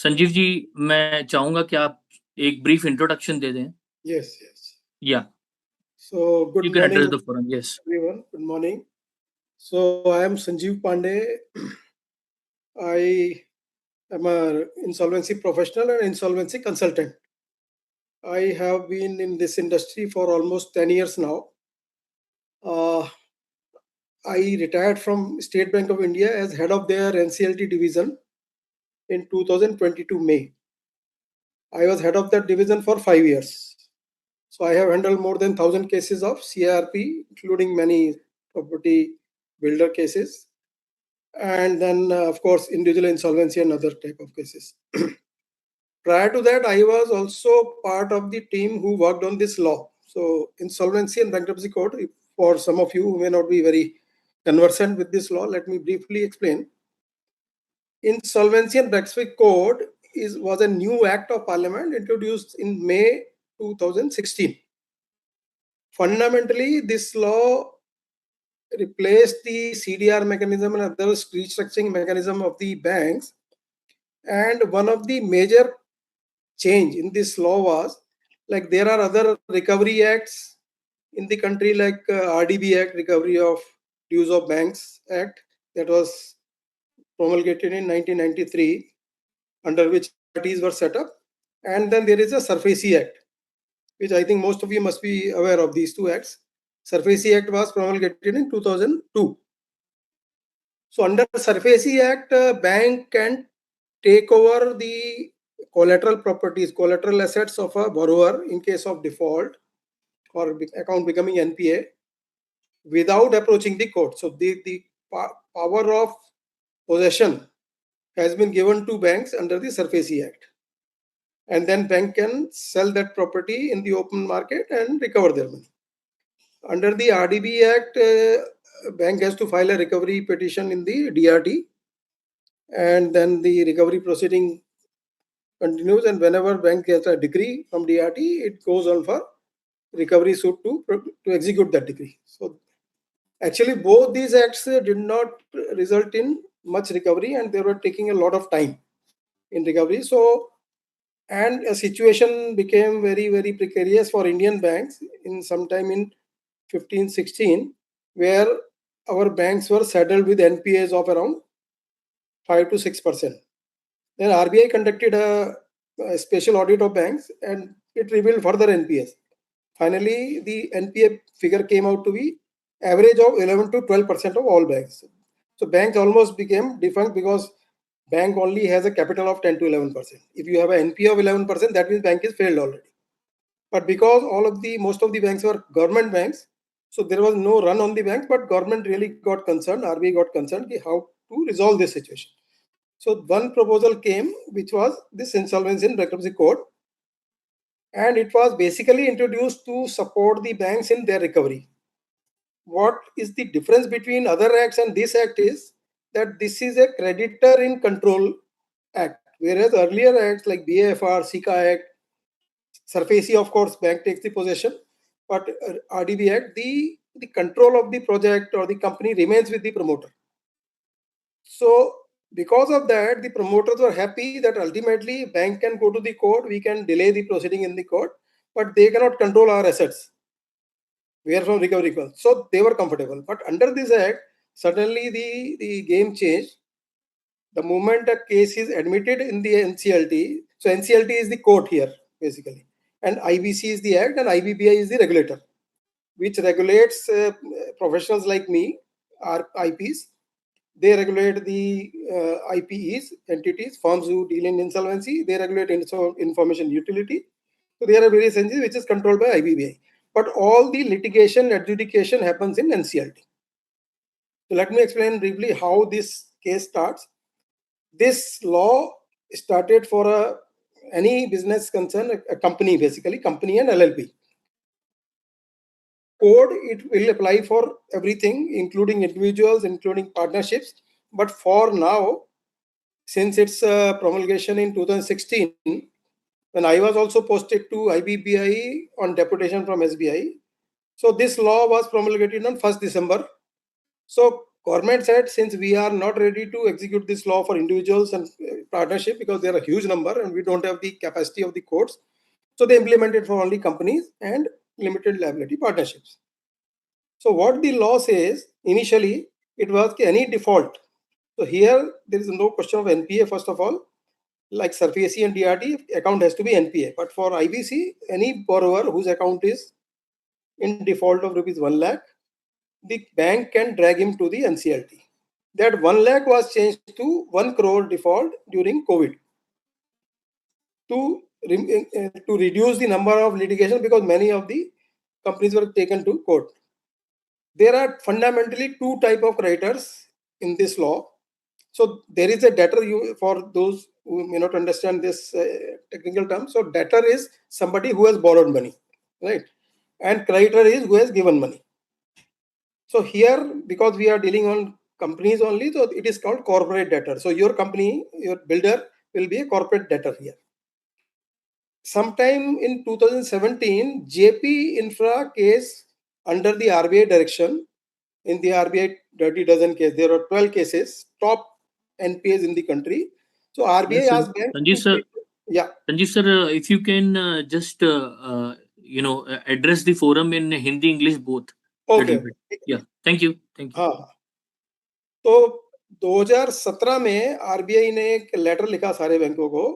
संजीव जी, मैं चाहूंगा कि आप एक ब्रीफ इंट्रोडक्शन दे दें. Yes, yes. Yeah, So, good you can morning, address the forum. Yes. everyone. Good morning. So, I am Sanjeev Pandey. I am a insolvency professional and insolvency consultant. I have been in this industry for almost 10 years now. I retired from State Bank of India as head of their NCLT division in 2022 May. I was head of that division for 5 years. So I have handled more than 1,000 cases of CRP, including many property builder cases, and then of course individual insolvency and other type of cases. Prior to that, I was also part of the team who worked on this law. So insolvency and bankruptcy code, for some of you who may not be very conversant with this law, let me briefly explain. Insolvency and bankruptcy code was a new act of parliament introduced in May 2016. Fundamentally, this law replaced the CDR mechanism and other restructuring mechanism of the banks. And one of the major change in this law was, like, there are other recovery acts in the country, like RDB Act, Recovery of Dues of Banks Act, that was promulgated in 1993, under which parties were set up. And then there is a SARFAESI Act, which I think most of you must be aware of these two acts. SARFAESI Act was promulgated in 2002. So under SARFAESI Act, bank can take over the collateral properties, collateral assets of a borrower in case of default or account becoming NPA without approaching the court. So the power of possession has been given to banks under the SARFAESI Act. And then bank can sell that property in the open market and recover their money. Under the RDB Act, bank has to file a recovery petition in the DRT, and then the recovery proceeding continues, and whenever bank gets a decree from DRT, it goes on for recovery suit to execute that decree. So actually both these acts did not result in much recovery, and they were taking a lot of time in recovery. So, and a situation became very, very precarious for Indian banks in sometime in 15-16, where our banks were saddled with NPAs of around 5 to 6%. Then RBI conducted a special audit of banks, and it revealed further NPAs. Finally, the NPA figure came out to be average of 11 to 12% of all banks. So banks almost became defunct because bank only has a capital of 10 to 11%. If you have an NPA of 11%, that means bank is failed already. But because most of the banks were government banks, so there was no run on the banks, but government really got concerned, RBI got concerned how to resolve this situation. So one proposal came, which was this Insolvency and Bankruptcy Code, and it was basically introduced to support the banks in their recovery. What is the difference between other acts and this act is that this is a creditor in control act, whereas earlier acts like BAFR, SICA Act, SARFAESI, of course, bank takes the possession, but RDB Act, the control of the project or the company remains with the promoter. So because of that, the promoters were happy that ultimately bank can go to the court, we can delay the proceeding in the court, but they cannot control our assets. We are from recovery funds. So they were comfortable. But under this act, suddenly the game changed. The moment a case is admitted in the NCLT, so NCLT is the court here, basically. And IBC is the act, and IBBI is the regulator, which regulates professionals like me, our IPs. They regulate the IPEs, entities, firms who deal in insolvency. They regulate information utility. So there are various entities which is controlled by IBBI. But all the litigation adjudication happens in NCLT. So let me explain briefly how this case starts. This law started for any business concern, a company, basically, company and LLP. Code, it will apply for everything, including individuals, including partnerships. But for now, since its promulgation in 2016, when I was also posted to IBBI on deputation from SBI, so this law was promulgated on 1st December. So government said, since we are not ready to execute this law for individuals and partnership because they are a huge number and we don't have the capacity of the courts, so they implemented for only companies and limited liability partnerships. So what the law says initially, it was any default. So here there is no question of NPA first of all. Like SARFAESI and DRT, account has to be NPA. But for IBC, any borrower whose account is in default of rupees 1 lakh, the bank can drag him to the NCLT. That 1 lakh was changed to 1 crore default during COVID to reduce the number of litigation because many of the companies were taken to court. There are fundamentally two type of creditors in this law. So there is a debtor, for those who may not understand this technical term. So debtor is somebody who has borrowed money, right? And creditor is who has given money. So here, because we are dealing on companies only, so it is called corporate debtor. So your company, your builder will be a corporate debtor here. Sometime in 2017, JP Infra case under the RBI direction, in the RBI Dirty Dozen case, there are 12 cases, top NPAs in the country. So RBI Yes, asked banks Sanjeev sir, yeah. Sanjeev sir, if you can just address the forum in Hindi, English both. Okay. Little bit. Yeah. Thank you. Thank you. हाँ, तो 2017 में RBI ने एक letter लिखा सारे बैंकों को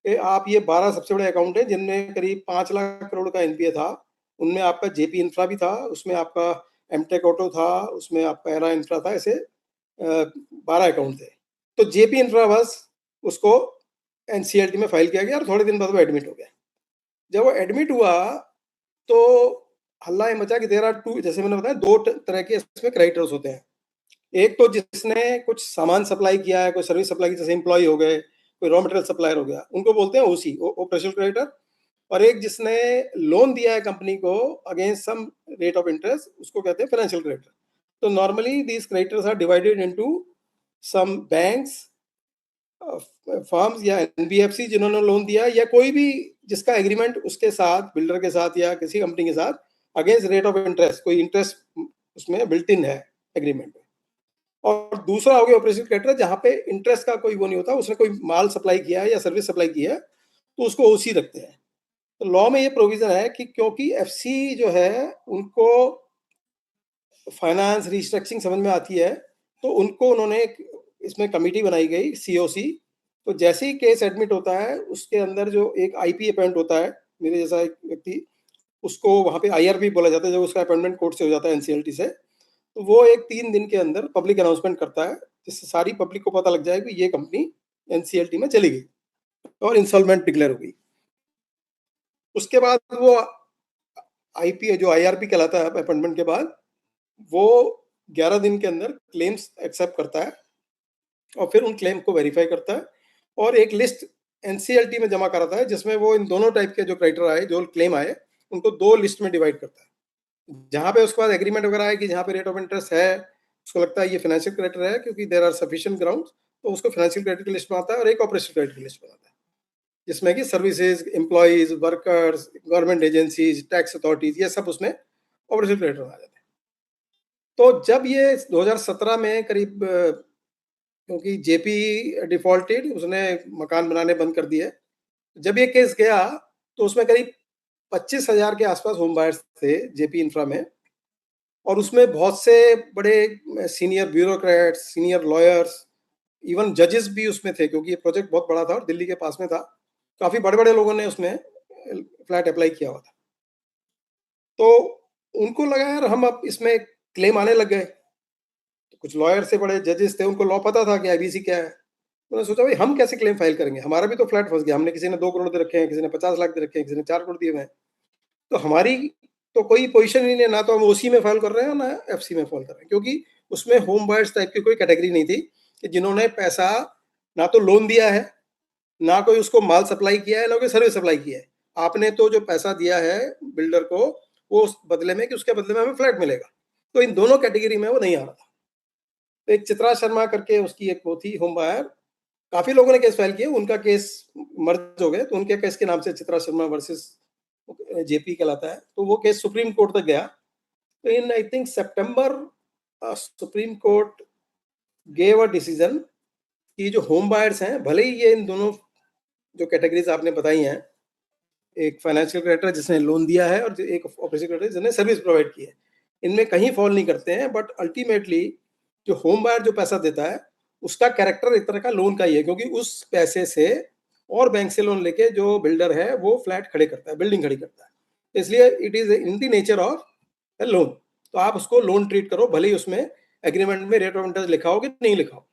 कि आप ये 12 सबसे बड़े अकाउंट हैं जिनमें करीब 5 लाख करोड़ का एनपीए था, उनमें आपका जेपी इंफ्रा भी था, उसमें आपका एमटेक ऑटो था, उसमें आपका एरा इंफ्रा था, ऐसे 12 अकाउंट थे. तो जेपी इंफ्रा बस उसको एनसीएलटी में फाइल किया गया और थोड़े दिन बाद वो एडमिट हो गया. जब वो एडमिट हुआ तो हल्ला ये मचा कि देयर आर टू, जैसे मैंने बताया, दो तरह के इसमें क्रेडिटर्स होते हैं. एक तो जिसने कुछ सामान सप्लाई किया है, कोई सर्विस सप्लाई की, जैसे एम्प्लॉय हो गए, कोई रॉ मटेरियल सप्लायर हो गया, उनको बोलते हैं ओसी, ऑपरेशनल क्रेडिटर. और एक जिसने लोन दिया है कंपनी को against some rate of interest, उसको कहते हैं फाइनेंशियल क्रेडिटर. तो normally these creditors are divided into some banks, firms या एनबीएफसी जिन्होंने लोन दिया, या कोई भी जिसका एग्रीमेंट उसके साथ, बिल्डर के साथ या किसी कंपनी के साथ अगेंस्ट रेट ऑफ इंटरेस्ट, कोई इंटरेस्ट उसमें बिल्ट इन है एग्रीमेंट में. और दूसरा हो गया ऑपरेशनल क्रेडिटर, जहां पे इंटरेस्ट का कोई वो नहीं होता, उसने कोई माल सप्लाई किया है या सर्विस सप्लाई की है तो उसको ओसी रखते हैं. तो लॉ में ये प्रोविजन है कि क्योंकि एफसी जो है उनको फाइनेंस रिस्ट्रक्चरिंग समझ में आती है, तो उनको उन्होंने इसमें कमेटी बनाई गई सीओसी. तो जैसे ही केस एडमिट होता है उसके अंदर जो एक आईपी अपॉइंट होता है, मेरे जैसा एक व्यक्ति, उसको वहां पे आईआरपी बोला जाता है जब उसका अपॉइंटमेंट कोर्ट से हो जाता है एनसीएलटी से, तो वो एक 3 दिन के अंदर पब्लिक अनाउंसमेंट करता है जिससे सारी पब्लिक को पता लग जाए कि ये कंपनी एनसीएलटी में चली गई और इंसॉल्वेंट डिक्लेयर हो गई. उसके बाद वो आईपी जो आईआरपी कहलाता है अपॉइंटमेंट के बाद, वो 11 दिन के अंदर क्लेम्स एक्सेप्ट करता है और फिर उन क्लेम को वेरीफाई करता है और एक लिस्ट एनसीएलटी में जमा कराता है जिसमें वो इन दोनों टाइप के जो क्रेडिटर आए, जो क्लेम आए, उनको 2 लिस्ट में डिवाइड करता है. जहां पे उसके बाद एग्रीमेंट वगैरह है कि जहां पे रेट ऑफ इंटरेस्ट है, उसको लगता है ये फाइनेंशियल क्रेडिटर है क्योंकि देयर आर सफिशिएंट ग्राउंड्स, तो उसको फाइनेंशियल क्रेडिटर की लिस्ट बनाता है और एक ऑपरेशनल क्रेडिटर की लिस्ट बनाता है जिसमें कि services, employees, workers, government agencies, tax authorities, ये सब उसमें ऑपरेशनल क्रेडिटर आ जाते हैं. तो जब ये 2017 में करीब, क्योंकि जेपी डिफॉल्टेड, उसने मकान बनाने बंद कर दिए, जब ये केस गया तो उसमें करीब 25,000 के आसपास होम बायर्स थे जेपी इंफ्रा में, और उसमें बहुत से बड़े senior bureaucrats, senior lawyers, even जजेस भी उसमें थे क्योंकि ये प्रोजेक्ट बहुत बड़ा था और दिल्ली के पास में था. काफी बड़े बड़े लोगों ने उसमें फ्लैट अप्लाई किया हुआ था. तो उनको लगा यार हम अब इसमें क्लेम आने लग गए. तो कुछ लॉयर से बड़े जजेस थे, उनको लॉ पता था कि आईबीसी क्या है. उन्होंने सोचा भाई हम कैसे क्लेम फाइल करेंगे, हमारा भी तो फ्लैट फंस गया, हमने किसी ने 2 करोड़ दे रखे हैं, किसी ने 50 लाख दे रखे हैं, किसी ने 4 करोड़ दिए हुए हैं, तो हमारी तो कोई पोजीशन ही नहीं, ना तो हम ओसी में फाइल कर रहे हैं ना एफसी में फाइल कर रहे हैं, क्योंकि उसमें होम बायर्स टाइप की कोई कैटेगरी नहीं थी कि जिन्होंने पैसा ना तो लोन दिया है, ना कोई उसको माल सप्लाई किया है, ना कोई सर्विस सप्लाई किया है. आपने तो जो पैसा दिया है बिल्डर को, वो उस बदले में कि उसके बदले में हमें फ्लैट मिलेगा, तो इन दोनों कैटेगरी में वो नहीं आ रहा था. तो एक चित्रा शर्मा करके उसकी एक वो थी होम बायर, काफी लोगों ने केस फाइल किए, उनका केस मर्ज हो गए, तो उनके केस के नाम से चित्रा शर्मा वर्सेस जेपी कहलाता है. तो वो केस सुप्रीम कोर्ट तक गया. तो इन आई थिंक सितंबर supreme court gave a decision कि जो होम बायर्स हैं, भले ही ये इन दोनों जो कैटेगरीज आपने बताई हैं, एक फाइनेंशियल क्रेडिटर जिसने लोन दिया है और एक ऑपरेशन क्रेडिटर जिसने सर्विस प्रोवाइड की है, इनमें कहीं फॉल नहीं करते हैं। बट अल्टीमेटली जो होम बायर जो पैसा देता है उसका कैरेक्टर एक तरह का लोन का ही है, क्योंकि उस पैसे से और बैंक से लोन लेके जो बिल्डर है वो फ्लैट खड़े करता है, बिल्डिंग खड़ी करता है। इसलिए it is in the nature of A loan. तो आप उसको लोन ट्रीट करो, भले ही उसमें एग्रीमेंट में रेट ऑफ इंटरेस्ट लिखा हो कि नहीं लिखा हो।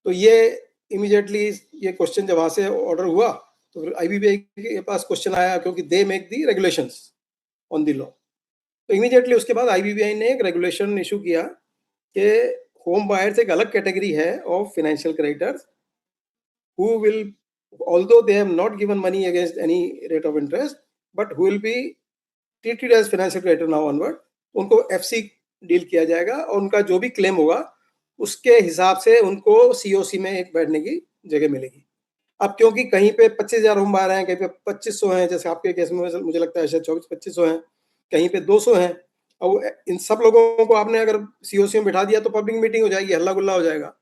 तो ये इमीडिएटली ये क्वेश्चन जब वहां से ऑर्डर हुआ तो फिर आईबीबीआई के पास क्वेश्चन आया, क्योंकि they make the regulations on the law. तो इमीडिएटली उसके बाद आईबीबीआई ने एक रेगुलेशन इशू किया कि होम बायर्स एक अलग कैटेगरी है of financial creditors who will, although they have not given money against any rate of interest, but who will be treated as financial creditor now onward, उनको FC deal किया जाएगा और उनका जो भी क्लेम होगा उसके हिसाब से उनको सीओसी में एक बैठने की जगह मिलेगी। अब क्योंकि कहीं पे 25,000 होम बायर हैं, कहीं पे 2500 हैं, जैसे आपके केस में मुझे लगता है शायद 2400-2500 हैं, कहीं पे 200 हैं, और इन सब लोगों को आपने अगर सीओसी में बिठा दिया तो पब्लिक मीटिंग हो जाएगी, हल्ला गुल्ला हो जाएगा।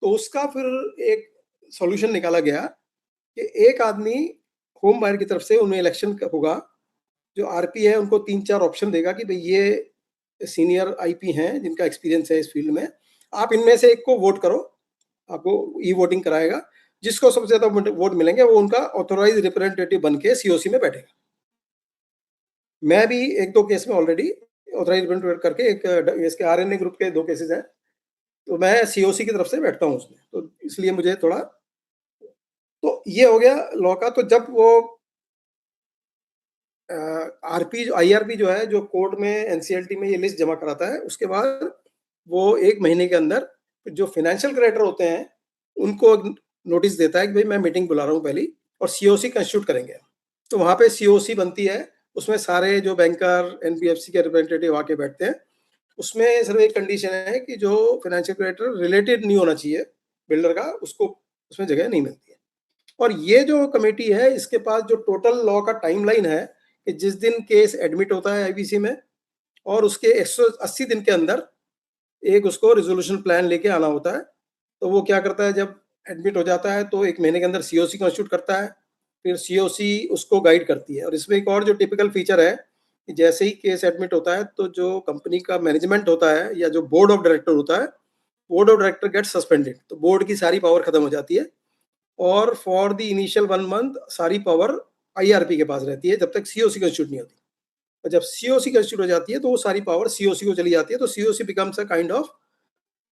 तो उसका फिर एक सॉल्यूशन निकाला गया कि एक आदमी होम बायर की तरफ से उन्हें इलेक्शन होगा, जो आरपी है उनको 3-4 ऑप्शन देगा कि भाई ये सीनियर आईपी हैं जिनका एक्सपीरियंस है इस फील्ड में, आप इनमें से एक को वोट करो, आपको ई वोटिंग कराएगा, जिसको सबसे ज्यादा वोट मिलेंगे वो उनका ऑथोराइज रिप्रेजेंटेटिव बन के सीओसी में बैठेगा। मैं भी एक दो केस में ऑलरेडी ऑथोराइज रिप्रेजेंटेटिव करके, एक इसके आरएनए ग्रुप के 2 केसेस हैं, तो मैं सीओसी की तरफ से बैठता हूँ उसमें, तो इसलिए मुझे थोड़ा, तो ये हो गया लॉ का। तो जब वो आरपी जो आईआरपी जो है जो कोर्ट में एनसीएलटी में ये लिस्ट जमा कराता है, उसके बाद वो 1 महीने के अंदर जो फाइनेंशियल क्रेडिटर होते हैं उनको नोटिस देता है कि भाई मैं मीटिंग बुला रहा हूँ पहली, और सीओसी कंस्टिट्यूट करेंगे। तो वहां पे सीओसी बनती है, उसमें सारे जो बैंकर एनबीएफसी के रिप्रेजेंटेटिव आके बैठते हैं। उसमें सिर्फ एक कंडीशन है कि जो फाइनेंशियल क्रेडिटर रिलेटेड नहीं होना चाहिए बिल्डर का, उसको उसमें जगह नहीं मिलती है। और ये जो कमेटी है इसके पास जो टोटल लॉ का टाइमलाइन है कि जिस दिन केस एडमिट होता है आईबीसी में और उसके 180 दिन के अंदर एक उसको रिजोल्यूशन प्लान लेके आना होता है। तो वो क्या करता है, जब एडमिट हो जाता है तो 1 महीने के अंदर सीओसी कॉन्स्टिट्यूट करता है, फिर सीओसी उसको गाइड करती है। और इसमें एक और जो टिपिकल फीचर है कि जैसे ही केस एडमिट होता है तो जो कंपनी का मैनेजमेंट होता है या जो बोर्ड ऑफ डायरेक्टर होता है, board of director get suspended, तो बोर्ड की सारी पावर खत्म हो जाती है और फॉर द इनिशियल 1 मंथ सारी पावर आईआरपी के पास रहती है जब तक सीओसी कंस्टिट्यूट नहीं होती। और जब सीओसी कंस्टिट्यूट हो जाती है तो वो सारी पावर सीओसी को चली जाती है, तो COC becomes a kind of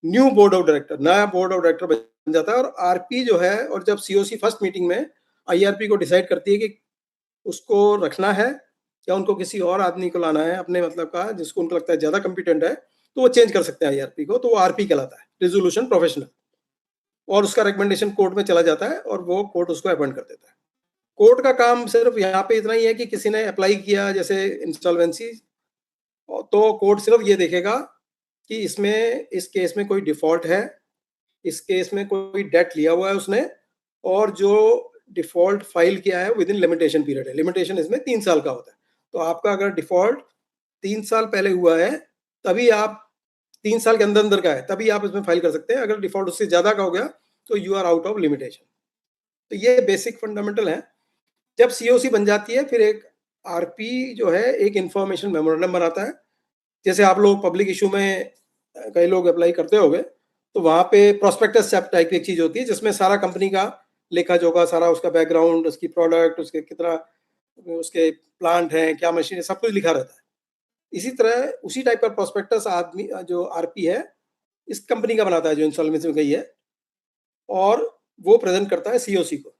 new board of director, नया बोर्ड ऑफ डायरेक्टर बन जाता है। और आरपी जो है, और जब सीओसी फर्स्ट मीटिंग में आईआरपी को डिसाइड करती है कि उसको रखना है या उनको किसी और आदमी को लाना है अपने मतलब का जिसको उनको लगता है ज्यादा कॉम्पिटेंट है, तो वो चेंज कर सकते हैं आईआरपी को, तो वो आरपी कहलाता है, रिजोल्यूशन प्रोफेशनल। और उसका रिकमेंडेशन कोर्ट में चला जाता है और वो कोर्ट उसको अपॉइंट कर देता है। कोर्ट का काम सिर्फ यहाँ पे इतना ही है कि किसी ने अप्लाई किया जैसे इंस्टॉलवेंसी, तो कोर्ट सिर्फ ये देखेगा कि इसमें इस केस में कोई डिफॉल्ट है, इस केस में कोई डेट लिया हुआ है उसने, और जो डिफॉल्ट फाइल किया है विद इन लिमिटेशन पीरियड है। लिमिटेशन इसमें 3 साल का होता है। तो आपका अगर डिफॉल्ट 3 साल पहले हुआ है तभी आप 3 साल के अंदर अंदर का है तभी आप इसमें फाइल कर सकते हैं। अगर डिफॉल्ट उससे ज्यादा का हो गया तो you are out of limitation. तो ये बेसिक फंडामेंटल है। जब सीओसी बन जाती है फिर एक आरपी जो है एक इंफॉर्मेशन मेमोरेंडम बनाता है। जैसे आप लोग पब्लिक इशू में कई लोग अप्लाई करते होंगे, तो वहां पे प्रोस्पेक्टस टाइप की एक चीज होती है जिसमें सारा कंपनी का लेखा जोखा, सारा उसका बैकग्राउंड, उसकी प्रोडक्ट, उसके कितना उसके प्लांट हैं, क्या मशीन है, सब कुछ लिखा रहता है। इसी तरह उसी टाइप का प्रोस्पेक्टस आदमी जो आरपी है इस कंपनी का बनाता है जो इंस्टॉलमेंट में गई है, और वो प्रेजेंट करता है सीओसी को।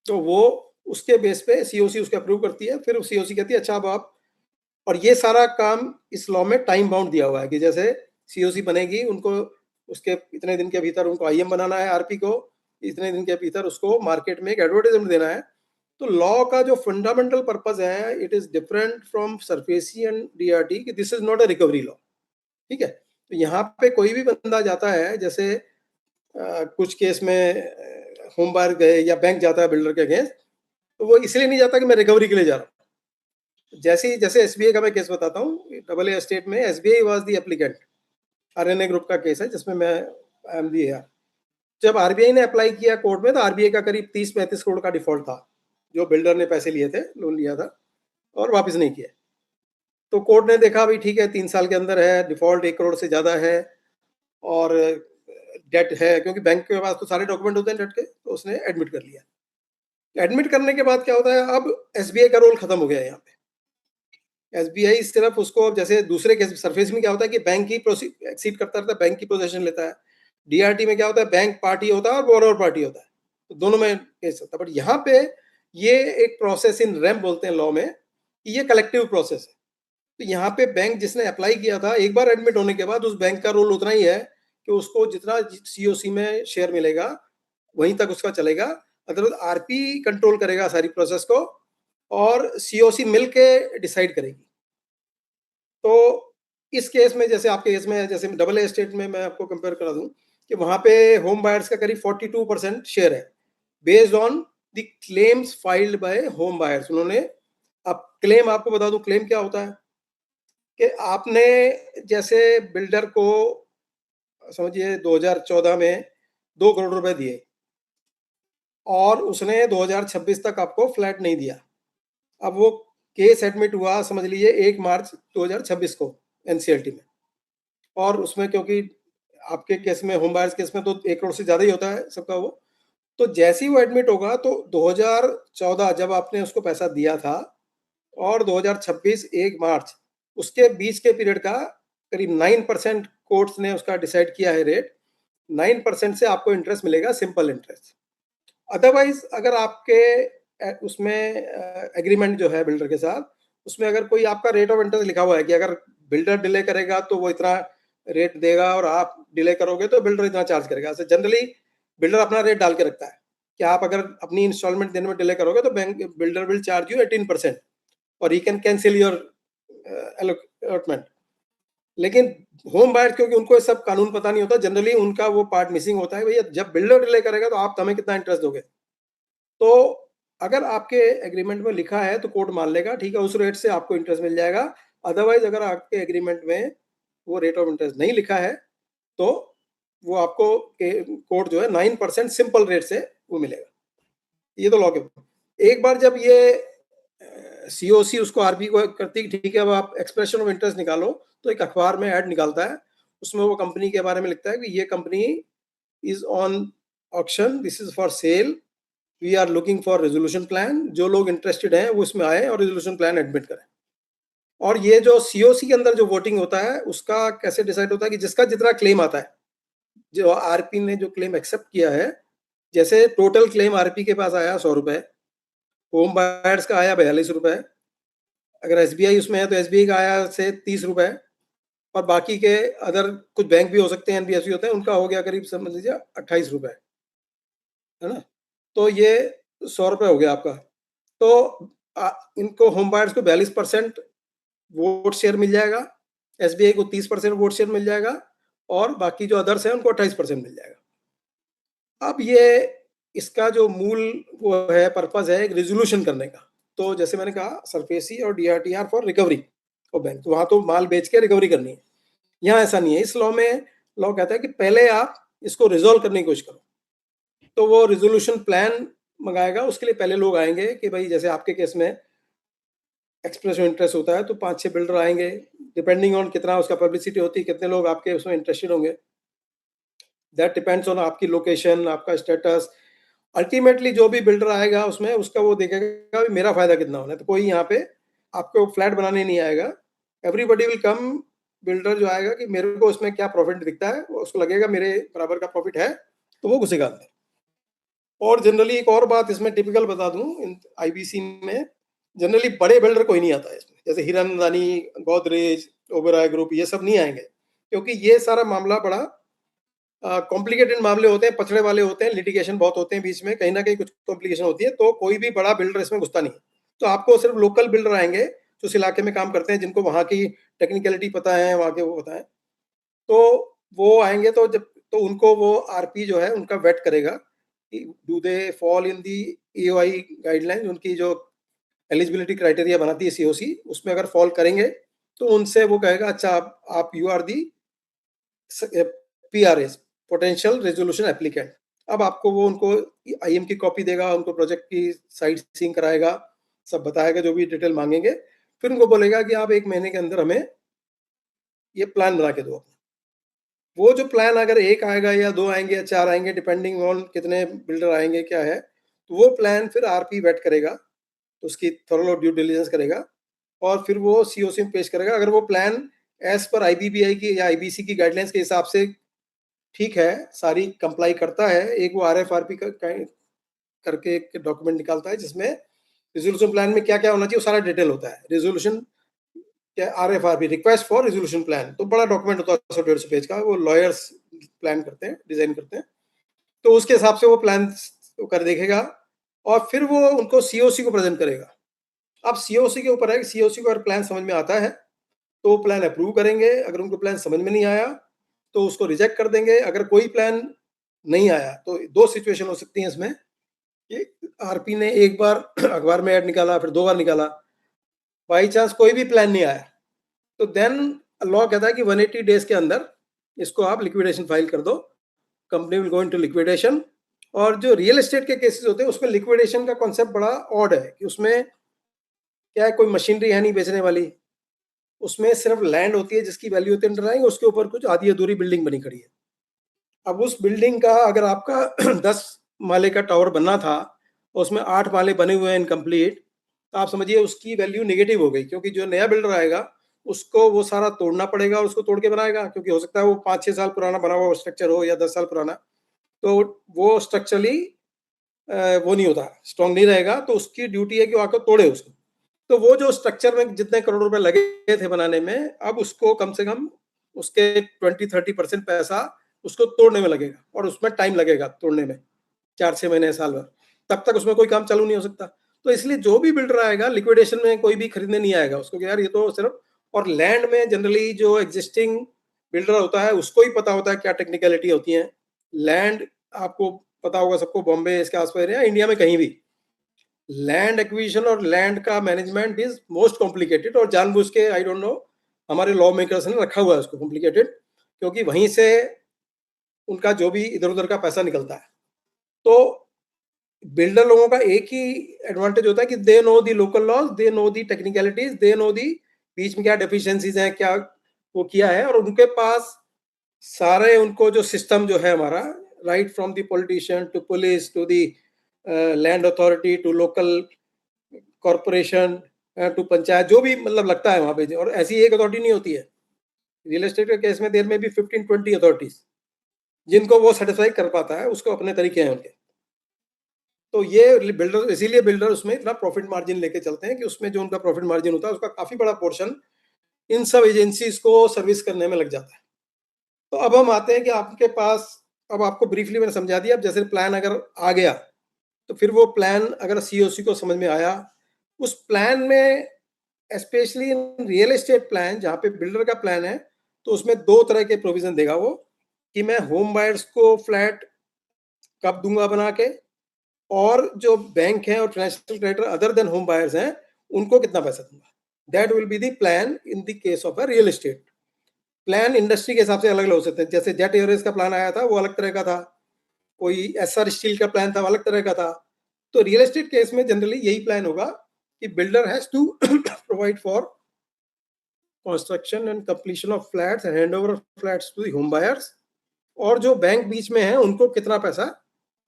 तो वो उसके बेस पे सीओसी उसको अप्रूव करती है, फिर सीओसी कहती है अच्छा अब आप, और ये सारा काम इस लॉ में टाइम बाउंड दिया हुआ है कि जैसे सीओसी बनेगी उनको उसके इतने दिन के भीतर उनको आईएम बनाना है, आरपी को इतने दिन के भीतर उसको मार्केट में एक एडवर्टाइजमेंट देना है। तो लॉ का जो फंडामेंटल पर्पस है it is different from SARFAESI DRT कि this is not a recovery law. ठीक है, तो यहाँ पे कोई भी बंदा जाता है, जैसे कुछ केस में होम बायर गए या बैंक जाता है बिल्डर के अगेंस्ट, तो वो इसलिए नहीं जाता कि मैं रिकवरी के लिए जा रहा हूँ, जैसे एसबीआई का मैं केस बताता हूँ, डबल ए एस्टेट में SBI was the applicant, RNA group का केस है जिसमें मैं आई एम दी। जब आरबीआई ने अप्लाई किया कोर्ट में, तो आरबीआई का करीब 30-35 करोड़ का डिफॉल्ट था, जो बिल्डर ने पैसे लिए थे, लोन लिया था और वापस नहीं किया। तो कोर्ट ने देखा भाई ठीक है, 3 साल के अंदर है, डिफॉल्ट 1 करोड़ से ज्यादा है और डेट है, क्योंकि बैंक के पास तो सारे डॉक्यूमेंट होते हैं डेट के, तो उसने एडमिट कर लिया। एडमिट करने के बाद क्या होता है, अब एसबीआई का रोल खत्म हो गया है यहाँ पे। एसबीआई सिर्फ उसको, जैसे दूसरे केस सरफेस में क्या होता है कि बैंक ही एक्सीड करता रहता है, बैंक की पोजीशन लेता है। डीआरटी में क्या होता है, बैंक पार्टी होता है और बोरोवर पार्टी होता है, तो दोनों में केस होता है। बट यहाँ पे ये एक प्रोसेस इन रैम बोलते हैं लॉ में, कि ये कलेक्टिव प्रोसेस है। तो यहाँ पे बैंक जिसने अप्लाई किया था, एक बार एडमिट होने के बाद उस बैंक का रोल उतना ही है कि उसको जितना सीओसी में शेयर मिलेगा वहीं तक उसका चलेगा। अदरवाइज आरपी कंट्रोल करेगा सारी प्रोसेस को और सीओसी मिलके डिसाइड करेगी। तो इस केस में, जैसे आपके केस में, जैसे डबल ए एस्टेट में मैं आपको कंपेयर करा दूं कि वहां पे होम बायर्स का करीब 42% शेयर है, based on the claims filed by home buyers. उन्होंने, अब क्लेम आपको बता दूं, क्लेम क्या होता है कि आपने जैसे बिल्डर को समझिए 2014 में 2 करोड़ रुपए दिए और उसने 2026 तक आपको फ्लैट नहीं दिया। अब वो केस एडमिट हुआ समझ लीजिए 1 मार्च 2026 को एनसीएलटी में, और उसमें क्योंकि आपके केस में, होम बायर्स केस में तो 1 करोड़ से ज्यादा ही होता है सबका वो। तो जैसे ही वो एडमिट होगा तो 2014 जब आपने उसको पैसा दिया था और 2026 1 मार्च, उसके बीच के पीरियड का करीब 9% कोर्ट्स ने उसका डिसाइड किया है रेट। 9% से आपको इंटरेस्ट मिलेगा, सिंपल इंटरेस्ट। अदरवाइज अगर आपके उसमें एग्रीमेंट जो है बिल्डर के साथ, उसमें अगर कोई आपका रेट ऑफ इंटरेस्ट लिखा हुआ है कि अगर बिल्डर डिले करेगा तो वो इतना रेट देगा और आप डिले करोगे तो बिल्डर इतना चार्ज करेगा। जनरली बिल्डर अपना रेट डाल के रखता है कि आप अगर अपनी इंस्टॉलमेंट देने में डिले करोगे तो bank builder will charge you 18% और he can cancel your allotment. लेकिन होम बायर, क्योंकि उनको ये सब कानून पता नहीं होता, जनरली उनका वो पार्ट मिसिंग होता है, भैया जब बिल्डर डिले करेगा तो आप हमें कितना इंटरेस्ट दोगे। तो अगर आपके एग्रीमेंट में लिखा है तो कोर्ट मान लेगा, ठीक है, उस रेट से आपको इंटरेस्ट मिल जाएगा। अदरवाइज अगर आपके एग्रीमेंट में वो रेट ऑफ इंटरेस्ट नहीं लिखा है तो वो आपको कोर्ट जो है 9% सिंपल रेट से वो मिलेगा। ये तो लॉ के, एक बार जब ये सीओसी उसको आरबी को करती, ठीक है, अब आप एक्सप्रेशन ऑफ इंटरेस्ट निकालो, तो एक अखबार में ऐड निकालता है, उसमें वो कंपनी के बारे में लिखता है कि ये company is on auction, this is for sale, we are looking for resolution plan, जो लोग इंटरेस्टेड हैं वो इसमें आए और रेजोल्यूशन प्लान एडमिट करें। और ये जो सीओसी के अंदर जो वोटिंग होता है उसका कैसे डिसाइड होता है कि जिसका जितना क्लेम आता है, जो आरपी ने जो क्लेम एक्सेप्ट किया है, जैसे टोटल क्लेम आरपी के पास आया 100 रुपए, होम बायर्स का आया 42 रुपए, अगर एसबीआई उसमें है तो एसबीआई का आया से 30 रुपए, और बाकी के अदर कुछ बैंक भी हो सकते हैं, एनबीएफसी होते हैं, उनका हो गया करीब समझ लीजिए 28 रुपए, है ना। तो ये 100 रुपए हो गया आपका। तो इनको होम बायर्स को 42% वोट शेयर मिल जाएगा, एसबीआई को 30% वोट शेयर मिल जाएगा और बाकी जो अदर्स हैं उनको 28% मिल जाएगा। अब ये इसका जो मूल वो है, पर्पज है एक रेजोल्यूशन करने का। तो जैसे मैंने कहा, सरफेसी और डीआरटीआर फॉर रिकवरी ऑफ बैंक, तो वहां तो माल बेच के रिकवरी करनी है। यहाँ ऐसा नहीं है, इस लॉ में लॉ कहता है कि पहले आप इसको रिजोल्व करने की कोशिश करो। तो वो रिजोल्यूशन प्लान मंगाएगा, उसके लिए पहले लोग आएंगे कि भाई जैसे आपके केस में एक्सप्रेशन इंटरेस्ट होता है तो 5-6 बिल्डर आएंगे, डिपेंडिंग ऑन कितना उसका पब्लिसिटी होती है, कितने लोग आपके उसमें इंटरेस्टेड होंगे, दैट डिपेंड्स ऑन आपकी लोकेशन, आपका स्टेटस। अल्टीमेटली जो भी बिल्डर आएगा उसमें उसका वो देखेगा भी मेरा फायदा कितना होना है। तो कोई यहाँ पे आपको फ्लैट बनाने नहीं आएगा, एवरीबडी विल कम। बिल्डर जो आएगा कि मेरे को इसमें क्या प्रॉफिट दिखता है, उसको लगेगा मेरे बराबर का प्रॉफिट है, तो वो घुसेगा अंदर। और जनरली एक और बात इसमें टिपिकल बता दूं, आईबीसी में जनरली बड़े बिल्डर कोई नहीं आता है इसमें, जैसे हिरनदानी, गोदरेज, ओबेरॉय ग्रुप, ये सब नहीं आएंगे, क्योंकि ये सारा मामला बड़ा कॉम्प्लिकेटेड मामले होते हैं, पछड़े वाले होते हैं, लिटिगेशन बहुत होते हैं बीच में, कहीं ना कहीं कुछ कॉम्प्लिकेशन होती है, तो कोई भी बड़ा बिल्डर इसमें घुसता नहीं। तो आपको सिर्फ लोकल बिल्डर आएंगे जो इस इलाके में काम करते हैं, जिनको वहाँ की टेक्निकलिटी पता है, वहाँ के वो पता है, तो वो आएंगे। तो जब तो उनको वो आरपी जो है उनका वेट करेगा कि do they fall in the AOI guideline, उनकी जो एलिजिबिलिटी क्राइटेरिया बनाती है सीओसी, उसमें अगर फॉल करेंगे तो उनसे वो कहेगा अच्छा आप you are the PRS, potential resolution applicant. अब आपको वो उनको आईएम की कॉपी देगा, उनको प्रोजेक्ट की साइट सीइंग कराएगा, सब बताएगा जो भी डिटेल मांगेंगे, फिर उनको बोलेगा कि आप 1 महीने के अंदर हमें ये प्लान बना के दो। वो जो प्लान अगर 1 आएगा या 2 आएंगे या 4 आएंगे, डिपेंडिंग ऑन कितने बिल्डर आएंगे क्या है, तो वो प्लान फिर आरपी वेट करेगा, तो उसकी थॉरो ड्यू डिलिजेंस करेगा और फिर वो सीओसी में पेश करेगा। अगर वो प्लान एज पर आईबीबीआई की या आईबीसी की गाइडलाइंस के हिसाब से ठीक है, सारी कंप्लाई करता है, एक वो आरएफआरपी करके एक डॉक्यूमेंट निकालता है जिसमें रिजोल्यूशन प्लान में क्या क्या होना चाहिए वो सारा डिटेल होता है। रिजोल्यूशन क्या, आरएफआरपी, रिक्वेस्ट फॉर रिजोल्यूशन प्लान, तो बड़ा डॉक्यूमेंट होता है 100-150 पेज का, वो लॉयर्स प्लान करते हैं, डिजाइन करते हैं, तो उसके हिसाब से वो प्लान कर देखेगा और फिर वो उनको सीओसी को प्रेजेंट करेगा। अब सीओसी के ऊपर है कि सीओसी को अगर प्लान समझ में आता है तो वो प्लान अप्रूव करेंगे, अगर उनको प्लान समझ में नहीं आया तो उसको रिजेक्ट कर देंगे। अगर कोई प्लान नहीं आया तो 2 सिचुएशन हो सकती हैं इसमें कि आरपी ने एक बार अखबार में ऐड निकाला, फिर 2 बार निकाला, बाई चांस कोई भी प्लान नहीं आया, तो देन लॉ कहता है कि 180 डेज के अंदर इसको आप लिक्विडेशन फाइल कर दो, company will go into liquidation. और जो रियल एस्टेट के केसेस होते हैं उसमें लिक्विडेशन का कॉन्सेप्ट बड़ा ऑड है कि उसमें क्या है, कोई मशीनरी है नहीं बेचने वाली, उसमें सिर्फ लैंड होती है जिसकी वैल्यू होती है अंडरलाइंग, उसके ऊपर कुछ आधी अधूरी बिल्डिंग बनी खड़ी है। अब उस बिल्डिंग का अगर आपका 10 माले का टावर बनना था और उसमें 8 माले बने हुए हैं इनकम्प्लीट, तो आप समझिए उसकी वैल्यू नेगेटिव हो गई, क्योंकि जो नया बिल्डर आएगा उसको वो सारा तोड़ना पड़ेगा और उसको तोड़ के बनाएगा, क्योंकि हो सकता है वो 5-6 साल पुराना बना हुआ स्ट्रक्चर हो या 10 साल पुराना, तो वो स्ट्रक्चरली वो नहीं होता, स्ट्रॉन्ग नहीं रहेगा, तो उसकी ड्यूटी है कि वो आकर तोड़े उसको। तो वो जो स्ट्रक्चर में जितने करोड़ रुपए लगे थे बनाने में, अब उसको कम से कम उसके 20-30% पैसा उसको तोड़ने में लगेगा और उसमें टाइम लगेगा तोड़ने में, 4-6 महीने, साल भर, तब तक उसमें कोई काम चालू नहीं हो सकता। तो इसलिए जो भी बिल्डर आएगा लिक्विडेशन में कोई भी खरीदने नहीं आएगा उसको कि यार ये तो सिर्फ, और लैंड में जनरली जो एग्जिस्टिंग बिल्डर होता है उसको ही पता होता है क्या टेक्निकलिटी होती है। लैंड आपको पता होगा सबको, बॉम्बे इसके आसपास या इंडिया में कहीं भी लैंड एक्विजिशन और लैंड का मैनेजमेंट इज मोस्ट कॉम्प्लिकेटेड, और जानबूझ के आई डोंट नो हमारे लॉ मेकर्स ने रखा हुआ है उसको कॉम्प्लिकेटेड, क्योंकि वहीं से उनका जो भी इधर उधर का पैसा निकलता है। तो बिल्डर लोगों का एक ही एडवांटेज होता है कि they know the local laws, they know the technicalities, they know the बीच में क्या डेफिशिएंसीज हैं, क्या वो किया है, और उनके पास सारे उनको जो सिस्टम जो है हमारा, right from the politician to police to the land authority to local corporation to panchayat, जो भी मतलब लगता है वहां पे, और ऐसी एक अथॉरिटी नहीं होती है। रियल एस्टेट के केस में देर में भी 15-20 अथॉरिटीज, जिनको वो सेटिस्फाई कर पाता है, उसको अपने तरीके हैं उनके। तो ये बिल्डर, इसीलिए बिल्डर उसमें इतना प्रॉफिट मार्जिन लेके चलते हैं कि उसमें जो उनका प्रॉफिट मार्जिन होता है उसका काफी बड़ा पोर्शन इन सब एजेंसीज को सर्विस करने में लग जाता है। तो अब हम आते हैं कि आपके पास, अब आपको ब्रीफली मैंने समझा दिया, अब जैसे प्लान अगर आ गया तो फिर वो प्लान अगर सीओसी को समझ में आया, उस प्लान में specially in real estate plan जहाँ पे बिल्डर का प्लान है, तो उसमें 2 तरह के प्रोविजन देगा वो, कि मैं होम बायर्स को फ्लैट कब दूंगा बना के, और जो बैंक है और financial creditor other than home buyers हैं उनको कितना पैसा दूंगा। That will be the plan in the case of a real estate. Plan industry के हिसाब से अलग अलग हो सकते हैं, जैसे जेट एयरवेज का प्लान आया था वो अलग तरह का था, कोई एसआर स्टील का प्लान था वो अलग तरह का था। तो रियल एस्टेट केस में जनरली यही प्लान होगा कि builder has to provide for construction and completion of flats and hand over flats to the home buyers, और जो बैंक बीच में है उनको कितना पैसा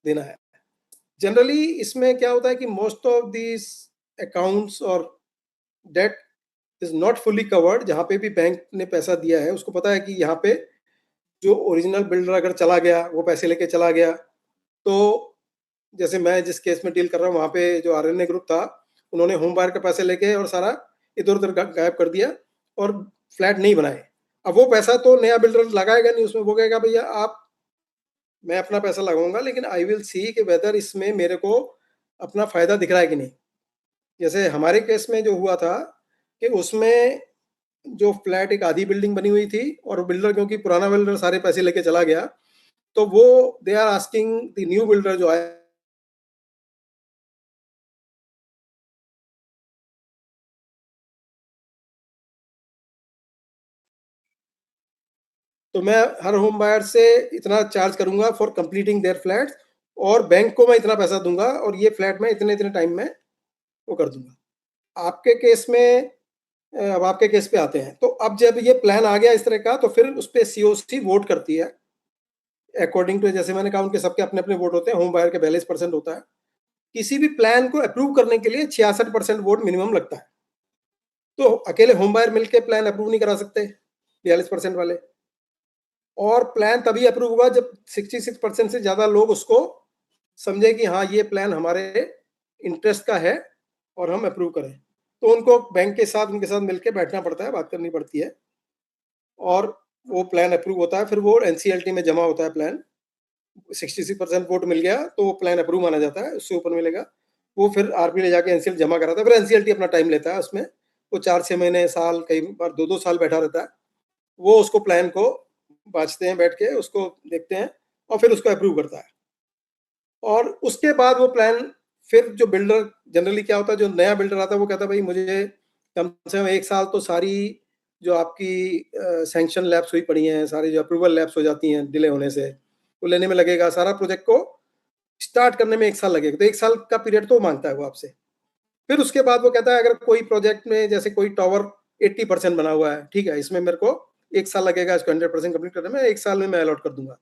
देना है। जनरली इसमें क्या होता है कि मोस्ट ऑफ दिस अकाउंट्स और debt is not fully covered, जहां पे भी बैंक ने पैसा दिया है उसको पता है कि यहाँ पे जो ओरिजिनल बिल्डर अगर चला गया, वो पैसे लेके चला गया, तो जैसे मैं जिस केस में डील कर रहा हूँ वहां पे जो आरएनए ग्रुप था, उन्होंने होम बायर के पैसे लेके और सारा इधर उधर गायब कर दिया और फ्लैट नहीं बनाए। अब वो पैसा तो नया बिल्डर लगाएगा नहीं उसमें, वो कहेगा भैया आप, मैं अपना पैसा लगाऊंगा लेकिन आई विल सी कि वेदर इसमें मेरे को अपना फायदा दिख रहा है कि नहीं। जैसे हमारे केस में जो हुआ था कि उसमें जो फ्लैट एक आधी बिल्डिंग बनी हुई थी और बिल्डर, क्योंकि पुराना बिल्डर सारे पैसे लेके चला गया, तो वो they are asking the new builder जो आया तो मैं हर होम बायर से इतना चार्ज करूंगा फॉर कंप्लीटिंग देयर फ्लैट्स, और बैंक को मैं इतना पैसा दूंगा, और ये फ्लैट मैं इतने इतने टाइम में वो कर दूंगा। आपके केस में अब आपके केस पे आते हैं। तो अब जब ये प्लान आ गया इस तरह का, तो फिर उस पर सीओसी वोट करती है अकॉर्डिंग टू, जैसे मैंने कहा, उनके सबके अपने अपने वोट होते हैं। होम बायर के 42% होता है। किसी भी प्लान को अप्रूव करने के लिए 66% वोट मिनिमम लगता है। तो अकेले होम बायर मिलकर प्लान अप्रूव नहीं करा सकते 42% वाले। और प्लान तभी अप्रूव होगा जब 66% से ज्यादा लोग उसको समझे कि हाँ ये प्लान हमारे इंटरेस्ट का है और हम अप्रूव करें। तो उनको बैंक के साथ उनके साथ मिलकर बैठना पड़ता है, बात करनी पड़ती है, और वो प्लान अप्रूव होता है। फिर वो एनसीएलटी में जमा होता है प्लान। 66% वोट मिल गया तो वो प्लान अप्रूव माना जाता है, उससे ऊपर मिलेगा वो फिर आरपी ले जाके एनसीएल जमा कराता है। फिर एनसीएलटी अपना टाइम लेता है उसमें, वो 4-6 महीने, साल, कई बार 2-2 साल बैठा रहता है। वो उसको प्लान को बाँचते हैं बैठ के, उसको देखते हैं और फिर उसको अप्रूव करता है। और उसके बाद वो प्लान, फिर जो बिल्डर, जनरली क्या होता है, जो नया बिल्डर आता है वो कहता है भाई मुझे कम से कम 1 साल तो सारी जो आपकी सैंक्शन लैप्स हुई पड़ी हैं, सारी जो अप्रूवल लैप्स हो जाती हैं डिले होने से, वो लेने में लगेगा। सारा प्रोजेक्ट को स्टार्ट करने में 1 साल लगेगा। तो 1 साल का पीरियड तो मांगता है वो आपसे। फिर उसके बाद वो कहता है अगर कोई प्रोजेक्ट में, जैसे कोई टावर 80% बना हुआ है, ठीक है, इसमें मेरे को 1 साल लगेगा इसको 100% कंप्लीट करने में, 1 साल में मैं अलॉट कर दूंगा।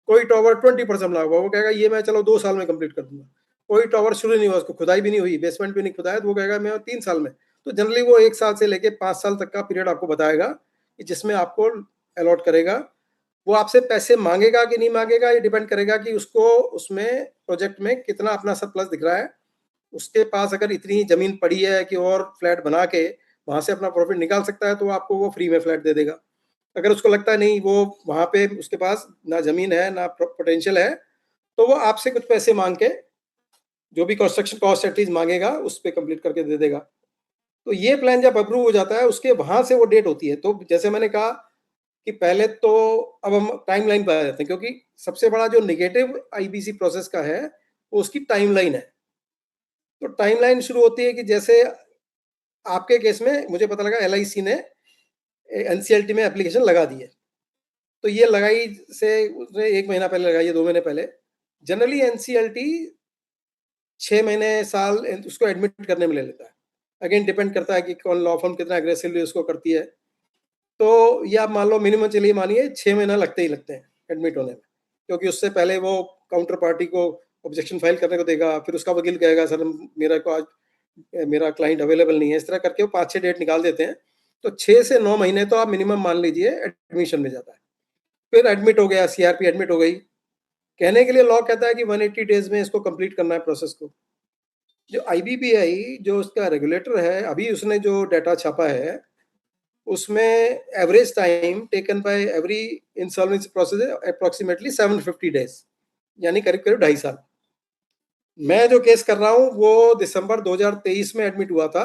कोई टावर 20% बना हुआ, वो कहेगा ये मैं चलो 2 साल में कंप्लीट कर दूंगा। कोई टावर शुरू नहीं हुआ, उसको खुदाई भी नहीं हुई, बेसमेंट भी नहीं खुदाया, तो वो कहेगा मैं 3 साल में। तो जनरली वो 1 साल से लेके 5 साल तक का पीरियड आपको बताएगा कि जिसमें आपको अलॉट करेगा। वो आपसे पैसे मांगेगा कि नहीं मांगेगा, ये डिपेंड करेगा कि उसको उसमें प्रोजेक्ट में कितना अपना सरप्लस दिख रहा है। उसके पास अगर इतनी जमीन पड़ी है कि और फ्लैट बना के वहां से अपना प्रॉफिट निकाल सकता है, तो आपको वो फ्री में फ्लैट दे देगा। अगर उसको लगता है नहीं, वो वहां पे उसके पास ना जमीन है ना पोटेंशियल है, तो वो आपसे कुछ पैसे मांग के जो भी कंस्ट्रक्शन कॉस्ट एटलीस्ट मांगेगा उस पर कंप्लीट करके दे देगा। तो ये प्लान जब अप्रूव हो जाता है, उसके वहां से वो डेट होती है। तो जैसे मैंने कहा कि पहले तो, अब हम टाइमलाइन पर आ जाते हैं, क्योंकि सबसे बड़ा जो नेगेटिव आईबीसी प्रोसेस का है वो उसकी टाइमलाइन है। तो टाइमलाइन शुरू होती है कि जैसे आपके केस में मुझे पता लगा एलआईसी ने एनसीएलटी में एप्लीकेशन लगा दी है। तो ये लगाई से उसने 1 महीना पहले लगाई है, 2 महीने पहले। जनरली एनसीएलटी 6 महीने, साल उसको एडमिट करने में ले लेता है। अगेन डिपेंड करता है कि कौन लॉ फर्म कितना एग्रेसिवली उसको करती है। तो ये आप मान लो मिनिमम, चलिए मानिए 6 महीना लगते ही लगते हैं एडमिट होने में, क्योंकि उससे पहले वो काउंटर पार्टी को ऑब्जेक्शन फाइल करने को देगा, फिर उसका वकील कहेगा सर मेरा को आज मेरा क्लाइंट अवेलेबल नहीं है, इस तरह करके वो 5-6 डेट निकाल देते हैं। तो 6 से 9 महीने तो आप मिनिमम मान लीजिए एडमिशन में जाता है। फिर एडमिट हो गया, सीआरपी एडमिट हो गई, कहने के लिए लॉ कहता है कि 180 डेज में इसको कंप्लीट करना है प्रोसेस को। जो आईबीपीआई जो उसका रेगुलेटर है, अभी उसने जो डाटा छापा है उसमें average time taken by every insolvency process approximately 750 days, यानी करीब करीब 2.5 साल। मैं जो केस कर रहा हूँ वो दिसंबर 2023 में एडमिट हुआ था,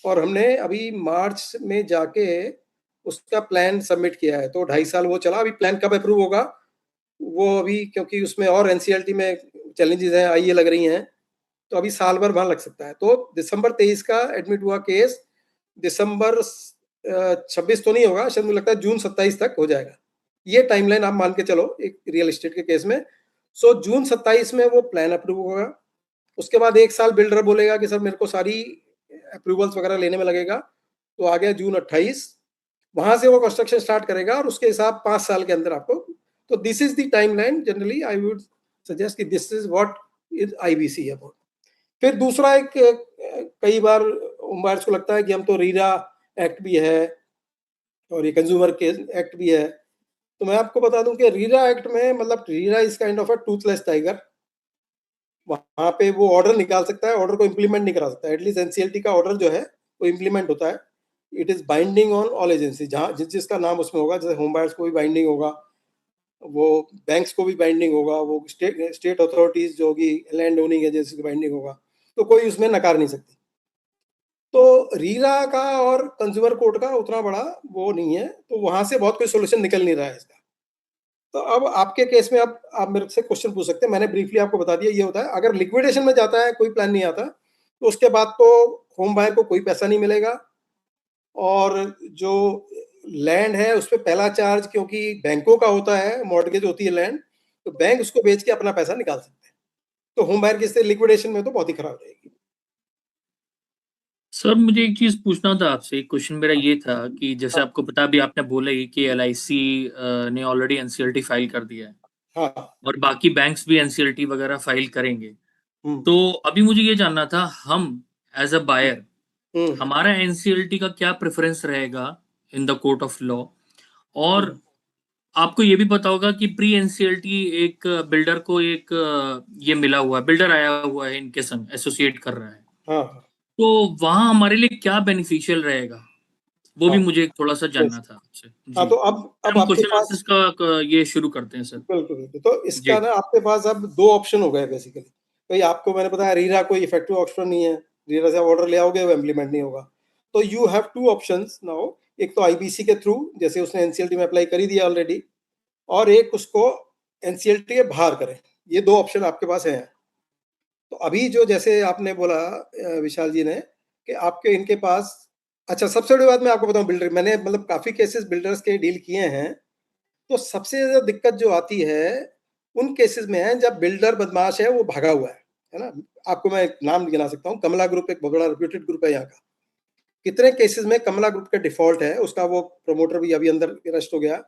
और हमने अभी मार्च में जाके उसका प्लान सबमिट किया है। तो 2.5 साल वो चला। अभी प्लान कब अप्रूव होगा वो अभी, क्योंकि उसमें और एनसीएलटी में चैलेंजेस हैं, आईए लग रही हैं, तो अभी साल भर वहां लग सकता है। तो दिसंबर 23 का एडमिट हुआ केस, दिसंबर 26 तो नहीं होगा, शायद मुझे लगता है जून 27 तक हो जाएगा। ये टाइमलाइन आप मान के चलो एक रियल एस्टेट के केस में। सो जून 27 में वो प्लान अप्रूव होगा। उसके बाद 1 साल बिल्डर बोलेगा कि सर मेरे को सारी अप्रूवल्स वगैरह लेने में लगेगा। तो आ गया जून 28, वहां से वो कंस्ट्रक्शन स्टार्ट करेगा, और उसके हिसाब 5 साल के अंदर आपको। तो this is the timeline generally I would suggest कि this is what is IBC about. फिर दूसरा एक, कई बार उम्बार्स को लगता है कि हम तो रीरा एक्ट भी है और ये कंज्यूमर के एक्ट भी है। तो मैं आपको बता दूं कि रीरा एक्ट में, मतलब RERA is kind of a toothless tiger. वहां पे वो ऑर्डर निकाल सकता है, ऑर्डर को इम्प्लीमेंट नहीं करा सकता। एटलीस्ट एनसीएलटी का ऑर्डर जो है वो इम्प्लीमेंट होता है। It is binding on all agency, जहाँ जिसका नाम उसमें होगा, जैसे होम बायर्स को भी बाइंडिंग होगा, वो बैंक्स को भी बाइंडिंग होगा, वो स्टेट अथॉरिटीज जो होगी, लैंड ओनिंग एजेंसी को बाइंडिंग होगा। तो कोई उसमें नकार नहीं सकती। तो रीरा का और कंज्यूमर कोर्ट का उतना बड़ा वो नहीं है, तो वहां से बहुत कोई सोल्यूशन निकल नहीं रहा है इसका। तो अब आपके केस में आप मेरे से क्वेश्चन पूछ सकते हैं, मैंने ब्रीफली आपको बता दिया। ये होता है अगर लिक्विडेशन में जाता है, कोई प्लान नहीं आता, तो उसके बाद तो होम बायर को कोई पैसा नहीं मिलेगा, और जो लैंड है उस पर पहला चार्ज क्योंकि बैंकों का होता है, मॉर्गेज होती है लैंड, तो बैंक उसको बेच के अपना पैसा निकाल सकते हैं। तो होम बायर की लिक्विडेशन में तो बहुत ही खराब रहेगी। सर मुझे एक चीज पूछना था आपसे, एक क्वेश्चन मेरा ये था कि जैसे हाँ आपको पता, अभी आपने बोला ही कि एलआईसी ने ऑलरेडी एनसीएलटी फाइल कर दिया है हाँ। और बाकी बैंक्स भी एनसीएलटी वगैरह फाइल करेंगे। हम्म तो अभी मुझे ये जानना था, हम एज अ बायर, हम्म हमारा एनसीएलटी का क्या प्रेफरेंस रहेगा in the court of law? और हम्म, आपको ये भी पता होगा कि प्री एनसीएलटी एक बिल्डर को एक ये मिला हुआ है, बिल्डर आया हुआ है इनके संग एसोसिएट कर रहा है, हाँ हाँ तो वहां हमारे लिए क्या बेनिफिशियल रहेगा, वो भी हाँ। मुझे थोड़ा सा जानना yes। था आपसे हाँ, जी। तो फिर अब हम आपके क्वेश्चन पास, आंसर्स का ये शुरू करते हैं सर। बिल्कुल बिल्कुल, तो इसका जी ना आपके पास अब दो ऑप्शन हो गए बेसिकली। तो ये आपको मैंने बताया रीरा कोई इफेक्टिव ऑप्शन नहीं है, रीरा से ऑर्डर ले आओगे वो इम्प्लीमेंट नहीं होगा। तो you have two options now, एक तो आईबीसी के थ्रू, जैसे उसने एनसीएलटी में अप्लाई कर ही दिया ऑलरेडी, और एक उसको एनसीएलटी के बाहर करें। ये दो ऑप्शन आपके पास हैं। तो अभी जो जैसे आपने बोला विशाल जी ने कि आपके इनके पास, अच्छा सबसे बड़ी बात मैं आपको बताऊं, बिल्डर मैंने मतलब काफी केसेस बिल्डर्स के डील किए हैं, तो सबसे ज्यादा दिक्कत जो आती है उन केसेस में है जब बिल्डर बदमाश है, वो भागा हुआ है ना। आपको मैं एक नाम गिना सकता हूँ, कमला ग्रुप एक बहुत बड़ा रेप्यूटेड ग्रुप है यहाँ का। कितने केसेस में कमला ग्रुप का डिफॉल्ट है, उसका वो प्रमोटर भी अभी अंदर अरेस्ट हो गया।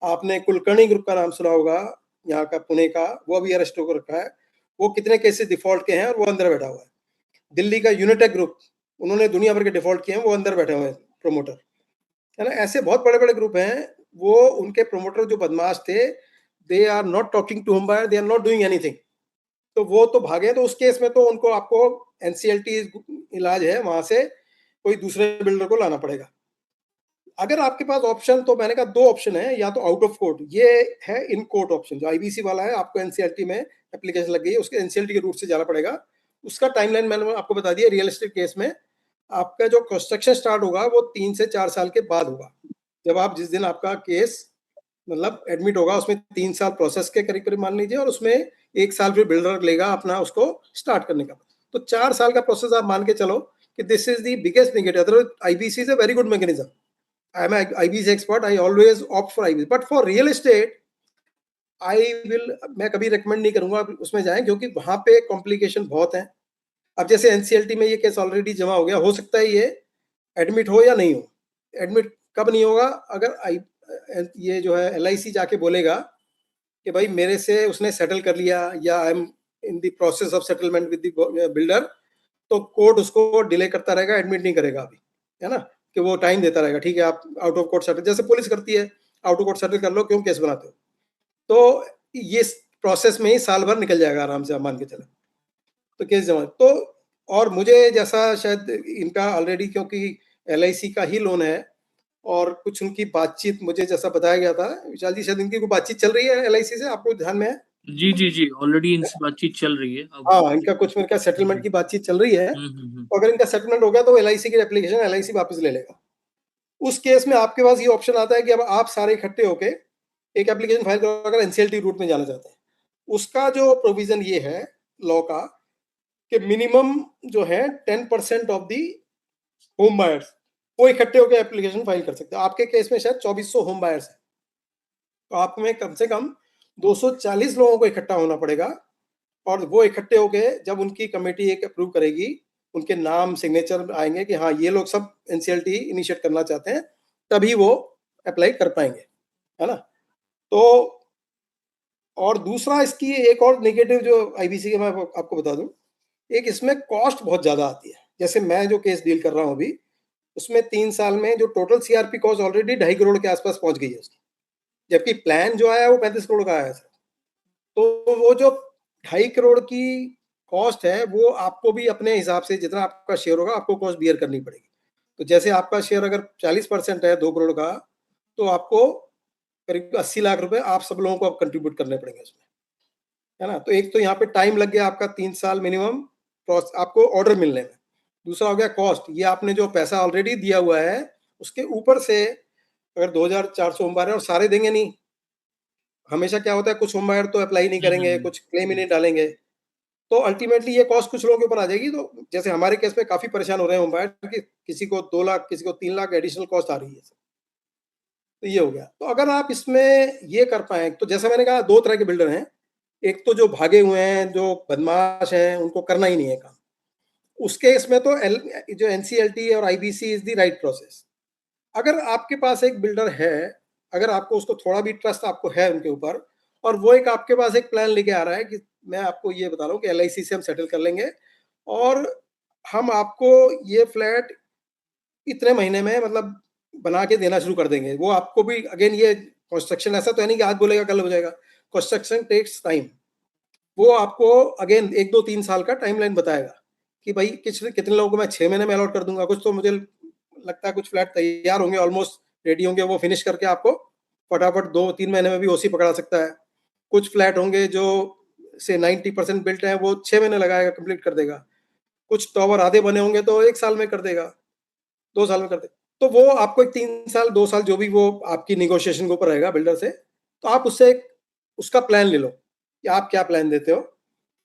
आपने कुलकर्णी ग्रुप का नाम सुना होगा, यहाँ का पुणे का, वो भी अरेस्ट होकर रखा है। वो कितने केसेस डिफॉल्ट के हैं और वो अंदर बैठा हुआ है। दिल्ली का यूनिटेक ग्रुप, उन्होंने दुनिया भर के डिफॉल्ट किए हैं, वो अंदर बैठे हुए हैं प्रमोटर, है ना। ऐसे बहुत बड़े बड़े ग्रुप हैं, वो उनके प्रोमोटर जो बदमाश थे, they are not talking to home buyer, they are not doing anything. तो वो तो भागे, तो उस केस में तो उनको आपको एनसीएलटी इलाज है, वहां से कोई दूसरे बिल्डर को लाना पड़ेगा। अगर आपके पास ऑप्शन, तो मैंने कहा दो ऑप्शन है, या तो आउट ऑफ कोर्ट, ये है इन कोर्ट ऑप्शन जो आईबीसी वाला है, आपको एनसीएलटी में एप्लीकेशन लग गई है, उसके एनसीएलटी के रूट से जाना पड़ेगा। उसका टाइमलाइन मैंने आपको बता दिया। रियल एस्टेट केस में आपका जो कंस्ट्रक्शन स्टार्ट होगा वो 3 से 4 साल के बाद होगा। जब आप जिस दिन आपका केस मतलब एडमिट होगा, उसमें 3 साल प्रोसेस के करीब करीब मान लीजिए, और उसमें 1 साल फिर बिल्डर लेगा अपना उसको स्टार्ट करने का। तो 4 साल का प्रोसेस आप मान के चलो कि this is the biggest negative. Otherwise IBC is a very good mechanism, I am IBC expert, I always opt for IBC, but for real estate I will, मैं कभी रिकमेंड नहीं करूंगा उसमें जाएं, क्योंकि वहां पे कॉम्प्लिकेशन बहुत है। अब जैसे एनसीएलटी में ये केस ऑलरेडी जमा हो गया, हो सकता है ये एडमिट हो या नहीं हो। एडमिट कब नहीं होगा, अगर आई ये जो है एलआईसी जाके बोलेगा कि भाई मेरे से उसने सेटल कर लिया, या I am in the process of settlement with the builder, तो कोर्ट उसको डिले करता रहेगा, एडमिट नहीं करेगा अभी, है ना। कि वो टाइम देता रहेगा, ठीक है आप आउट ऑफ कोर्ट सेटल, जैसे पुलिस करती है, आउट ऑफ कोर्ट सेटल कर लो, क्यों केस बनाते हो। तो ये प्रोसेस में ही साल भर निकल जाएगा आराम से, आप मान के चले, तो केस जमा तो। और मुझे जैसा शायद इनका ऑलरेडी, क्योंकि एलआईसी का ही लोन है, और कुछ उनकी बातचीत मुझे जैसा बताया गया था, विशाल जी शायद इनकी कोई बातचील चल रही है एलआईसी से, आपको ध्यान में है? जी जी जी, ऑलरेडी इनसे बातचीत चल रही है अब। हाँ, इनका कुछ मेरे ख्याल सेटलमेंट की बातचीत चल रही है। हम्म। तो अगर इनका सेटलमेंट हो गया तो एलआईसी की एप्लीकेशन एलआईसी वापस ले लेगा। उस केस में आपके पास ये ऑप्शन आता है कि अब आप सारे इकट्ठे होके एक एप्लीकेशन फाइल करो, अगर एनसीएलटी रूट में जाना चाहते हैं। उसका जो प्रोविजन ये है लॉ का, कि मिनिमम जो है 10% ऑफ दी होम बायर्स वो इकट्ठे होकर एप्लीकेशन फाइल कर सकते हैं। आपके केस में शायद 2400 होम बायर्स है, तो आप में कम से कम 240 लोगों को इकट्ठा होना पड़ेगा। और वो इकट्ठे होके जब उनकी कमेटी एक अप्रूव करेगी, उनके नाम सिग्नेचर आएंगे कि हाँ ये लोग सब एनसीएलटी इनिशिएट करना चाहते हैं, तभी वो अप्लाई कर पाएंगे, है ना। तो और दूसरा इसकी एक और नेगेटिव जो आईबीसी के मैं आपको बता दूं, एक इसमें कॉस्ट बहुत ज्यादा आती है। जैसे मैं जो केस डील कर रहा हूं अभी, उसमें 3 साल में जो total CRP cost already 2.5 crore के आसपास पहुंच गई है उसकी, जबकि प्लान जो आया वो 35 करोड़ का आया है। तो वो जो 2.5 करोड़ की कॉस्ट है, वो आपको भी अपने हिसाब से जितना आपका शेयर होगा आपको कॉस्ट बियर करनी पड़ेगी। तो जैसे आपका शेयर अगर 40% है 2 करोड़ का, तो आपको करीब 80 लाख रुपए आप सब लोगों को अब कंट्रीब्यूट करने पड़ेंगे उसमें, है ना। तो एक तो यहाँ पे टाइम लग गया आपका 3 साल मिनिमम आपको ऑर्डर मिलने में। दूसरा हो गया कॉस्ट, ये आपने जो पैसा ऑलरेडी दिया हुआ है उसके ऊपर से अगर 2400 होम बायर है, और सारे देंगे नहीं, हमेशा क्या होता है कुछ होम बायर तो अप्लाई नहीं करेंगे, कुछ क्लेम ही नहीं डालेंगे, तो अल्टीमेटली ये कॉस्ट कुछ लोगों के ऊपर आ जाएगी। तो जैसे हमारे केस में काफी परेशान हो रहे हैं होम बायर कि किसी को 2 लाख, किसी को 3 लाख एडिशनल कॉस्ट आ रही है। तो ये हो गया। तो अगर आप इसमें ये कर पाए, तो जैसा मैंने कहा 2 तरह के बिल्डर हैं, एक तो जो भागे हुए हैं, जो बदमाश हैं, उनको करना ही नहीं है काम, उस केस में तो जो एनसीएलटी और IBC is the right process. अगर आपके पास एक बिल्डर है, अगर आपको उसको थोड़ा भी ट्रस्ट आपको है उनके ऊपर, और वो एक आपके पास एक प्लान लेके आ रहा है कि मैं आपको ये बता रहा हूँ कि एलआईसी से हम सेटल कर लेंगे और हम आपको ये फ्लैट इतने महीने में मतलब बना के देना शुरू कर देंगे। वो आपको भी अगेन ये कंस्ट्रक्शन ऐसा तो है नहीं कि आज बोलेगा कल हो जाएगा, कंस्ट्रक्शन टेक्स टाइम। वो आपको अगेन 1 2 3 साल का टाइमलाइन बताएगा कि भाई कितने लोगों को मैं 6 महीने में अलॉट कर दूंगा। कुछ तो मुझे लगता है कुछ फ्लैट तैयार होंगे, ऑलमोस्ट रेडी होंगे, वो फिनिश करके आपको फटाफट 2 3 महीने में भी ओसी पकड़ा सकता है। कुछ फ्लैट होंगे जो से 90% बिल्ट है, वो 6 महीने लगाएगा, कंप्लीट कर देगा। कुछ टॉवर आधे बने होंगे तो 1 साल में कर देगा, 2 साल में कर देगा। तो वो आपको 3 साल 2 साल जो भी वो आपकी निगोशिएशन के ऊपर रहेगा बिल्डर से, तो आप उससे उसका प्लान ले लो कि आप क्या प्लान देते हो,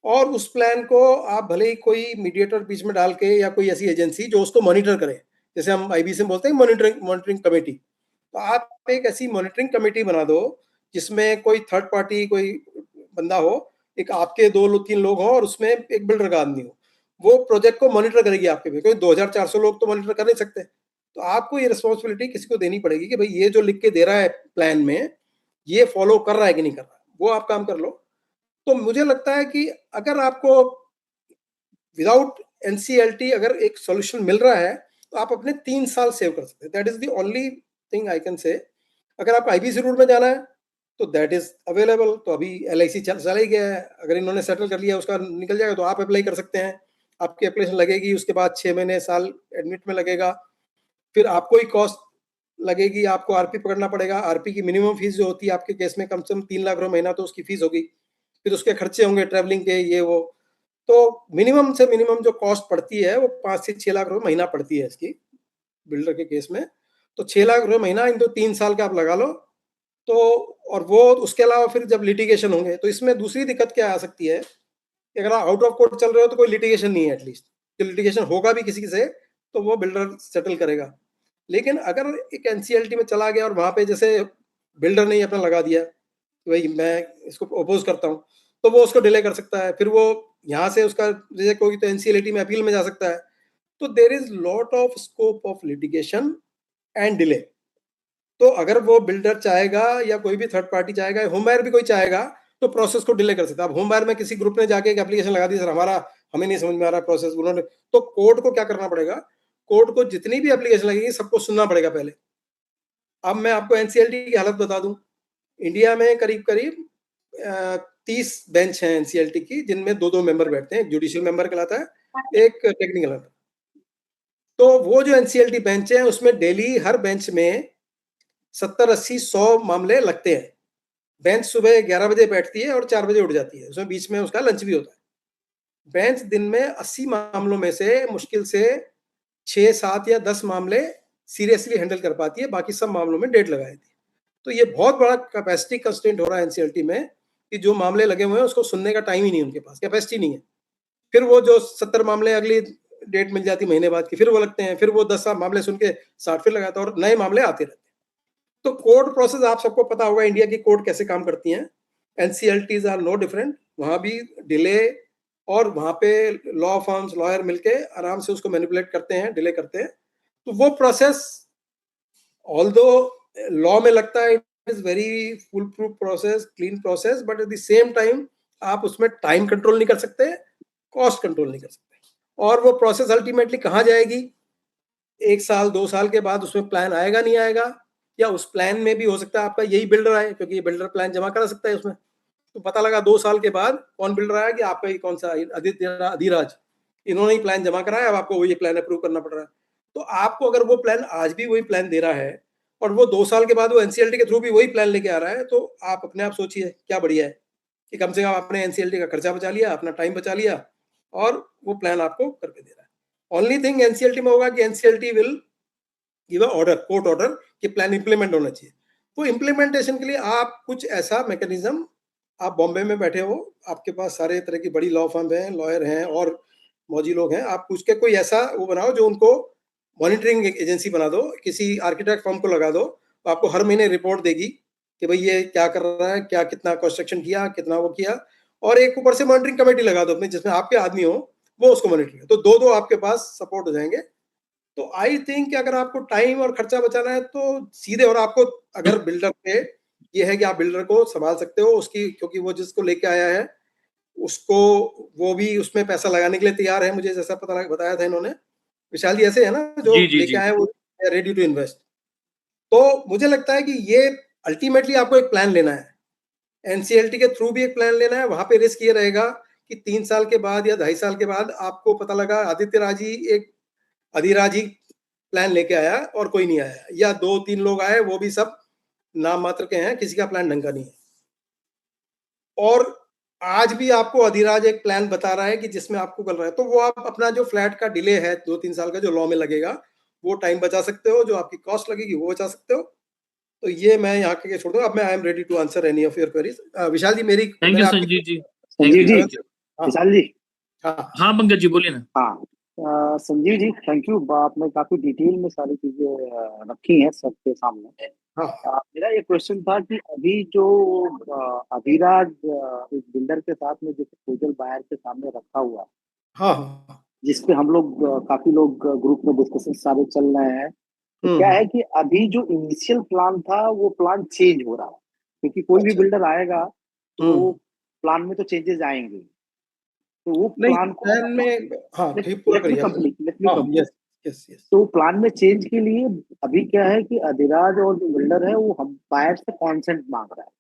और उस प्लान को आप भले ही कोई मीडिएटर बीच में डाल के या कोई ऐसी एजेंसी जो उसको मॉनिटर करे, जैसे हम आईबीसी में बोलते हैं मॉनिटरिंग कमेटी, तो आप एक ऐसी मॉनिटरिंग कमेटी बना दो जिसमें कोई थर्ड पार्टी कोई बंदा हो, एक आपके 2 3 लोग हो और उसमें एक बिल्डर का आदमी हो। वो प्रोजेक्ट को मॉनिटर करेगी आपके पे, कोई 2400 लोग तो मॉनिटर कर नहीं सकते। तो आपको ये रिस्पॉन्सिबिलिटी किसी को देनी पड़ेगी कि भाई ये जो लिख के दे रहा है प्लान में, ये फॉलो कर रहा है कि नहीं कर रहा है, वो आप काम कर लो। तो मुझे लगता है कि अगर आपको विदाउट एनसीएलटी अगर एक सॉल्यूशन मिल रहा है, तो आप अपने 3 साल सेव कर सकते हैं। That is the only thing I can say. अगर आप आईबीसी रूट में जाना है तो दैट इज अवेलेबल, तो अभी एलआईसी चला ही गया है, अगर इन्होंने सेटल कर लिया उसका निकल जाएगा तो आप अप्लाई कर सकते हैं। आपकी एप्लीकेशन लगेगी, उसके बाद 6 महीने साल एडमिट में लगेगा, फिर आपको ही कॉस्ट लगेगी, आपको आरपी पकड़ना पड़ेगा। आरपी की मिनिमम फीस जो होती है आपके केस में कम से कम 3 लाख रुपए महीना तो उसकी फीस होगी, फिर उसके खर्चे होंगे ट्रैवलिंग के ये वो। तो मिनिमम से मिनिमम जो कॉस्ट पड़ती है वो 5 से 6 लाख रुपए महीना पड़ती है इसकी, बिल्डर के केस में। तो 6 लाख रुपए महीना इन तो 3 साल का आप लगा लो। तो और वो उसके अलावा फिर जब लिटिगेशन होंगे, तो इसमें दूसरी दिक्कत क्या आ सकती है कि अगर आप आउट ऑफ कोर्ट चल रहे हो तो कोई लिटिगेशन नहीं है, एटलीस्ट जो लिटिगेशन होगा भी किसी से तो वो बिल्डर सेटल करेगा। लेकिन अगर एक एनसीएलटी में चला गया और वहां पे जैसे बिल्डर ने अपना लगा दिया कि भाई मैं इसको अपोज करता हूँ, तो वो उसको डिले कर सकता है, फिर वो यहाँ से उसका रिजेक्ट होगी तो एनसीएलटी में अपील में जा सकता है। तो there is lot of scope of litigation and delay. तो अगर वो बिल्डर चाहेगा या कोई भी थर्ड पार्टी चाहेगा, होम बायर भी कोई चाहेगा, तो प्रोसेस को डिले कर सकता है। अब होम बायर में किसी ग्रुप ने जाके एक एप्लीकेशन लगा दी, सर हमारा हमें नहीं समझ में आ रहा प्रोसेस, उन्होंने, तो कोर्ट को क्या करना पड़ेगा, कोर्ट को जितनी भी एप्लीकेशन लगेगी सबको सुनना पड़ेगा पहले। अब मैं आपको एनसीएलटी की हालत बता दूं, इंडिया में करीब करीब 30 बेंच हैं एनसीएलटी की, जिनमें 2 2 मेंबर बैठते हैं, एक जुडिशियल मेंबर कहलाता है, एक टेक्निकल। तो वो जो एनसीएलटी बेंच है उसमें डेली हर बेंच में 70 80 100 मामले लगते हैं। बेंच सुबह 11 बजे बैठती है और 4 बजे उठ जाती है, उसमें बीच में उसका लंच भी होता है। बेंच दिन में 80 मामलों में से मुश्किल से 6 7 या 10 मामले सीरियसली हैंडल कर पाती है, बाकी सब मामलों में डेट लगा देती है। तो ये बहुत बड़ा कैपेसिटी कंस्ट्रेंट हो रहा है एनसीएलटी में कि जो मामले लगे हुए हैं उसको सुनने का टाइम ही नहीं, उनके पास कैपेसिटी नहीं है। फिर वो जो 70 मामले अगली डेट मिल जाती महीने बाद की, फिर वो लगते हैं, फिर वो 10 मामले सुन के 60 फिर लगाता है और नए मामले आते रहते हैं। तो कोर्ट प्रोसेस आप सबको पता होगा इंडिया की कोर्ट कैसे काम करती हैं। एनसीएलटीज आर नो डिफरेंट, वहां भी डिले, और वहां पे लॉ फर्म्स लॉयर मिलके आराम से उसको मैनिपुलेट करते हैं, डिले करते हैं। तो वो प्रोसेस ऑल्दो लॉ में लगता है it is very full proof process, clean process, but at the same time आप उसमें टाइम कंट्रोल नहीं कर सकते, कॉस्ट कंट्रोल नहीं कर सकते। और वो प्रोसेस अल्टीमेटली कहाँ जाएगी, 1 साल 2 साल के बाद उसमें प्लान आएगा नहीं आएगा, या उस प्लान में भी हो सकता है आपका यही बिल्डर आए, क्योंकि ये बिल्डर प्लान जमा करा सकता है उसमें। तो पता लगा 2 साल के बाद कौन बिल्डर आया कि आपका ये कौन सा अधिराज, इन्होंने ही प्लान जमा कराया, अब आपको वही प्लान अप्रूव करना पड़ रहा है। तो आपको अगर वो प्लान आज भी वही प्लान दे रहा है और वो 2 साल के बाद वो एनसीएलटी के थ्रू भी वही प्लान लेके आ रहा है, तो आप अपने आप सोचिए क्या बढ़िया है कि कम से कम आपने एनसीएलटी का खर्चा बचा लिया, अपना टाइम बचा लिया, और वो प्लान आपको करके दे रहा है। ओनली थिंग एनसीएलटी में होगा कि NCLT will give order, court order, कि प्लान इंप्लीमेंट होना चाहिए। वो इंप्लीमेंटेशन के लिए आप कुछ ऐसा मैकेनिज्म, आप बॉम्बे में बैठे हो, आपके पास सारे तरह की बड़ी लॉ फर्म है, लॉयर हैं और मौजी लोग हैं, आप पूछ के कोई ऐसा वो बनाओ जो उनको मॉनिटरिंग एजेंसी बना दो, किसी आर्किटेक्ट फर्म को लगा दो, आपको हर महीने रिपोर्ट देगी कि भाई ये क्या कर रहा है, क्या कितना कंस्ट्रक्शन किया, कितना वो किया, और एक ऊपर से मॉनिटरिंग कमेटी लगा दो अपने, जिसमें आपके आदमी हो वो उसको मॉनिटर, तो दो दो आपके पास सपोर्ट हो जाएंगे। तो आई थिंक अगर आपको टाइम और खर्चा बचाना है तो सीधे, और आपको अगर बिल्डर पे ये है कि आप बिल्डर को संभाल सकते हो उसकी, क्योंकि वो जिसको लेके आया है उसको, वो भी उसमें पैसा लगाने के लिए तैयार है, मुझे जैसा पता बताया था इन्होंने, विशाल जी ऐसे है ना, जो जी जी लेके जी आए वो रेडी टू इन्वेस्ट। तो मुझे लगता है कि ये अल्टीमेटली आपको एक प्लान लेना है, एनसीएलटी के थ्रू भी एक प्लान लेना है। वहां पे रिस्क ये रहेगा कि 3 साल के बाद या 2.5 साल के बाद आपको पता लगा आदित्य राज ही एक अधिराज ही प्लान लेके आया और कोई नहीं आया, या 2-3 लोग आए वो भी सब नाम मात्र के हैं, किसी का प्लान ढंग का नहीं है। और आज भी आपको अधिराज एक प्लान बता रहा है कि जिसमें आपको कर रहा है, तो वो आप अपना जो फ्लैट का डिले है 2-3 साल का जो लॉ में लगेगा, वो टाइम बचा सकते हो, जो आपकी कॉस्ट लगेगी वो बचा सकते हो। तो ये मैं यहाँ के छोड़ दूँ। अब मैं I am ready to answer any of your queries. Vishal ji मेरी थैंक मैंने यू आपकी, Sanjeev ji, thank Sanjeev you ji, thank you. हाँ विशाल जी। हाँ हाँ पंकज जी बोलिए ना। हाँ, संजीव जी थैंक यू, आपने काफी डिटेल में सारी चीजें रखी हैं सबके सामने। हाँ मेरा ये क्वेश्चन था कि अभी जो अभिराज एक बिल्डर के साथ में जो प्रपोजल बायर के सामने रखा हुआ है, हाँ हाँ, जिसपे हम लोग काफी लोग ग्रुप में डिस्कशन सारे चल रहे हैं, तो क्या है हम्म, कि अभी जो इनिशियल प्लान था वो प्लान चेंज हो रहा है, क्योंकि कोई भी अच्छा, बिल्डर आएगा तो वो हम्म, प्लान में तो चेंजेस आएंगे, तो वो नहीं प्लान को प्लान में, हाँ ठीक, पूरा लेट मी करिए आप। कंप्लीट लेट मी हाँ कंप्लीट। यस यस यस, तो प्लान में चेंज के लिए अभी क्या है कि अधिराज और जो बिल्डर है वो हम बायर से कॉन्सेंट मांग रहा है।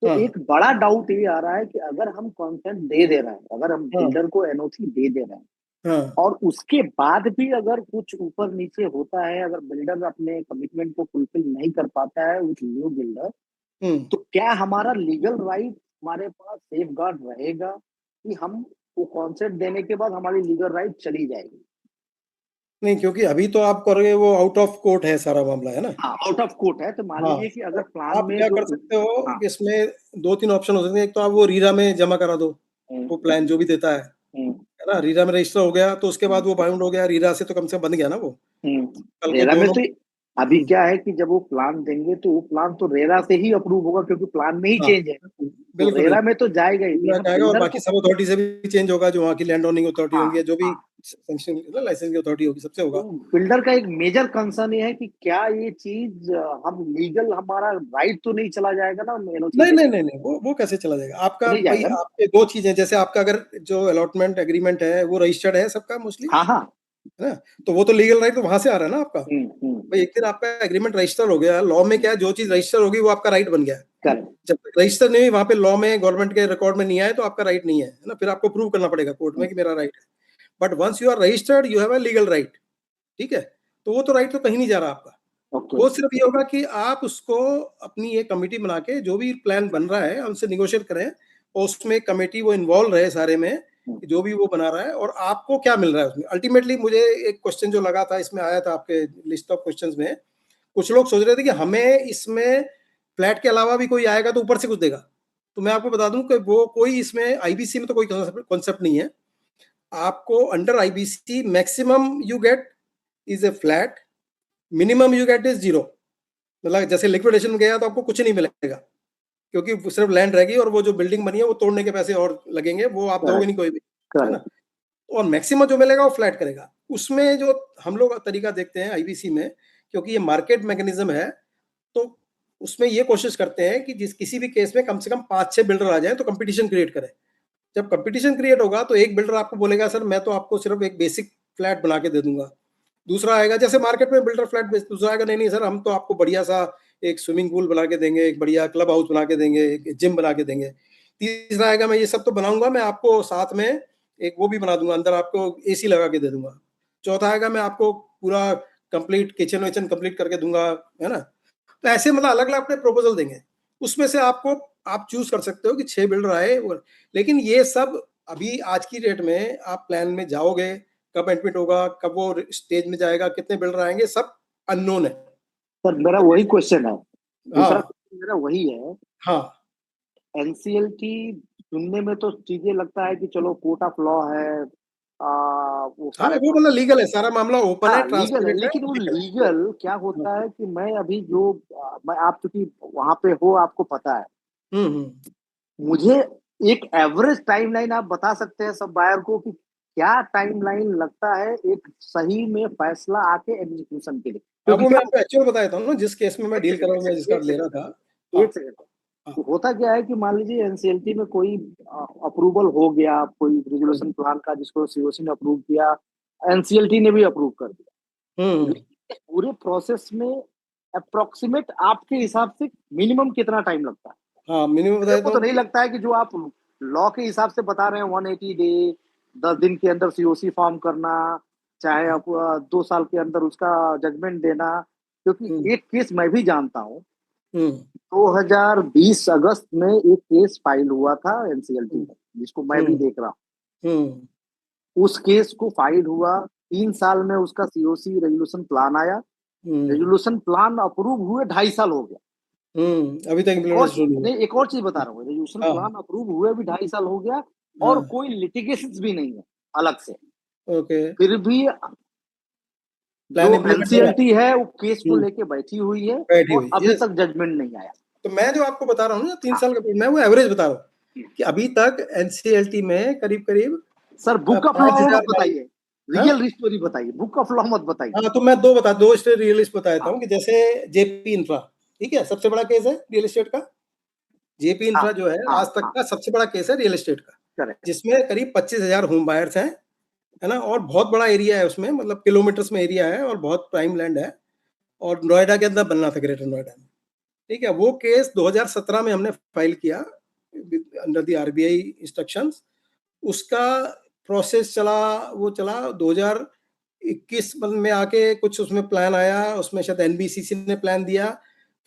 तो हाँ एक बड़ा डाउट ये आ रहा है कि अगर हम कॉन्सेंट दे दे रहे हैं, अगर हम हाँ बिल्डर को एनओसी दे दे रहे हैं, हाँ, और उसके बाद भी अगर कुछ ऊपर नीचे होता है, अगर बिल्डर अपने कमिटमेंट को फुलफिल नहीं कर पाता है विथ न्यू बिल्डर, हम्म, तो क्या हमारा लीगल राइट हमारे पास सेफ गार्ड रहेगा कि हम वो कॉन्सेंट देने के बाद हमारी लीगल राइट चली जाएगी? नहीं क्योंकि अभी तो आप करोगे वो आउट ऑफ कोर्ट है सारा मामला, है ना। हाँ, आउट ऑफ कोर्ट है, तो मान हाँ लीजिए कि तो अगर प्लान आप में क्या जो कर सकते हो हाँ कि इसमें 2-3 ऑप्शन हो सकते हैं। एक तो आप वो रीरा में जमा करा दो, वो प्लान जो भी देता हम्म, है ना, रीरा में रजिस्टर हो गया तो उसके बाद हम्म, वो बाउंड हो गया, रीरा से तो कम से कम बंद गया ना वो। कल को रेरा में दोनों, तो अभी क्या है कि जब वो प्लान देंगे तो वो प्लान तो रेरा से ही अप्रूव होगा, क्योंकि प्लान में ही हाँ चेंज है, तो बिल्कुल रेरा बिल्कुल में तो जाएगा ही। तो रीरा यहाँ जाएगा, और बिल्डर बाकी को, सब अथॉरिटी से भी चेंज होगा, जो वहाँ की लैंड ओनिंग अथॉरिटी हाँ होंगी, जो भी हाँ, सैंक्शन लाइसेंस की अथॉरिटी होगी, सबसे तो होगा। बिल्डर का एक मेजर कंसर्न ये है कि क्या ये चीज हम लीगल, हमारा राइट तो नहीं चला जाएगा ना एनओसी नहीं नहीं देने नहीं नहीं, वो कैसे चला जाएगा में? आपका नहीं भाई। जाएगा ना? आपके दो चीजें, जैसे आपका अगर जो अलॉटमेंट एग्रीमेंट है वो रजिस्टर्ड है सबका मोस्टली, हाँ हाँ, है ना, तो वो तो लीगल राइट तो वहां से आ रहा है ना आपका। हम्म, भाई एक दिन आपका एग्रीमेंट रजिस्टर हो गया, लॉ में क्या है, जो चीज रजिस्टर होगी वो आपका राइट बन गया है। करेक्ट, जब तक रजिस्टर नहीं हुई, वहां पे लॉ में गवर्नमेंट के रिकॉर्ड में नहीं आए, तो आपका राइट नहीं है, है ना, फिर आपको प्रूव करना पड़ेगा कोर्ट में कि मेरा राइट है। But once you are registered you have a legal right, ठीक है। तो वो तो राइट तो कहीं नहीं जा रहा आपका। ओके, वो सिर्फ ये होगा कि आप उसको अपनी एक कमेटी बना के जो भी प्लान बन रहा है उनसे निगोशिएट करें, और उसमें कमेटी वो इन्वॉल्व रहे सारे में, जो भी वो बना रहा है, और आपको क्या मिल रहा है उसमें अल्टीमेटली। मुझे एक क्वेश्चन जो लगा था इसमें आया था आपके लिस्ट ऑफ क्वेश्चंस में, कुछ लोग सोच रहे थे कि हमें इसमें फ्लैट के अलावा भी कोई आएगा तो ऊपर से कुछ देगा। तो मैं आपको बता दूं कि वो कोई इसमें आईबीसी में तो कोई कॉन्सेप्ट नहीं है। आपको under IBC maximum you get is a flat, minimum you get is zero. मतलब जैसे लिक्विडेशन में गया तो आपको कुछ नहीं मिलेगा, क्योंकि सिर्फ लैंड रहेगी, और वो जो बिल्डिंग बनी है वो तोड़ने के पैसे और लगेंगे, वो आप दोगे करेक्ट, नहीं कोई भी, है ना। करेक्ट, और मैक्सिमम जो मिलेगा वो फ्लैट करेगा। उसमें जो हम लोग तरीका देखते हैं आईबीसी में, क्योंकि ये मार्केट मैकेनिज्म है, तो उसमें ये कोशिश करते हैं कि जिस किसी भी केस में कम से कम 5-6 बिल्डर आ जाए तो कंपटीशन क्रिएट करें। जब कंपटीशन क्रिएट होगा तो एक बिल्डर आपको बोलेगा सर मैं तो आपको सिर्फ एक बेसिक फ्लैट बना के दे दूंगा। दूसरा आएगा, जैसे मार्केट में बिल्डर फ्लैट बेच, दूसरा आएगा नहीं नहीं सर हम तो आपको बढ़िया सा एक स्विमिंग पूल बना के देंगे, एक बढ़िया क्लब हाउस बना के देंगे, एक जिम बना के देंगे। तीसरा आएगा मैं ये सब तो बनाऊंगा, मैं आपको साथ में एक वो भी बना दूंगा, अंदर आपको एसी लगा के दे दूंगा। चौथा आएगा मैं आपको पूरा कंप्लीट किचन विचन कंप्लीट करके दूंगा, है ना। तो ऐसे मतलब अलग अलग अपने प्रपोजल देंगे, उसमें से आपको आप चूज कर सकते हो कि 6 बिल्डर आए। लेकिन ये सब अभी आज की डेट में आप प्लान में जाओगे, कब एडमिट होगा, कब वो स्टेज में जाएगा, कितने बिल्डर आएंगे, सब अननोन है। सर मेरा वही क्वेश्चन है, दूसरा हाँ क्वेश्चन मेरा वही है। हाँ एनसीएलटी सुनने में तो चीजें लगता है कि चलो कोर्ट ऑफ लॉ है, वो हाँ सारे वो मतलब लीगल है, सारा मामला ओपन है, हाँ लीगल है, ट्रांसपेरेंट है, लेकिन वो लीगल है। लीगल क्या होता है कि मैं अभी जो मैं आप चूंकि वहां पे हो आपको पता है, हम्म। मुझे एक एवरेज टाइमलाइन आप बता सकते हैं सब बायर को कि क्या टाइमलाइन लगता है एक सही में फैसला आके एग्जीक्यूशन के लिए? अब क्योंकि वो मैं क्या आपको एक्चुअल बताया था ना, जिस केस में मैं एक डील कर सेकंड रहा एक हूँ, मैं जिसका सेकंड ले रहा था। हाँ एक सेकंड हाँ। तो होता क्या है कि मान लीजिए एनसीएलटी में कोई अप्रूवल हो गया, कोई रेजोल्यूशन प्लान का जिसको सीओसी ने अप्रूव किया, एनसीएलटी ने भी अप्रूव कर दिया, हम्म। लेकिन इस पूरे प्रोसेस में अप्रोक्सीमेट आपके हिसाब से मिनिमम कितना टाइम लगता है? हाँ मिनिमम मेरे बताया को तो। तो नहीं लगता है कि जो आप लॉ के हिसाब से बता रहे हैं 180 डे, 10 दिन के अंदर सीओसी फॉर्म करना, चाहे आप 2 साल के अंदर उसका जजमेंट देना, हम्म क्योंकि एक केस मैं भी जानता हूँ। हम्म 2020 अगस्त में एक केस फाइल हुआ था एनसीएलटी हम्म में, जिसको मैं भी देख रहा हम्म हूँ। उस केस को फाइल हुआ, 3 साल में उसका सीओसी रेजोल्यूशन प्लान आया, हम्म रेजोल्यूशन प्लान अप्रूव हुए 2.5 साल हो गया। अभी तक इम्प्लीमेंटेशन शुरू नहीं हुआ। नहीं, एक और चीज बता रहा हूँ, रेजोल्यूशन हाँ प्लान अप्रूव हुए भी 2.5 साल हो गया, और हाँ। कोई लिटिगेशन भी नहीं है अलग से। ओके। फिर भी जो प्लान इम्प्लीमेंट हो रहा एनसीएलटी है वो केस है। को लेके बैठी हुई है, बैठी और हुई, अभी यस। तक जजमेंट नहीं आया। तो मैं जो आपको बता रहा हूँ ना 3 साल हाँ, का, मैं वो एवरेज बता रहा हूँ कि अभी तक एनसीएलटी में करीब करीब सर बुक ऑफ लॉ 5,000 मत बाई। बताइए, हाँ रियल स्टोरी बताइए, बुक ऑफ लॉ मत बताइए। हाँ, तो मैं दो स्टेट रियल एस्टेट बताता हाँ हूँ कि जैसे जेपी इंफ्रा, ठीक है, सबसे बड़ा केस है रियल एस्टेट का। जेपी हाँ इंफ्रा जो है हाँ आज तक हाँ, का सबसे बड़ा केस है रियल एस्टेट का, करेक्ट। जिसमें करीब 25,000 होम बायर्स हैं, है ना, और बहुत बड़ा एरिया है उसमें, मतलब किलोमीटर्स में एरिया है और बहुत प्राइम लैंड है, और नोएडा के अंदर बनना था, ग्रेटर नोएडा में। ठीक है, वो केस 2017 में हमने फाइल किया अंडर द आरबीआई इंस्ट्रक्शंस। उसका प्रोसेस चला, वो चला 2021 में आके कुछ उसमें प्लान आया, उसमें शायद एनबीसीसी ने प्लान दिया,